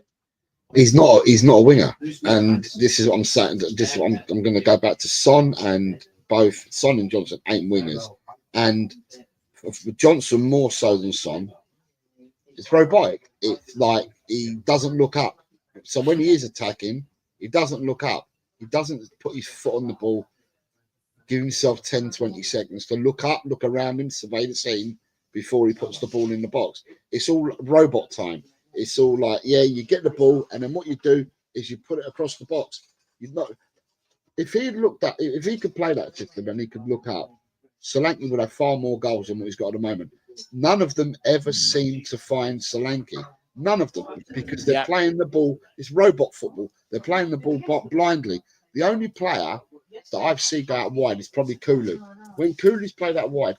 He's not a winger, and this is what I'm saying. This is what I'm going to go back to Son, and both Son and Johnson ain't wingers, and for Johnson more so than Son, it's robotic. It's like he doesn't look up. So when he is attacking, he doesn't look up. He doesn't put his foot on the ball, give himself 10, 20 seconds to look up, look around him, survey the scene before he puts the ball in the box. It's all robot time. It's all like, yeah, you get the ball, and then what you do is you put it across the box. If he could play that system and he could look up, Solanke would have far more goals than what he's got at the moment. None of them ever seem to find Solanke. None of them, because they're playing the ball. It's robot football. They're playing the ball blindly. The only player that I've seen go out wide is probably Kulu. When Kulu's played out wide,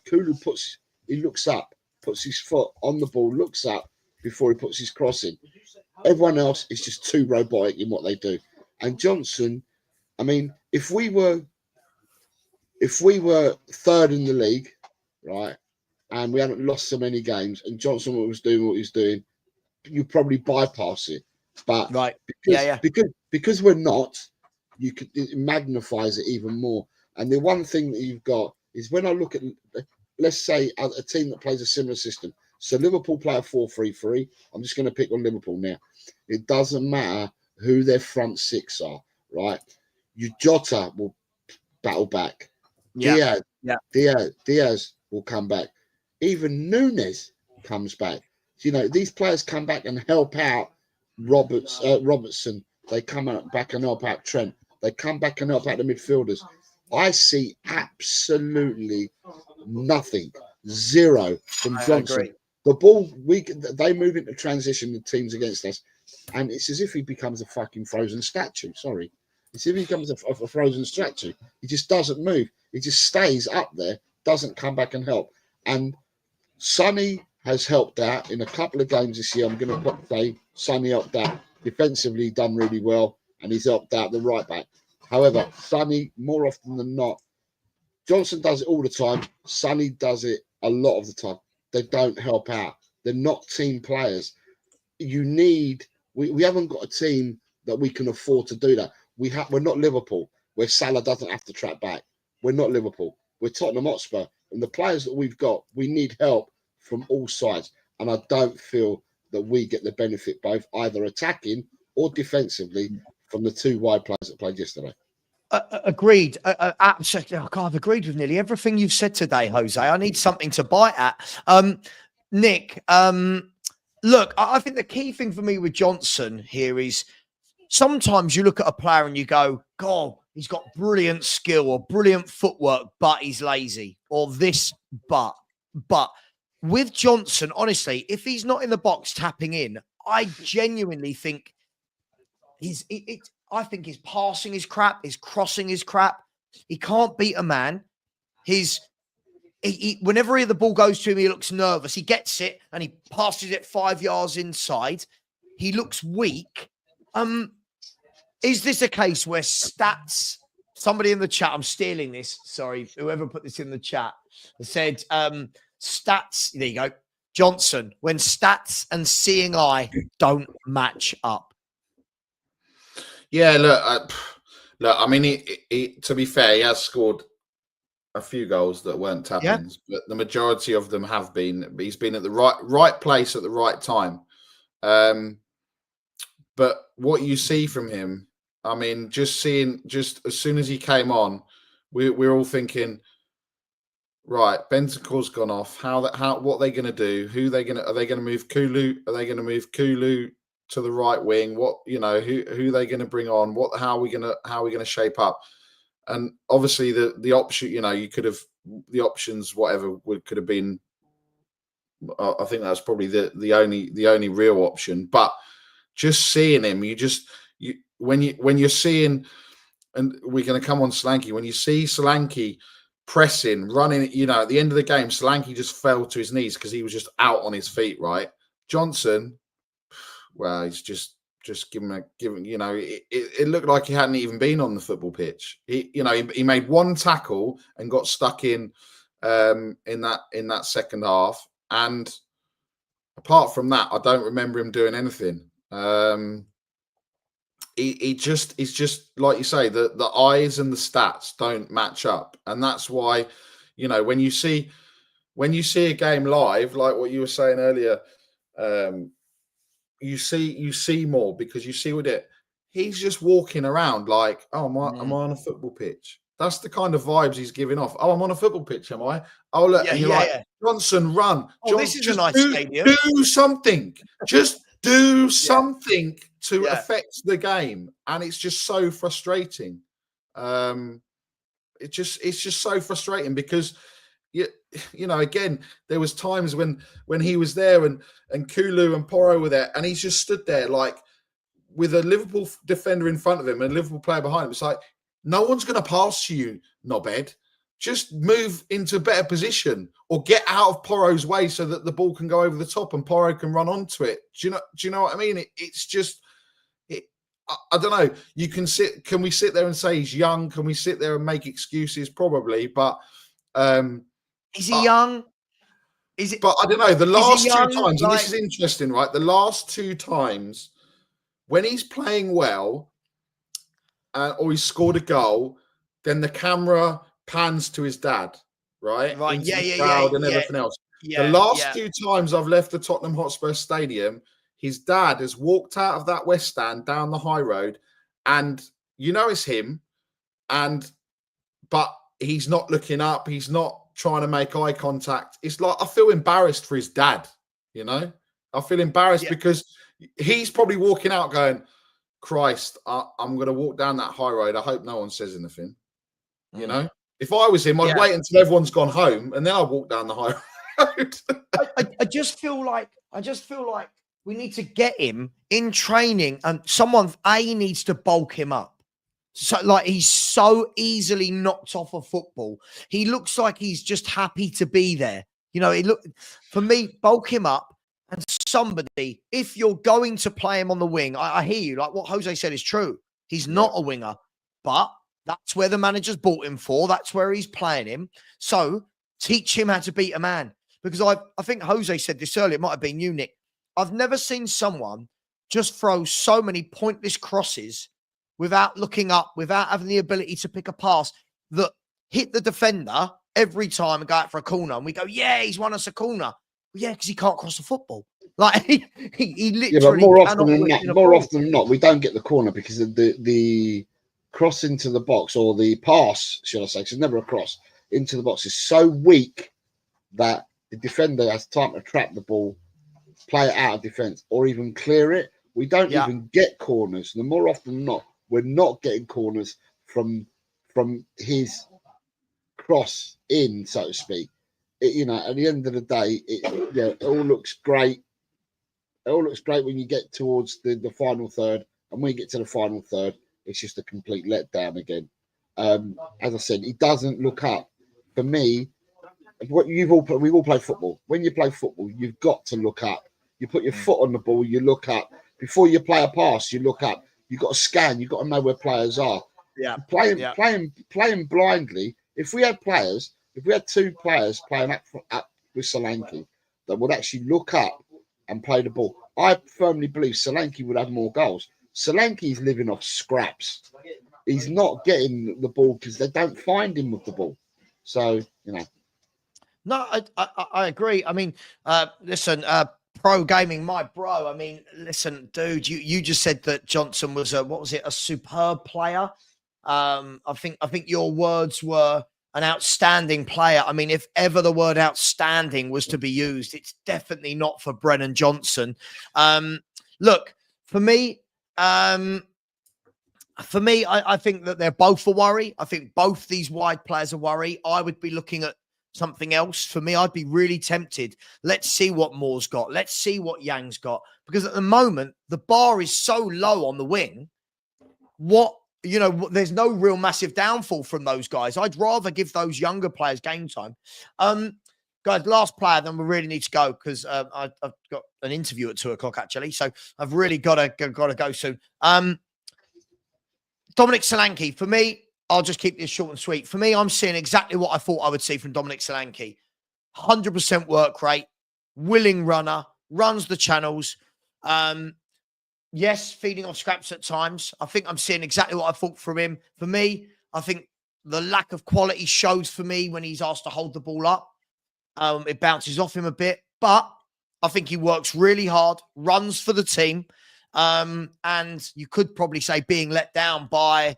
he looks up, puts his foot on the ball, looks up before he puts his cross in. Everyone else is just too robotic in what they do. And Johnson, I mean, if we were 3rd in the league, right, and we hadn't lost so many games, and Johnson was doing what he was doing, you'd probably bypass it. But because we're not, it magnifies it even more. And the one thing that you've got is when I look at, let's say, a team that plays a similar system. So Liverpool play a 4-3-3. I'm just going to pick on Liverpool now. It doesn't matter who their front 6 are, right? Jota will battle back. Diaz will come back. Even Nunes comes back. You know, these players come back and help out Robertson. They come back and help out Trent. They come back and help out the midfielders. I see absolutely nothing, zero from Johnson. Agree. The ball, they move into transition, the teams against us, and it's as if he becomes a fucking frozen statue. Sorry. It's as if he becomes a frozen statue. He just doesn't move. He just stays up there, doesn't come back and help. And Sonny has helped out in a couple of games this year. I'm going to say Sonny helped out defensively, done really well, and he's helped out the right back. However, Sonny, more often than not, Johnson does it all the time. Sonny does it a lot of the time. They don't help out. They're not team players. We haven't got a team that we can afford to do that. We're not Liverpool, where Salah doesn't have to track back. We're not Liverpool. We're Tottenham Hotspur. And the players that we've got, we need help from all sides. And I don't feel that we get the benefit both either attacking or defensively from the two wide players that played yesterday. Agreed. Absolutely. I've agreed with nearly everything you've said today, Jose. I need something to bite at. Nick, look, I think the key thing for me with Johnson here is sometimes you look at a player and you go, God, he's got brilliant skill or brilliant footwork, but he's lazy, or this, but with Johnson, honestly, if he's not in the box tapping in, I genuinely think I think his passing is crap, his crossing is crap. He can't beat a man. Whenever the ball goes to him, he looks nervous. He gets it and he passes it 5 yards inside. He looks weak. Is this a case where stats? Somebody in the chat, I'm stealing this. Sorry, whoever put this in the chat said stats. There you go, Johnson. When stats and seeing eye don't match up. Yeah, look. I mean, to be fair, he has scored a few goals that weren't tap-ins, but the majority of them have been. He's been at the right place at the right time. But what you see from him, I mean, just as soon as he came on, we're all thinking, right, Bentancur's gone off. What are they going to do? Are they going to move Kulu? Are they going to move Kulu to the right wing? Who are they going to bring on? How are we going to shape up? And obviously the option, you could have the options, whatever could have been. I think that's probably the only real option. But just seeing him, when you're seeing, and we're going to come on Solanke. When you see Solanke pressing, running, at the end of the game, Solanke just fell to his knees because he was just out on his feet. Right, Johnson. Well, he's just giving. It looked like he hadn't even been on the football pitch. He made one tackle and got stuck in that second half. And apart from that, I don't remember him doing anything. He's just like you say, the eyes and the stats don't match up, and that's why, when you see a game live, like what you were saying earlier, you see more because you see with it. He's just walking around like, oh, am I on a football pitch? That's the kind of vibes he's giving off. Oh, I'm on a football pitch, am I? Oh, look, and you're like, Johnson, run. Oh, this is a nice stadium. Do something. Just do something to affect the game. And it's just so frustrating. It's just so frustrating because again, there was times when he was there and Kulu and Porro were there, and he's just stood there like with a Liverpool defender in front of him and a Liverpool player behind him. It's like, no one's going to pass to you, knobhead. Just move into a better position or get out of Porro's way so that the ball can go over the top and Porro can run onto it. Do you know what I mean? It's just, I don't know. Can we sit there and say he's young? Can we sit there and make excuses? Probably, but is he young? Is it? But I don't know. The last two times, and this is interesting, right? The last two times when he's playing well, or he's scored a goal, then the camera pans to his dad, right? Right. Into the crowd and everything else. The last two times I've left the Tottenham Hotspur Stadium, his dad has walked out of that West Stand down the high road, and it's him, but he's not looking up. He's not trying to make eye contact. It's like I feel embarrassed for his dad, you know? I feel embarrassed because he's probably walking out going, Christ, I'm going to walk down that high road. I hope no one says anything, you know? If I was him, I'd wait until everyone's gone home and then I'd walk down the high road. I just feel like we need to get him in training, and someone needs to bulk him up. So like he's so easily knocked off of football. He looks like he's just happy to be there. You know, for me, bulk him up, and somebody, if you're going to play him on the wing, I hear you. Like what Jose said is true. He's not a winger, but that's where the manager's bought him for. That's where he's playing him. So teach him how to beat a man. Because I think Jose said this earlier. It might have been you, Nick. I've never seen someone just throw so many pointless crosses without looking up, without having the ability to pick a pass that hit the defender every time and go out for a corner. And we go, yeah, he's won us a corner. Well, yeah, because he can't cross the football. Like he literally. Yeah, but more often than not, we don't get the corner because of the cross into the box, or the pass, should I say? Because it's never a cross into the box is so weak that the defender has time to trap the ball, play it out of defence, or even clear it. We don't even get corners. The more often than not, we're not getting corners from his cross in, so to speak. You know, at the end of the day, it all looks great. It all looks great when you get towards the final third, and when you get to the final third, it's just a complete letdown again. As I said, he doesn't look up. For me, we've all played football. When you play football, you've got to look up. You put your foot on the ball, you look up. Before you play a pass, you look up. You've got to scan. You've got to know where players are. Playing blindly. If we had two players playing up with Solanke that would actually look up and play the ball, I firmly believe Solanke would have more goals. Solanke's living off scraps. He's not getting the ball because they don't find him with the ball. So, you know. No, I agree. I mean, listen, Pro Gaming, my bro. I mean, listen, dude, you just said that Johnson was a superb player. I think your words were an outstanding player. I mean, if ever the word outstanding was to be used, it's definitely not for Brennan Johnson. Look, for me, I think that they're both a worry. I think both these wide players are a worry. I would be looking at something else. For me, I'd be really tempted. Let's see what Moore's got. Let's see what Yang's got. Because at the moment, the bar is so low on the wing. There's no real massive downfall from those guys. I'd rather give those younger players game time. Guys, last player, then we really need to go because I've got an interview at 2:00 actually. So I've really got to go soon. Dominic Solanke, for me, I'll just keep this short and sweet. For me, I'm seeing exactly what I thought I would see from Dominic Solanke. 100% work rate, willing runner, runs the channels. Yes, feeding off scraps at times. I think I'm seeing exactly what I thought from him. For me, I think the lack of quality shows for me when he's asked to hold the ball up. It bounces off him a bit, but I think he works really hard, runs for the team. And you could probably say being let down by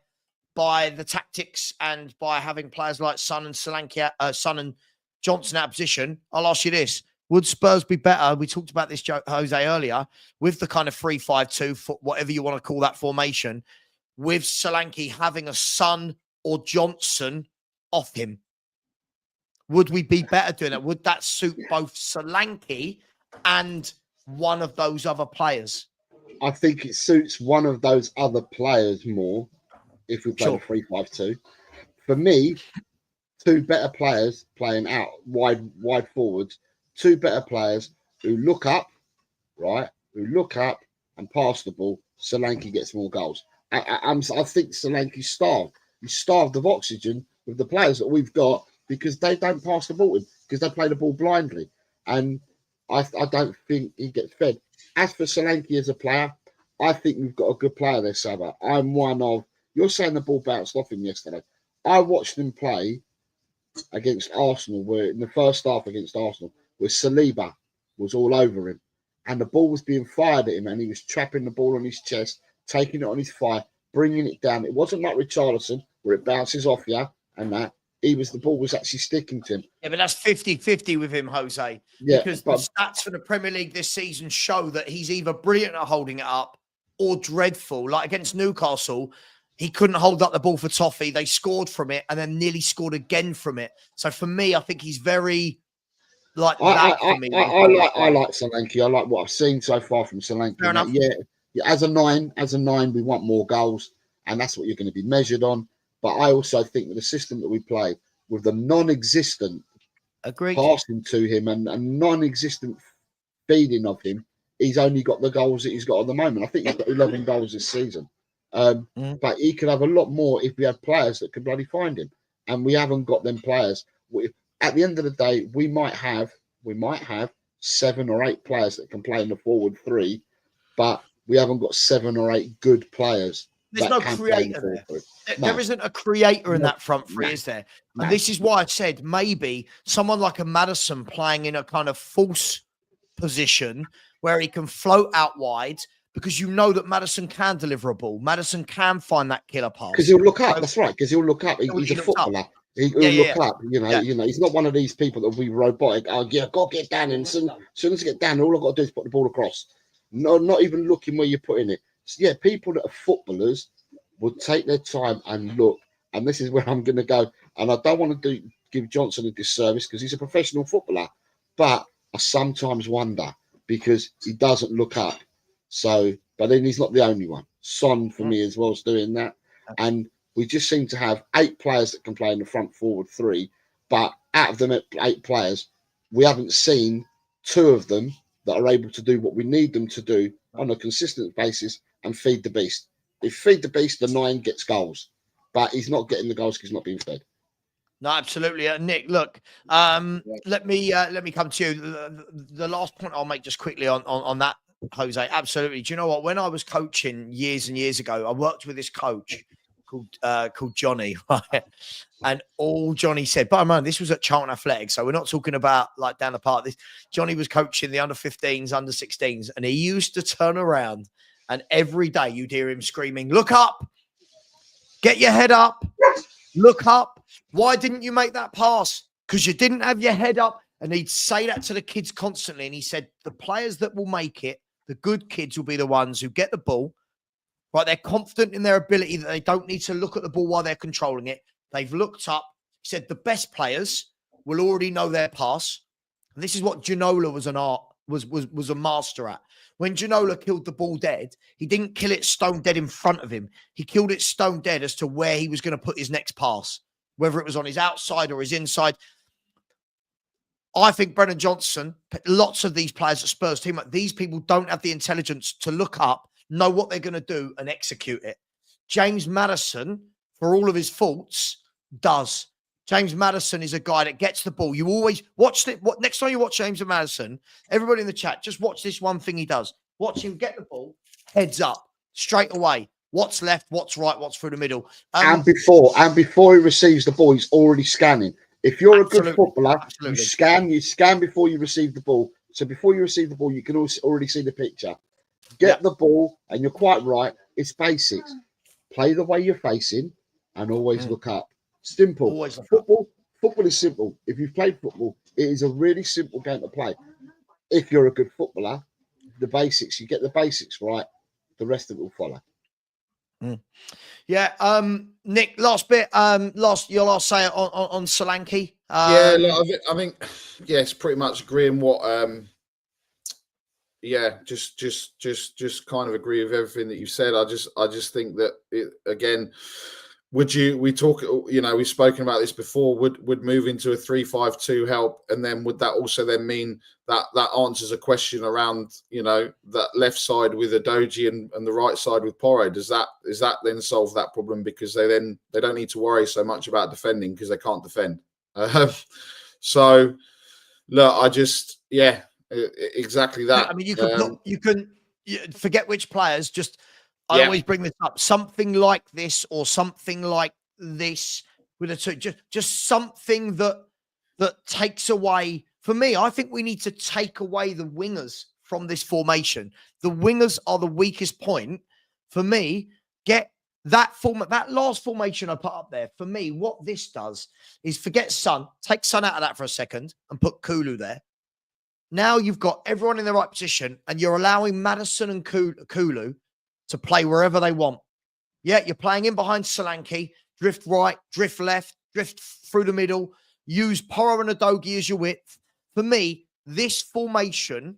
the tactics and by having players like Son and Solanke, Son and Johnson out of position. I'll ask you this. Would Spurs be better? We talked about this, Jose, earlier, with the kind of 3-5-2, whatever you want to call that formation, with Solanke having a Son or Johnson off him. Would we be better doing that? Would that suit both Solanke and one of those other players? I think it suits one of those other players more if we play the 3-5-2. For me, two better players playing out wide forwards, two better players who look up, right? Who look up and pass the ball. Solanke gets more goals. I think Solanke's starved. He's starved of oxygen with the players that we've got because they don't pass the ball to him, because they play the ball blindly. And I don't think he gets fed. As for Solanke as a player, I think we've got a good player there, Savva. You're saying the ball bounced off him yesterday. I watched him play against Arsenal, where in the first half against Arsenal, where Saliba was all over him. And the ball was being fired at him, and he was trapping the ball on his chest, taking it on his thigh, bringing it down. It wasn't like Richarlison, where it bounces off you and that. the ball was actually sticking to him. Yeah, but that's 50-50 with him, Jose. Yeah, because but the stats for the Premier League this season show that he's either brilliant at holding it up or dreadful. Like against Newcastle, he couldn't hold up the ball for Toffee. They scored from it and then nearly scored again from it. So for me, I think he's very like that for me. I like Solanke. I like what I've seen so far from Solanke. Fair enough. Yeah, as a nine, we want more goals, and that's what you're going to be measured on. But I also think that the system that we play with the non-existent passing to him and non-existent feeding of him, he's only got the goals that he's got at the moment. I think he's got 11 goals this season. But he could have a lot more if we had players that could bloody find him. And we haven't got them players. At the end of the day, we might have 7 or 8 players that can play in the forward three, but we haven't got 7 or 8 good players. There's no creator there. There isn't a creator in that front three, is there? And this is why I said maybe someone like a Maddison playing in a kind of false position where he can float out wide, because you know that Maddison can deliver a ball. Maddison can find that killer pass. Because he'll look up. That's right. Because he'll look up. He's a footballer. He'll look up. You know, he's not one of these people that will be robotic. Oh, yeah, got to get down. And as soon as I get down, all I've got to do is put the ball across. No, not even looking where you're putting it. So, yeah, people that are footballers would take their time and look. And this is where I'm going to go. And I don't want to give Johnson a disservice because he's a professional footballer. But I sometimes wonder because he doesn't look up. So, but then he's not the only one. Son, for me, as well, is doing that. And we just seem to have 8 players that can play in the front forward three. But out of them 8 players, we haven't seen 2 of them that are able to do what we need them to do on a consistent basis and feed the beast. If feed the beast, the 9 gets goals. But he's not getting the goals because he's not being fed. No, absolutely. Nick, look, let me come to you. The last point I'll make just quickly on that, Jose. Absolutely. Do you know what? When I was coaching years and years ago, I worked with this coach called Johnny, right? And all Johnny said, but man, this was at Charlton Athletic, so we're not talking about like down the park. This Johnny was coaching the under 15s, under 16s, and he used to turn around and every day you'd hear him screaming, "Look up, get your head up, look up. Why didn't you make that pass? Because you didn't have your head up." And he'd say that to the kids constantly. And he said, the players that will make it, the good kids will be the ones who get the ball, right? They're confident in their ability that they don't need to look at the ball while they're controlling it. They've looked up. He said the best players will already know their pass. And this is what Ginola was a master at. When Ginola killed the ball dead, he didn't kill it stone dead in front of him. He killed it stone dead as to where he was going to put his next pass, whether it was on his outside or his inside. I think Brennan Johnson, lots of these players at Spurs team, these people don't have the intelligence to look up, know what they're going to do and execute it. James Maddison, for all of his faults, does. James Maddison is a guy that gets the ball. You always watch it. Next time you watch James Maddison, everybody in the chat, just watch this one thing he does. Watch him get the ball, heads up, straight away. What's left, what's right, what's through the middle. And before he receives the ball, he's already scanning. If you're a good footballer, you scan before you receive the ball. So before you receive the ball, you can already see the picture. Get the ball, and you're quite right. It's basics. Play the way you're facing, and always look up. Simple. Always football is simple. If you've played football, it is a really simple game to play. If you're a good footballer, the basics, you get the basics right, the rest of it will follow. Yeah, Nick, last bit, your last say on Solanke. Yeah, look, I think yes, pretty much agreeing what just kind of agree with everything that you said. I just think that again, we've spoken about this before, would move into a 3-5-2 help, and then would that also then mean that answers a question around, that left side with Adoji and the right side with Porro? Does that then solve that problem, because they don't need to worry so much about defending because they can't defend? So look, exactly that. I mean, you can forget which players. I always bring this up. Something like this or something like this with just something that takes away. For me, I think we need to take away the wingers from this formation. The wingers are the weakest point. For me, get that last formation I put up there, for me, what this does is forget Son, take Son out of that for a second and put Kulu there. Now you've got everyone in the right position and you're allowing Maddison and Kulu to play wherever they want. Yeah, you're playing in behind Solanke, drift right, drift left, drift through the middle, use Porro and Udogie as your width. For me, this formation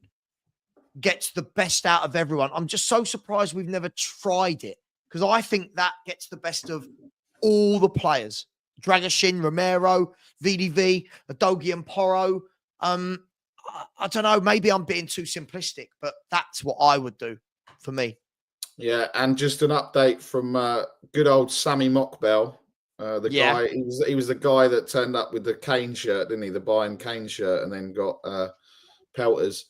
gets the best out of everyone. I'm just so surprised we've never tried it because I think that gets the best of all the players. Dragashin, Romero, VDV, Udogie and Porro. I don't know, maybe I'm being too simplistic, but that's what I would do for me. Yeah, and just an update from good old Sammy Mockbell. Guy, he was the guy that turned up with the Kane shirt, didn't he? The Bayern Kane shirt, and then got pelters.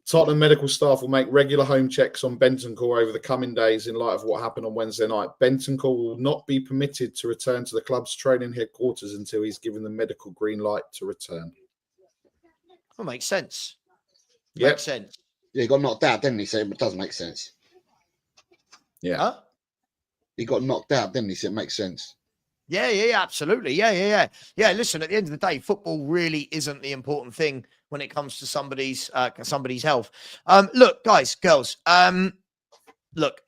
Tottenham medical staff will make regular home checks on Bentancur over the coming days in light of what happened on Wednesday night. Bentancur will not be permitted to return to the club's training headquarters until he's given the medical green light to return. That makes sense. Yep. Makes sense. Yeah, he got knocked out, didn't he? So it does make sense. Yeah. Huh? He got knocked out, didn't he? So it makes sense. Yeah, absolutely. Yeah. Listen, at the end of the day, football really isn't the important thing when it comes to somebody's health. Look, guys, girls. Look,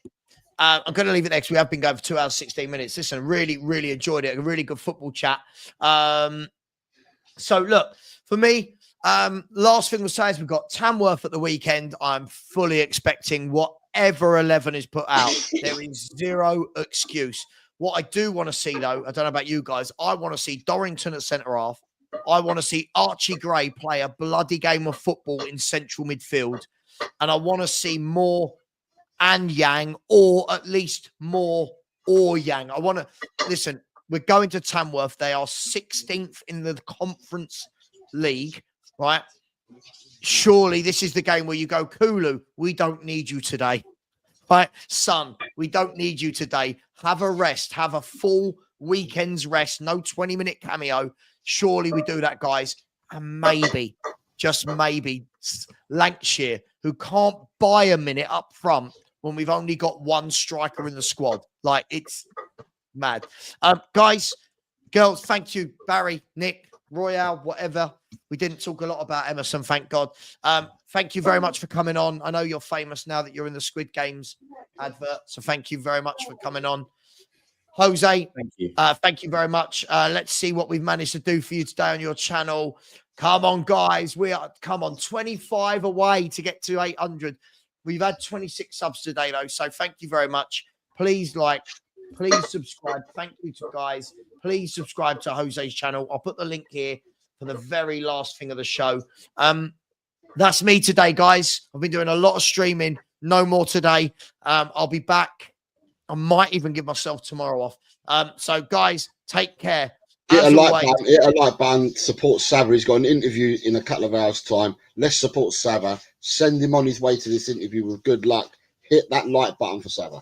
I'm going to leave it next. We have been going for 2 hours, 16 minutes. Listen, really enjoyed it. A really good football chat. So look, for me, last thing we'll say is we've got Tamworth at the weekend. I'm fully expecting whatever 11 is put out. There is zero excuse. What I do want to see, though, I don't know about you guys, I want to see Dorrington at centre-half. I want to see Archie Gray play a bloody game of football in central midfield. And I want to see more and Yang, or at least more or Yang. I want to, listen, we're going to Tamworth. They are 16th in the Conference League, right? Surely this is the game where you go, Kulu, we don't need you today. Right, Son, we don't need you today. Have a rest. Have a full weekend's rest. No 20-minute cameo. Surely we do that, guys. And maybe, just maybe, Lancashire, who can't buy a minute up front when we've only got one striker in the squad. Like, it's mad. Guys, girls, thank you. Barry, Nick, Royale, whatever. We didn't talk a lot about Emerson, thank God. Thank you very much for coming on. I know you're famous now that you're in the Squid Games advert, so thank you very much for coming on. Jose, thank you very much. Let's see what we've managed to do for you today on your channel. Come on, guys. We are, 25 away to get to 800. We've had 26 subs today, though, so thank you very much. Please like, please subscribe. Thank you to guys. Please subscribe to Jose's channel. I'll put the link here for the very last thing of the show. That's me today, guys. I've been doing a lot of streaming. No more today. I'll be back. I might even give myself tomorrow off. So, guys, take care. Hit a like button. Support Savva. He's got an interview in a couple of hours' time. Let's support Savva. Send him on his way to this interview with good luck. Hit that like button for Savva.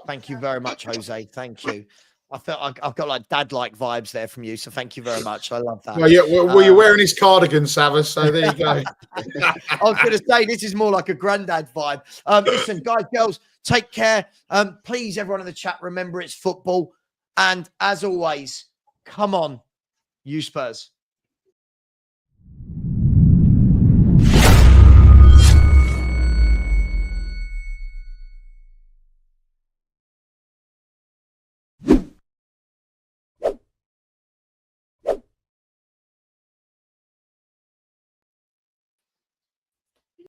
Thank you very much, Jose. Thank you. I felt I've got like dad-like vibes there from you, so thank you very much. I love that. Well, yeah, well, you're wearing his cardigan, Savas, so there you go. I was going to say this is more like a granddad vibe. Listen, guys, girls, take care. Please, everyone in the chat, remember it's football, and as always, come on, you Spurs.